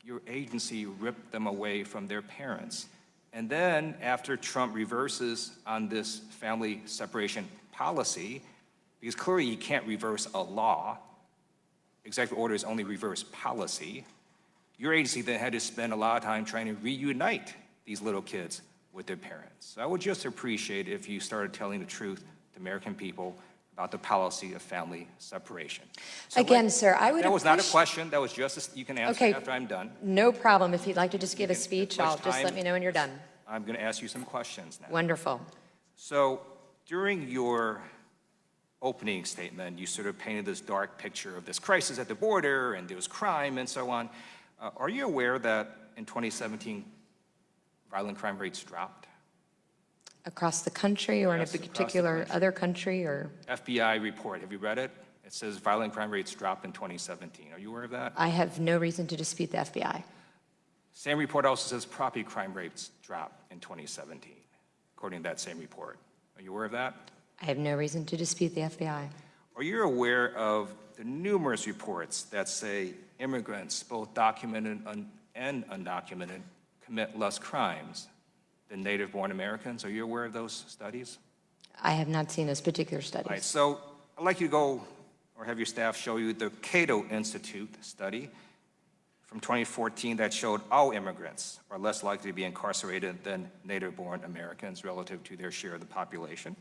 Your agency ripped them away from their parents. And then after Trump reverses on this family separation policy, because clearly you can't reverse a law, executive orders only reverse policy, your agency then had to spend a lot of time trying to reunite these little kids with their parents. So I would just appreciate it if you started telling the truth to American people about the policy of family separation. So Again, sir, I would That was not a question. That was just you can answer Okay. after I'm done. No problem. If you'd like to just give a speech, I'll just let me know when you're done. I'm going to ask you some questions now. Wonderful. So during your opening statement, you sort of painted this dark picture of this crisis at the border and there was crime and so on. Are you aware that in 2017, violent crime rates dropped? Across the country or Yes, in a across the particular country. other country or? FBI report, have you read it? It says violent crime rates dropped in 2017. Are you aware of that? I have no reason to dispute the FBI. Same report also says property crime rates dropped in 2017, according to that same report. Are you aware of that? I have no reason to dispute the FBI. Are you aware of the numerous reports that say immigrants, both documented and undocumented, commit less crimes than native-born Americans? Are you aware of those studies? I have not seen those particular studies. All right, so I'd like you to go, or have your staff show you the Cato Institute study from 2014 that showed all immigrants are less likely to be incarcerated than native-born Americans relative to their share of the population.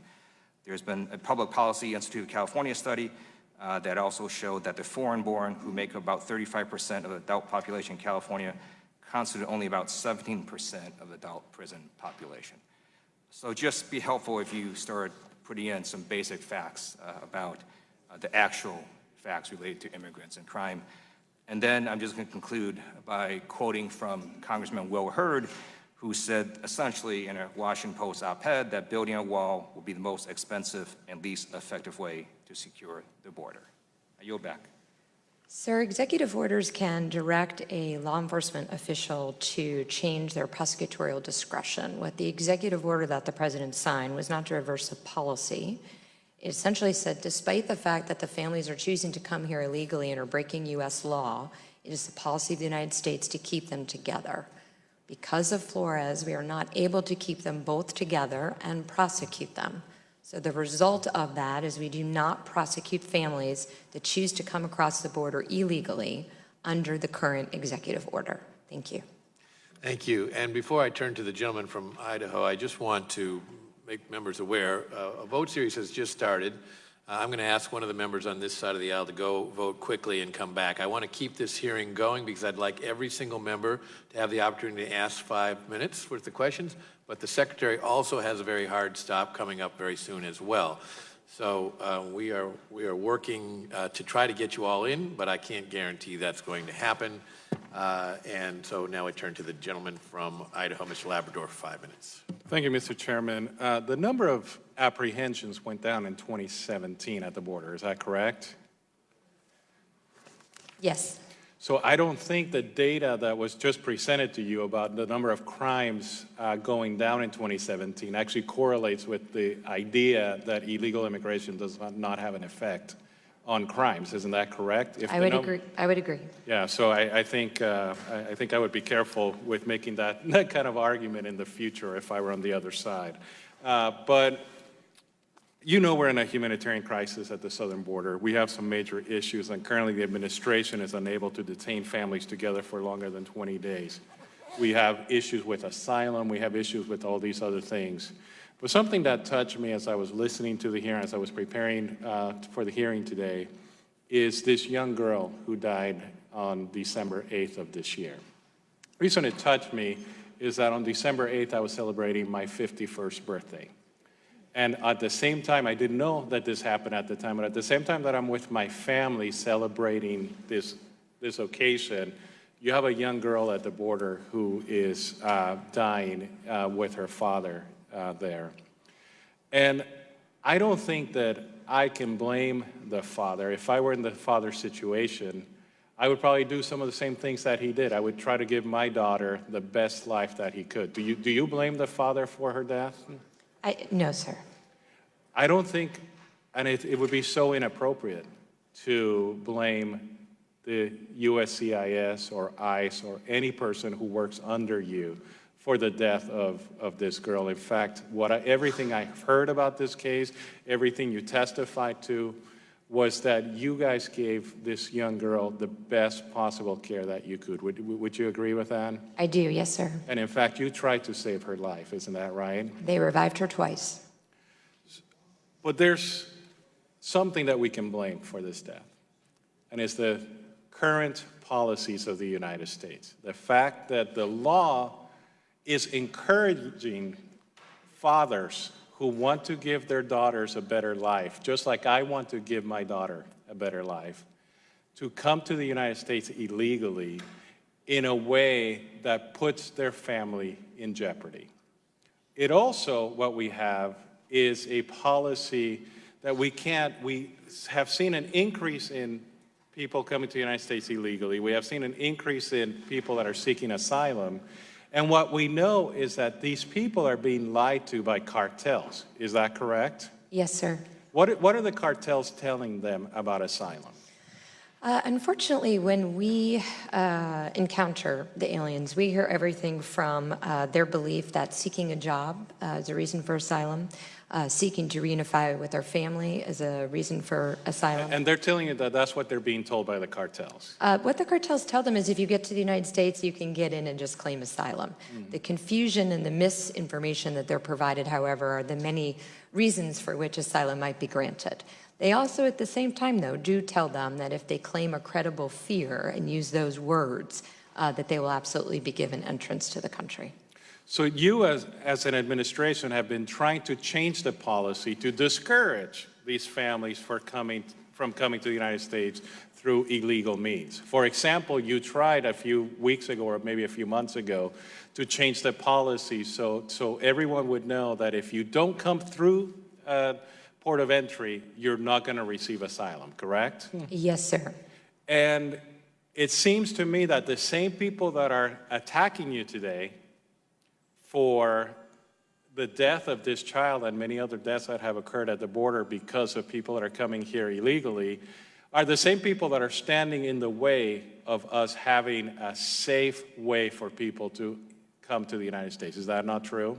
There's been a Public Policy Institute of California study that also showed that the foreign-born, who make up about 35% of the adult population in California, constitute only about 17% of the adult prison population. So just be helpful if you start putting in some basic facts about the actual facts related to immigrants and crime. And then I'm just going to conclude by quoting from Congressman Will Hurd, who said essentially in a Washington Post op-ed that building a wall will be the most expensive and least effective way to secure the border. I yield back. Sir, executive orders can direct a law enforcement official to change their prosecutorial discretion. What the executive order that the president signed was not to reverse a policy. It essentially said, despite the fact that the families are choosing to come here illegally and are breaking U.S. law, it is the policy of the United States to keep them together. Because of Flores, we are not able to keep them both together and prosecute them. So the result of that is we do not prosecute families that choose to come across the border illegally under the current executive order. Thank you. Thank you. And before I turn to the gentleman from Idaho, I just want to make members aware, a vote series has just started. I'm going to ask one of the members on this side of the aisle to go vote quickly and come back. I want to keep this hearing going because I'd like every single member to have the opportunity to ask 5 minutes worth of questions, but the secretary also has a very hard stop coming up very soon as well. So we are working to try to get you all in, but I can't guarantee that's going to happen. And so now I turn to the gentleman from Idaho, Mr. Labrador, for 5 minutes. Thank you, Mr. Chairman. The number of apprehensions went down in 2017 at the border. Is that correct? Yes. So I don't think the data that was just presented to you about the number of crimes going down in 2017 actually correlates with the idea that illegal immigration does not have an effect on crimes. Isn't that correct? I would agree. I would agree. Yeah, so I think I would be careful with making that kind of argument in the future if I were on the other side. But you know we're in a humanitarian crisis at the southern border. We have some major issues, and currently the administration is unable to detain families together for longer than 20 days. We have issues with asylum. We have issues with all these other things. But something that touched me as I was listening to the hearing, as I was preparing for the hearing today, is this young girl who died on December 8th of this year. The reason it touched me is that on December 8th, I was celebrating my 51st birthday. And at the same time, I didn't know that this happened at the time, but at the same time that I'm with my family celebrating this occasion, you have a young girl at the border who is dying with her father there. And I don't think that I can blame the father. If I were in the father's situation, I would probably do some of the same things that he did. I would try to give my daughter the best life that he could. Do you blame the father for her death? No, sir. I don't think, and it would be so inappropriate to blame the USCIS or ICE or any person who works under you for the death of this girl. In fact, everything I've heard about this case, everything you testified to, was that you guys gave this young girl the best possible care that you could. Would you agree with that? I do, yes, sir. And in fact, you tried to save her life, isn't that right? They revived her twice. But there's something that we can blame for this death, and it's the current policies of the United States. The fact that the law is encouraging fathers who want to give their daughters a better life, just like I want to give my daughter a better life, to come to the United States illegally in a way that puts their family in jeopardy. It also, what we have is a policy that we have seen an increase in people coming to the United States illegally. We have seen an increase in people that are seeking asylum. And what we know is that these people are being lied to by cartels. Is that correct? Yes, sir. What are the cartels telling them about asylum? Unfortunately, when we encounter the aliens, we hear everything from their belief that seeking a job is a reason for asylum, seeking to reunify with their family is a reason for asylum. And they're telling you that that's what they're being told by the cartels. What the cartels tell them is if you get to the United States, you can get in and just claim asylum. The confusion and the misinformation that they're provided, however, are the many reasons for which asylum might be granted. They also, at the same time, though, do tell them that if they claim a credible fear and use those words, that they will absolutely be given entrance to the country. So you, as an administration, have been trying to change the policy to discourage these families from coming to the United States through illegal means. For example, you tried a few weeks ago, or maybe a few months ago, to change the policy so everyone would know that if you don't come through port of entry, you're not going to receive asylum, correct? Yes, sir. And it seems to me that the same people that are attacking you today for the death of this child and many other deaths that have occurred at the border because of people that are coming here illegally are the same people that are standing in the way of us having a safe way for people to come to the United States. Is that not true?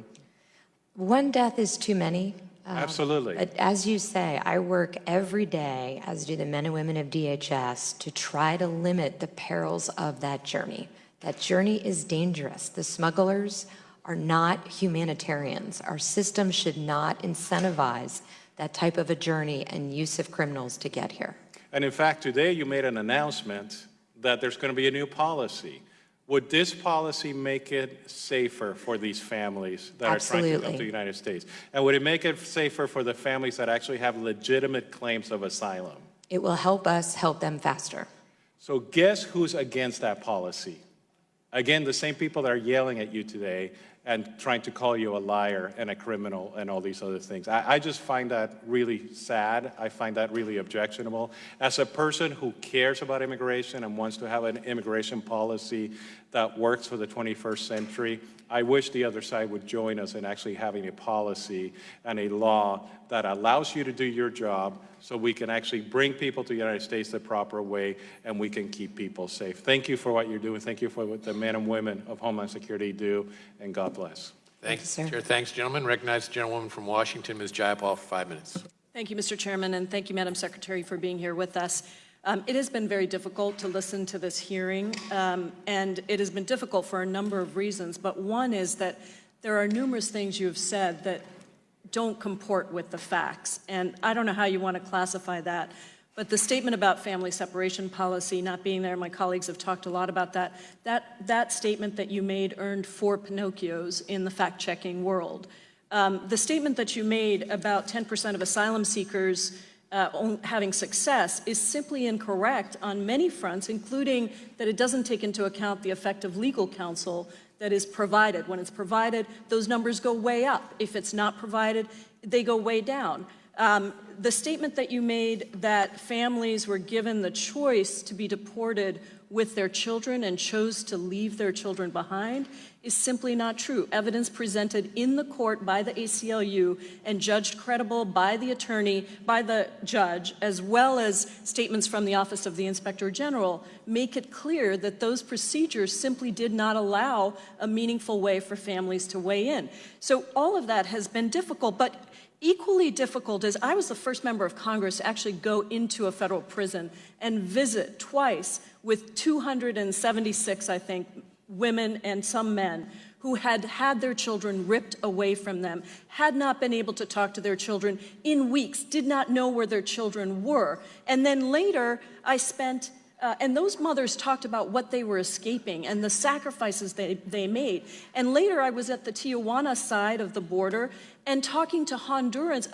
One death is too many. Absolutely. But as you say, I work every day, as do the men and women of DHS, to try to limit the perils of that journey. That journey is dangerous. The smugglers are not humanitarians. Our system should not incentivize that type of a journey and use of criminals to get here. And in fact, today you made an announcement that there's going to be a new policy. Would this policy make it safer for these families that are trying to come to the United States? And would it make it safer for the families that actually have legitimate claims of asylum? It will help us help them faster. So guess who's against that policy? Again, the same people that are yelling at you today and trying to call you a liar and a criminal and all these other things. I just find that really sad. I find that really objectionable. As a person who cares about immigration and wants to have an immigration policy that works for the 21st century, I wish the other side would join us in actually having a policy and a law that allows you to do your job so we can actually bring people to the United States the proper way and we can keep people safe. Thank you for what you're doing. Thank you for what the men and women of Homeland Security do, and God bless. Thanks, Chair. Thanks, gentlemen. Recognize the gentlewoman from Washington, Ms. Jayapal, for 5 minutes. Thank you, Mr. Chairman, and thank you, Madam Secretary, for being here with us. It has been very difficult to listen to this hearing, and it has been difficult for a number of reasons, but one is that there are numerous things you have said that don't comport with the facts, and I don't know how you want to classify that, but the statement about family separation policy not being there, my colleagues have talked a lot about that. That statement that you made earned 4 Pinocchios in the fact-checking world. The statement that you made about 10% of asylum seekers having success is simply incorrect on many fronts, including that it doesn't take into account the effective legal counsel that is provided. When it's provided, those numbers go way up. If it's not provided, they go way down. The statement that you made that families were given the choice to be deported with their children and chose to leave their children behind is simply not true. Evidence presented in the court by the ACLU and judged credible by the attorney, by the judge, as well as statements from the Office of the Inspector General, make it clear that those procedures simply did not allow a meaningful way for families to weigh in. So all of that has been difficult, but equally difficult is I was the first member of Congress to actually go into a federal prison and visit twice with 276, I think, women and some men who had had their children ripped away from them, had not been able to talk to their children in weeks, did not know where their children were. And then later, I spent and those mothers talked about what they were escaping and the sacrifices they made. And later I was at the Tijuana side of the border and talking to Hondurans,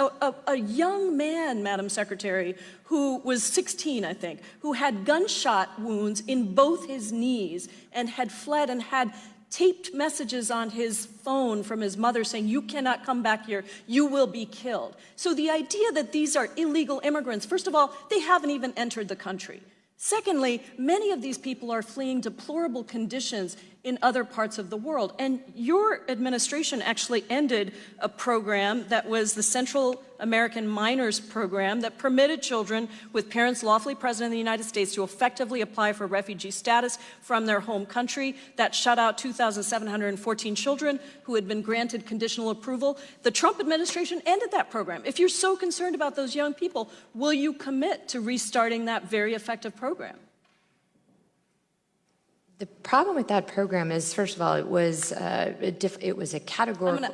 a young man, Madam Secretary, who was 16, I think, who had gunshot wounds in both his knees and had fled and had taped messages on his phone from his mother saying, "You cannot come back here, you will be killed." So the idea that these are illegal immigrants, first of all, they haven't even entered the country. Secondly, many of these people are fleeing deplorable conditions in other parts of the world. And your administration actually ended a program that was the Central American Minors Program that permitted children with parents lawfully present in the United States to effectively apply for refugee status from their home country. That shut out 2,714 children who had been granted conditional approval. The Trump administration ended that program. If you're so concerned about those young people, will you commit to restarting that very effective program? The problem with that program is, first of all, it was a categorical.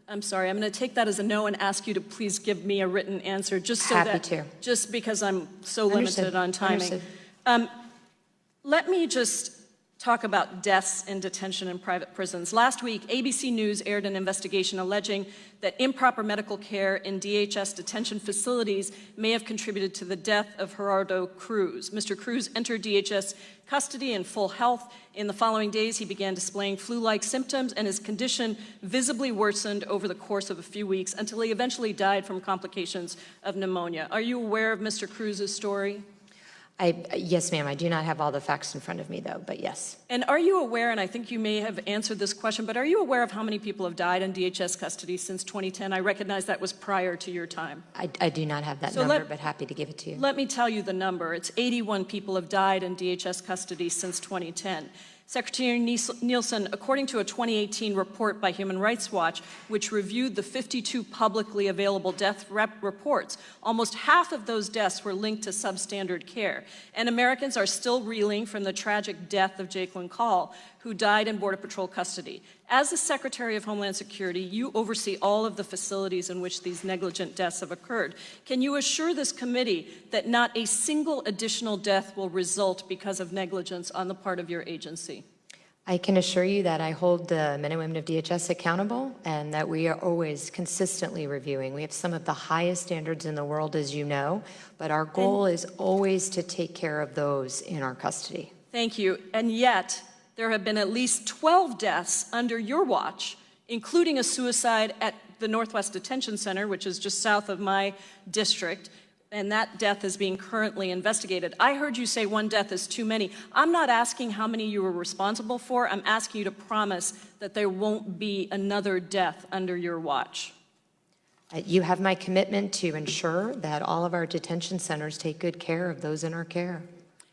I'm sorry. I'm going to take that as a no and ask you to please give me a written answer, just so Happy that, to. just because I'm so limited on timing. Understood. Let me just talk about deaths in detention in private prisons. Last week, ABC News aired an investigation alleging that improper medical care in DHS detention facilities may have contributed to the death of Gerardo Cruz. Mr. Cruz entered DHS custody in full health. In the following days, he began displaying flu-like symptoms, and his condition visibly worsened over the course of a few weeks until he eventually died from complications of pneumonia. Are you aware of Mr. Cruz's story? Yes, ma'am. I do not have all the facts in front of me, though, but yes. And are you aware, and I think you may have answered this question, but are you aware of how many people have died in DHS custody since 2010? I recognize that was prior to your time. I do not have that number, but happy to give it to you. Let me tell you the number. It's 81 people have died in DHS custody since 2010. Secretary Nielsen, according to a 2018 report by Human Rights Watch, which reviewed the 52 publicly available death reports, almost half of those deaths were linked to substandard care. And Americans are still reeling from the tragic death of Jacqueline Call, who died in Border Patrol custody. As the Secretary of Homeland Security, you oversee all of the facilities in which these negligent deaths have occurred. Can you assure this committee that not a single additional death will result because of negligence on the part of your agency? I can assure you that I hold the men and women of DHS accountable and that we are always consistently reviewing. We have some of the highest standards in the world, as you know, but our goal is always to take care of those in our custody. Thank you. And yet, there have been at least 12 deaths under your watch, including a suicide at the Northwest Detention Center, which is just south of my district, and that death is being currently investigated. I heard you say one death is too many. I'm not asking how many you were responsible for. I'm asking you to promise that there won't be another death under your watch. You have my commitment to ensure that all of our detention centers take good care of those in our care.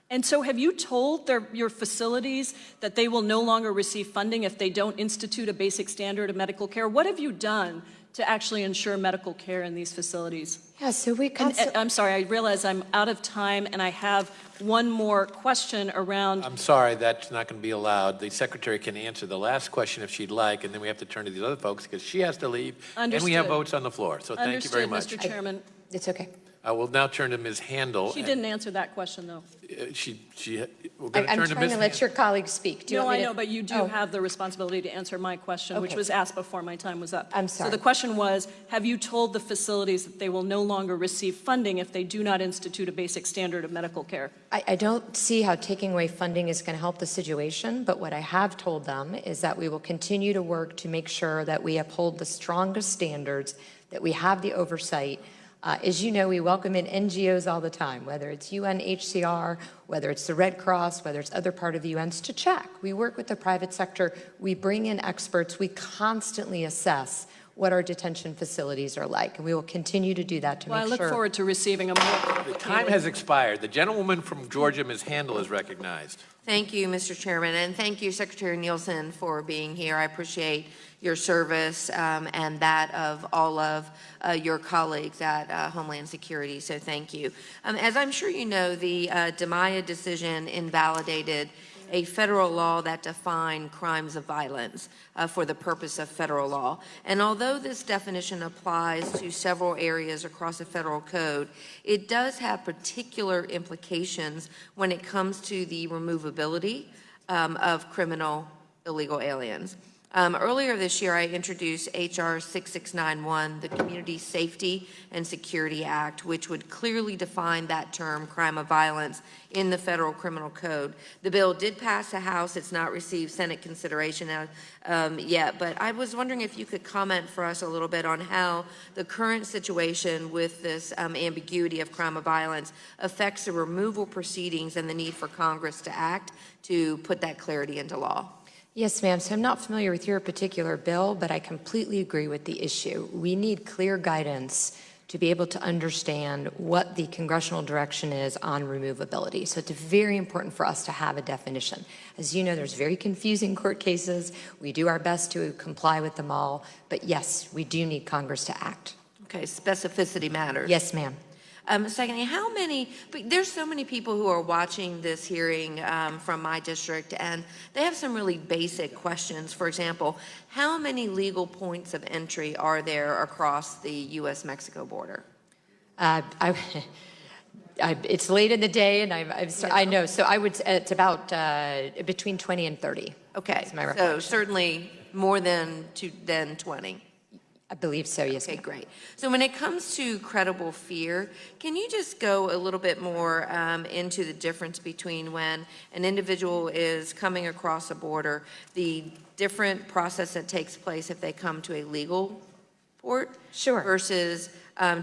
And so have you told your facilities that they will no longer receive funding if they don't institute a basic standard of medical care? What have you done to actually ensure medical care in these facilities? Yeah, so we I'm sorry, I realize I'm out of time, and I have one more question around... I'm sorry, that's not going to be allowed. The Secretary can answer the last question if she'd like, and then we have to turn to these other folks because she has to leave. Understood. And we have votes on the floor, so thank you very much. Mr. Chairman. It's okay. I will now turn to Ms. Handel. She didn't answer that question, though. We're going to turn to Ms. I'm trying to let your colleagues speak. No, I know, but you do have the responsibility to answer my question, which was asked before my time was up. I'm sorry. So the question was, have you told the facilities that they will no longer receive funding if they do not institute a basic standard of medical care? I don't see how taking away funding is going to help the situation, but what I have told them is that we will continue to work to make sure that we uphold the strongest standards, that we have the oversight. As you know, we welcome in NGOs all the time, whether it's UNHCR, whether it's the Red Cross, whether it's other part of the UNs, to check. We work with the private sector. We bring in experts. We constantly assess what our detention facilities are like, and we will continue to do that to make sure. Well, I look forward to receiving a more... The time has expired. The gentlewoman from Georgia, Ms. Handel, is recognized. Thank you, Mr. Chairman, and thank you, Secretary Nielsen, for being here. I appreciate your service and that of all of your colleagues at Homeland Security, so thank you. As I'm sure you know, the DiMaia decision invalidated a federal law that defined crimes of violence for the purpose of federal law. And although this definition applies to several areas across the federal code, it does have particular implications when it comes to the removability of criminal illegal aliens. Earlier this year, I introduced H.R. 6691, the Community Safety and Security Act, which would clearly define that term, crime of violence, in the federal criminal code. The bill did pass the House. It's not received Senate consideration yet, but I was wondering if you could comment for us a little bit on how the current situation with this ambiguity of crime of violence affects the removal proceedings and the need for Congress to act to put that clarity into law. Yes, ma'am. So I'm not familiar with your particular bill, but I completely agree with the issue. We need clear guidance to be able to understand what the congressional direction is on removability. So it's very important for us to have a definition. As you know, there's very confusing court cases. We do our best to comply with them all, but yes, we do need Congress to act. Okay, specificity matters. Yes, ma'am. Secondly, there's so many people who are watching this hearing from my district, and they have some really basic questions. For example, how many legal points of entry are there across the U.S.-Mexico border? It's late in the day, and I know. So I would. It's about between 20 and 30. Okay, That's my so certainly more than 20. I believe so, yes. Okay, great. So when it comes to credible fear, can you just go a little bit more into the difference between when an individual is coming across a border, the different process that takes place if they come to a legal port versus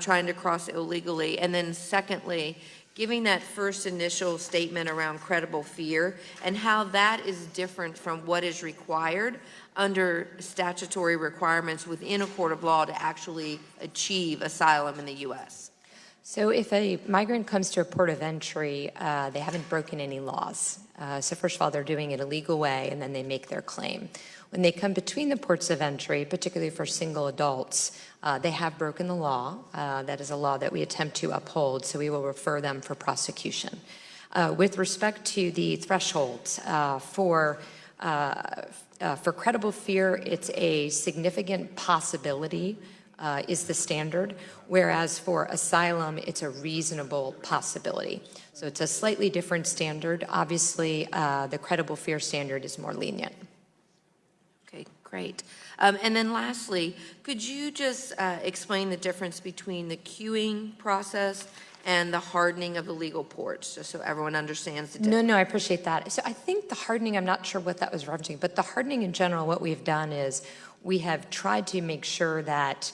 trying to cross illegally, and then secondly, giving that first initial statement around credible fear and how that is different from what is required under statutory requirements within a court of law to actually achieve asylum in the U.S. So if a migrant comes to a port of entry, they haven't broken any laws. So first of all, they're doing it a legal way, and then they make their claim. When they come between the ports of entry, particularly for single adults, they have broken the law. That is a law that we attempt to uphold, so we will refer them for prosecution. With respect to the thresholds for credible fear, it's a significant possibility is the standard, whereas for asylum, it's a reasonable possibility. So it's a slightly different standard. Obviously, the credible fear standard is more lenient. Okay, great. And then lastly, could you just explain the difference between the queuing process and the hardening of the legal ports, just so everyone understands the difference? No, I appreciate that. So I think the hardening, I'm not sure what that was referencing, but the hardening in general, what we've done is we have tried to make sure that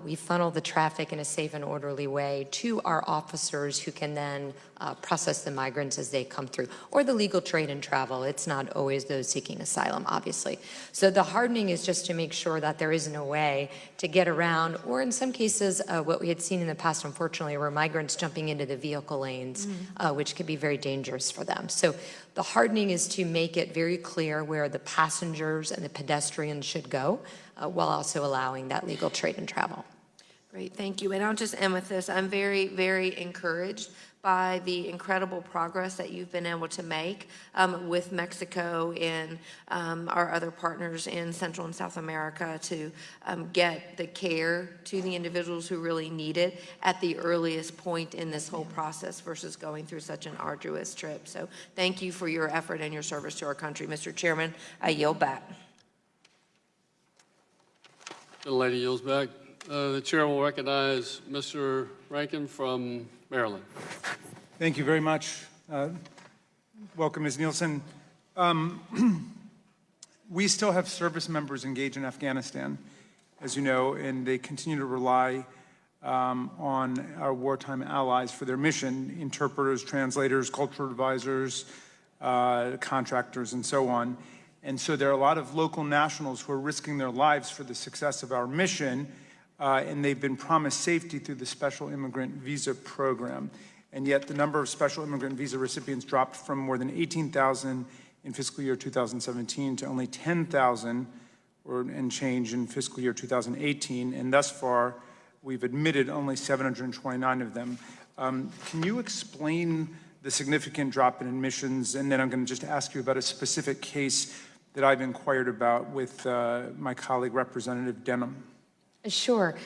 we funnel the traffic in a safe and orderly way to our officers who can then process the migrants as they come through, or the legal trade and travel. It's not always those seeking asylum, obviously. So the hardening is just to make sure that there isn't a way to get around, or in some cases, what we had seen in the past, unfortunately, were migrants jumping into the vehicle lanes, which could be very dangerous for them. So the hardening is to make it very clear where the passengers and the pedestrians should go, while also allowing that legal trade and travel. Great, thank you. And I'll just end with this. I'm very, very encouraged by the incredible progress that you've been able to make with Mexico and our other partners in Central and South America to get the care to the individuals who really need it at the earliest point in this whole process versus going through such an arduous trip. So thank you for your effort and your service to our country. Mr. Chairman, I yield back. The lady yields back. The chair will recognize Mr. Rankin from Maryland. Thank you very much. Welcome, Ms. Nielsen. We still have service members engaged in Afghanistan, as you know, and they continue to rely on our wartime allies for their mission, interpreters, translators, cultural advisors, contractors, and so on. And so there are a lot of local nationals who are risking their lives for the success of our mission, and they've been promised safety through the Special Immigrant Visa Program. And yet the number of Special Immigrant Visa recipients dropped from more than 18,000 in fiscal year 2017 to only 10,000 and change in fiscal year 2018. And thus far, we've admitted only 729 of them. Can you explain the significant drop in admissions? And then I'm going to just ask you about a specific case that I've inquired about with my colleague, Representative Denham. Sure.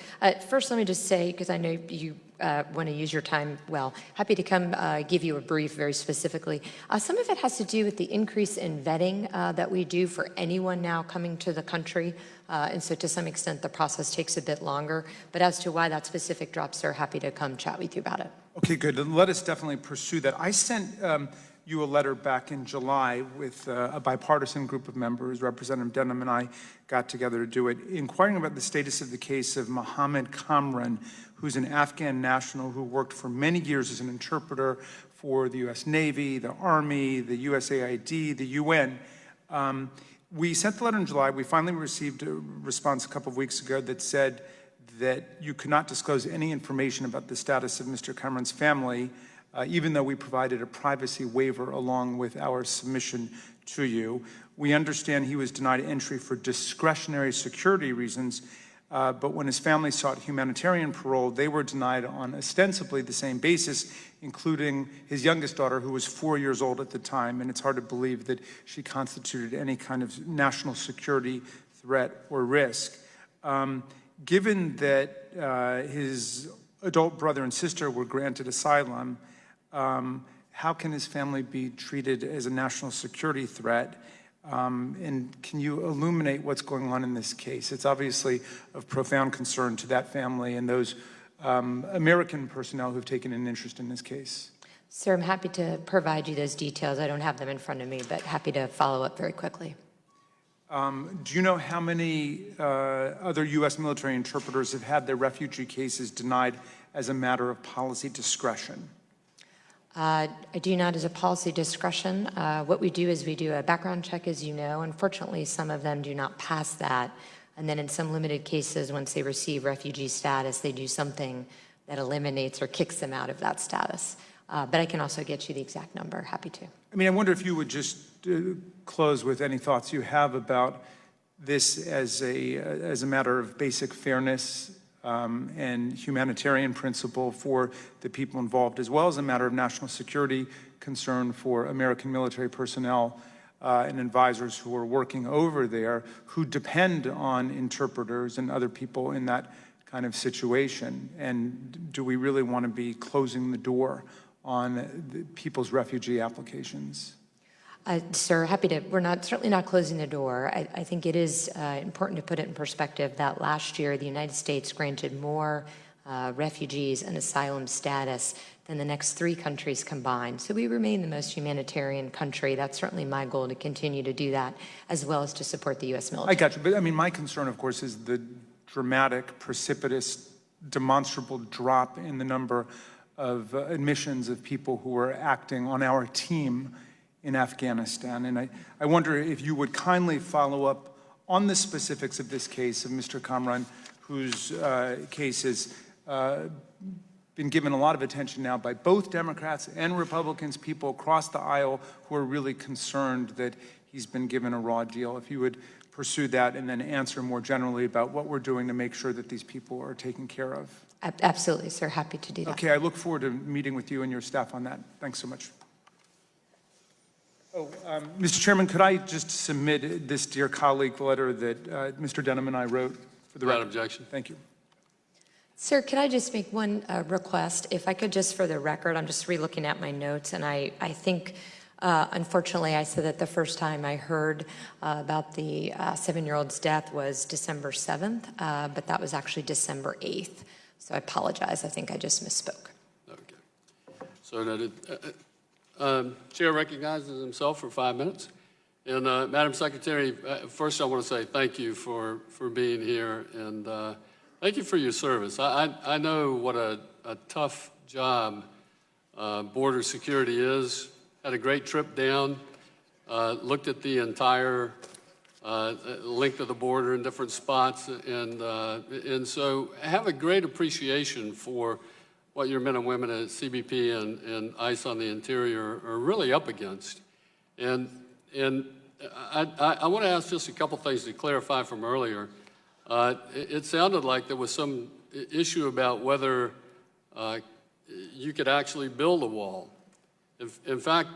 First, let me just say, because I know you want to use your time well, happy to come give you a brief very specifically. Some of it has to do with the increase in vetting that we do for anyone now coming to the country. And so to some extent, the process takes a bit longer. But as to why that specific drops, sir, happy to come chat with you about it. Okay, good. Let us definitely pursue that. I sent you a letter back in July with a bipartisan group of members. Representative Denham and I got together to do it, inquiring about the status of the case of Mohammed Kamran, who's an Afghan national who worked for many years as an interpreter for the U.S. Navy, the Army, the USAID, the UN. We sent the letter in July. We finally received a response a couple of weeks ago that said that you could not disclose any information about the status of Mr. Kamran's family, even though we provided a privacy waiver along with our submission to you. We understand he was denied entry for discretionary security reasons, but when his family sought humanitarian parole, they were denied on ostensibly the same basis, including his youngest daughter, who was 4 years old at the time, and it's hard to believe that she constituted any kind of national security threat or risk. Given that his adult brother and sister were granted asylum, how can his family be treated as a national security threat? And can you illuminate what's going on in this case? It's obviously of profound concern to that family and those American personnel who've taken an interest in this case. Sir, I'm happy to provide you those details. I don't have them in front of me, but happy to follow up very quickly. Do you know how many other U.S. military interpreters have had their refugee cases denied as a matter of policy discretion? I do not as a policy discretion. What we do is we do a background check, as you know. Unfortunately, some of them do not pass that. And then in some limited cases, once they receive refugee status, they do something that eliminates or kicks them out of that status. But I can also get you the exact number. Happy to. I mean, I wonder if you would just close with any thoughts you have about this as a matter of basic fairness and humanitarian principle for the people involved, as well as a matter of national security concern for American military personnel and advisors who are working over there, who depend on interpreters and other people in that kind of situation. And do we really want to be closing the door on the people's refugee applications? Sir, happy to. We're certainly not closing the door. I think it is important to put it in perspective that last year the United States granted more refugees and asylum status than the next 3 countries combined. So we remain the most humanitarian country. That's certainly my goal, to continue to do that, as well as to support the U.S. military. I got you. But I mean, my concern, of course, is the dramatic, precipitous, demonstrable drop in the number of admissions of people who are acting on our team in Afghanistan. And I wonder if you would kindly follow up on the specifics of this case of Mr. Kamran, whose case has been given a lot of attention now by both Democrats and Republicans, people across the aisle who are really concerned that he's been given a raw deal. If you would pursue that and then answer more generally about what we're doing to make sure that these people are taken care of. Absolutely, sir. Happy to do that. Okay, I look forward to meeting with you and your staff on that. Thanks so much. Mr. Chairman, could I just submit this dear colleague letter that Mr. Denham and I wrote for the record? Without objection. Thank you. Sir, could I just make one request? If I could, just for the record, I'm just re-looking at my notes, and I think, unfortunately, I said that the first time I heard about the 7-year-old's death was December 7th, but that was actually December 8th. So I apologize. I think I just misspoke. Okay. So noted. Chair recognizes himself for 5 minutes. And Madam Secretary, first I want to say thank you for being here, and thank you for your service. I know what a tough job border security is. Had a great trip down, looked at the entire length of the border in different spots, and so I have a great appreciation for what your men and women at CBP and ICE on the interior are really up against. And I want to ask just a couple things to clarify from earlier. It sounded like there was some issue about whether you could actually build a wall. In fact,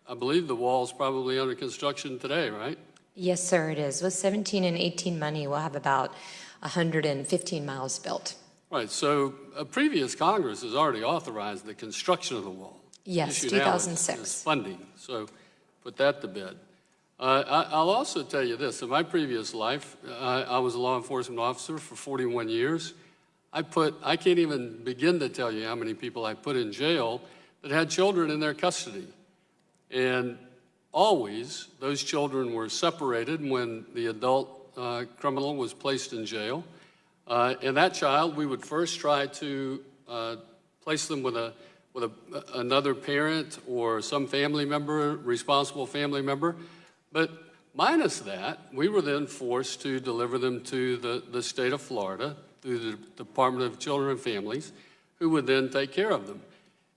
I believe the wall is probably under construction today, right? Yes, sir, it is. With 17 and 18 money, we'll have about 115 miles built. Right, so a previous Congress has already authorized the construction of the wall. Yes, The issue now is 2006. funding, so put that to bed. I'll also tell you this, in my previous life, I was a law enforcement officer for 41 years. I can't even begin to tell you how many people I put in jail that had children in their custody. And always, those children were separated when the adult criminal was placed in jail. And that child, we would first try to place them with another parent or some family member, responsible family member. But minus that, we were then forced to deliver them to the state of Florida through the Department of Children and Families, who would then take care of them.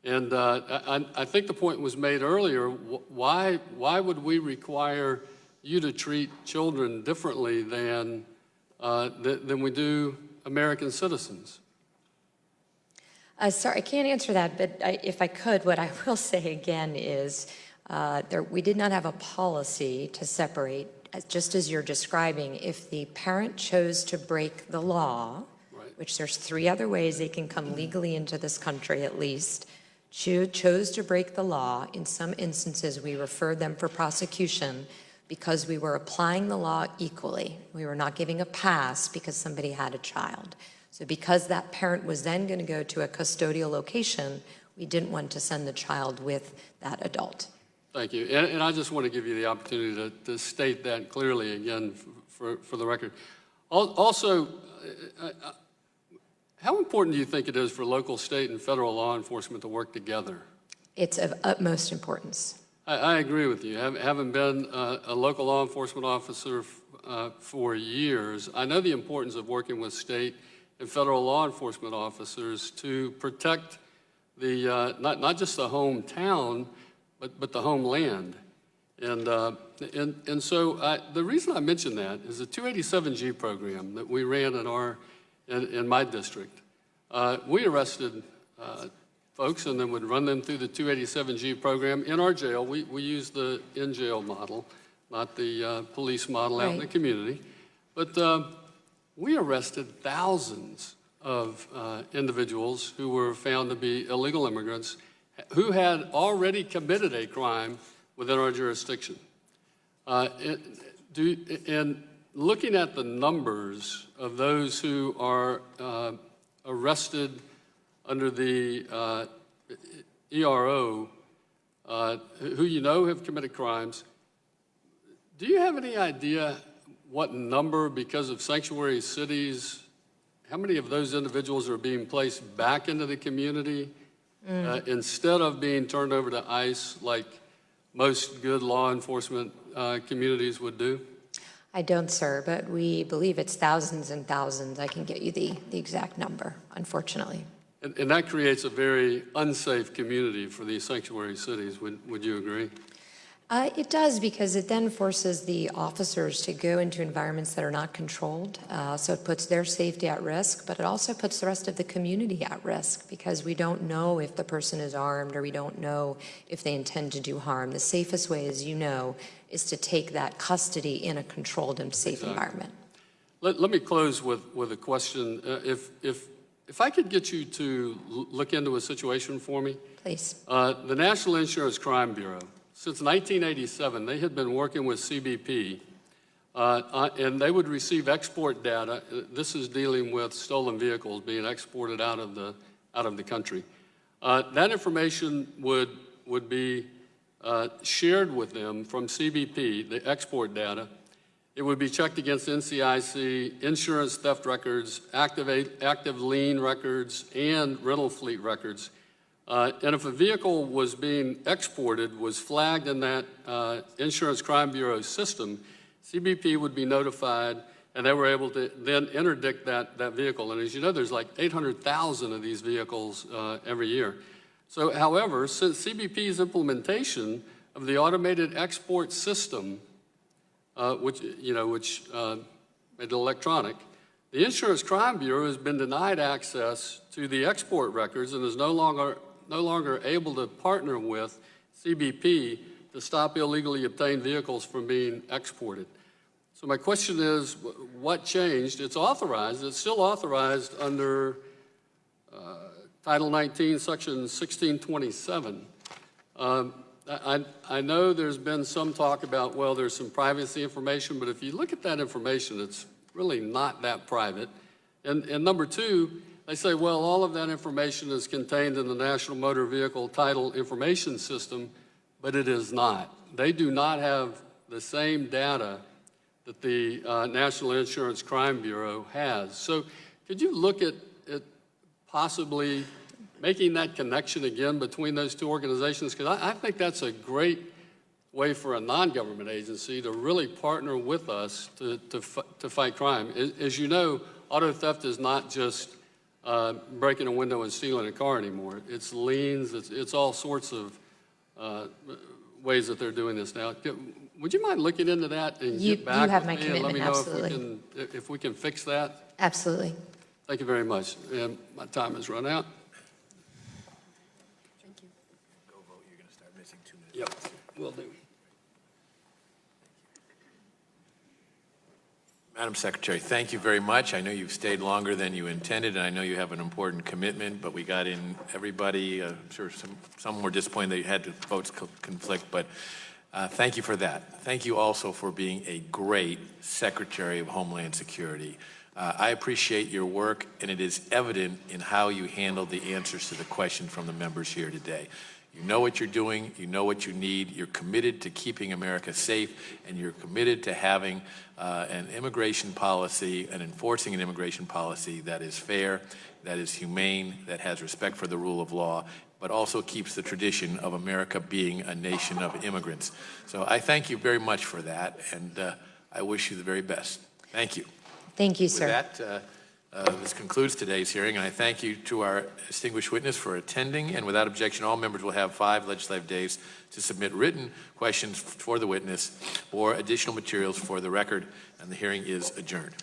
And I think the point was made earlier, why would we require you to treat children differently than we do American citizens? Sorry, I can't answer that, but if I could, what I will say again is we did not have a policy to separate, just as you're describing. If the parent chose to break the law, which there's 3 other ways they can come legally into this country at least, chose to break the law, in some instances we referred them for prosecution because we were applying the law equally. We were not giving a pass because somebody had a child. So because that parent was then going to go to a custodial location, we didn't want to send the child with that adult. Thank you. And I just want to give you the opportunity to state that clearly again for the record. Also, how important do you think it is for local, state, and federal law enforcement to work together? It's of utmost importance. I agree with you. Having been a local law enforcement officer for years, I know the importance of working with state and federal law enforcement officers to protect the not just the hometown, but the homeland. And so the reason I mention that is the 287G program that we ran in my district. We arrested folks and then would run them through the 287G program in our jail. We use the in-jail model, not the police model out in the community. But we arrested thousands of individuals who were found to be illegal immigrants who had already committed a crime within our jurisdiction. And looking at the numbers of those who are arrested under the ERO, who you know have committed crimes, do you have any idea what number, because of sanctuary cities, how many of those individuals are being placed back into the community instead of being turned over to ICE like most good law enforcement communities would do? I don't, sir, but we believe it's thousands and thousands. I can get you the exact number, unfortunately. And that creates a very unsafe community for these sanctuary cities. Would you agree? It does, because it then forces the officers to go into environments that are not controlled. So it puts their safety at risk, but it also puts the rest of the community at risk because we don't know if the person is armed or we don't know if they intend to do harm. The safest way, as you know, is to take that custody in a controlled and safe environment. Let me close with a question. If I could get you to look into a situation for me. Please. The National Insurance Crime Bureau, since 1987, they had been working with CBP, and they would receive export data. This is dealing with stolen vehicles being exported out of the country. That information would be shared with them from CBP, the export data. It would be checked against NCIC, insurance theft records, active lien records, and rental fleet records. And if a vehicle was being exported, was flagged in that Insurance Crime Bureau system, CBP would be notified, and they were able to then interdict that vehicle. And as you know, there's like 800,000 of these vehicles every year. So, however, since CBP's implementation of the automated export system, which made it electronic, the Insurance Crime Bureau has been denied access to the export records and is no longer able to partner with CBP to stop illegally obtained vehicles from being exported. So my question is, what changed? It's authorized. It's still authorized under Title 19, Section 1627. I know there's been some talk about, well, there's some privacy information, but if you look at that information, it's really not that private. And number two, they say, well, all of that information is contained in the National Motor Vehicle Title Information System, but it is not. They do not have the same data that the National Insurance Crime Bureau has. So could you look at possibly making that connection again between those two organizations? Because I think that's a great way for a non-government agency to really partner with us to fight crime. As you know, auto theft is not just breaking a window and stealing a car anymore. It's liens, it's all sorts of ways that they're doing this now. Would you mind looking into that and get back you have with my me and commitment, let me know absolutely. if we can fix that? Absolutely. Thank you very much. And my time has run out. Thank you. Go vote, you're going to start missing 2 minutes. Yep, will do. Madam Secretary, thank you very much. I know you've stayed longer than you intended, and I know you have an important commitment, but we got in everybody. I'm sure some were disappointed that you had to votes conflict, but thank you for that. Thank you also for being a great Secretary of Homeland Security. I appreciate your work, and it is evident in how you handled the answers to the question from the members here today. You know what you're doing, you know what you need, you're committed to keeping America safe, and you're committed to having an immigration policy and enforcing an immigration policy that is fair, that is humane, that has respect for the rule of law, but also keeps the tradition of America being a nation of immigrants. So I thank you very much for that, and I wish you the very best. Thank you. Thank you, sir. With that, this concludes today's hearing, and I thank you to our distinguished witness for attending, and without objection, all members will have 5 legislative days to submit written questions for the witness or additional materials for the record, and the hearing is adjourned.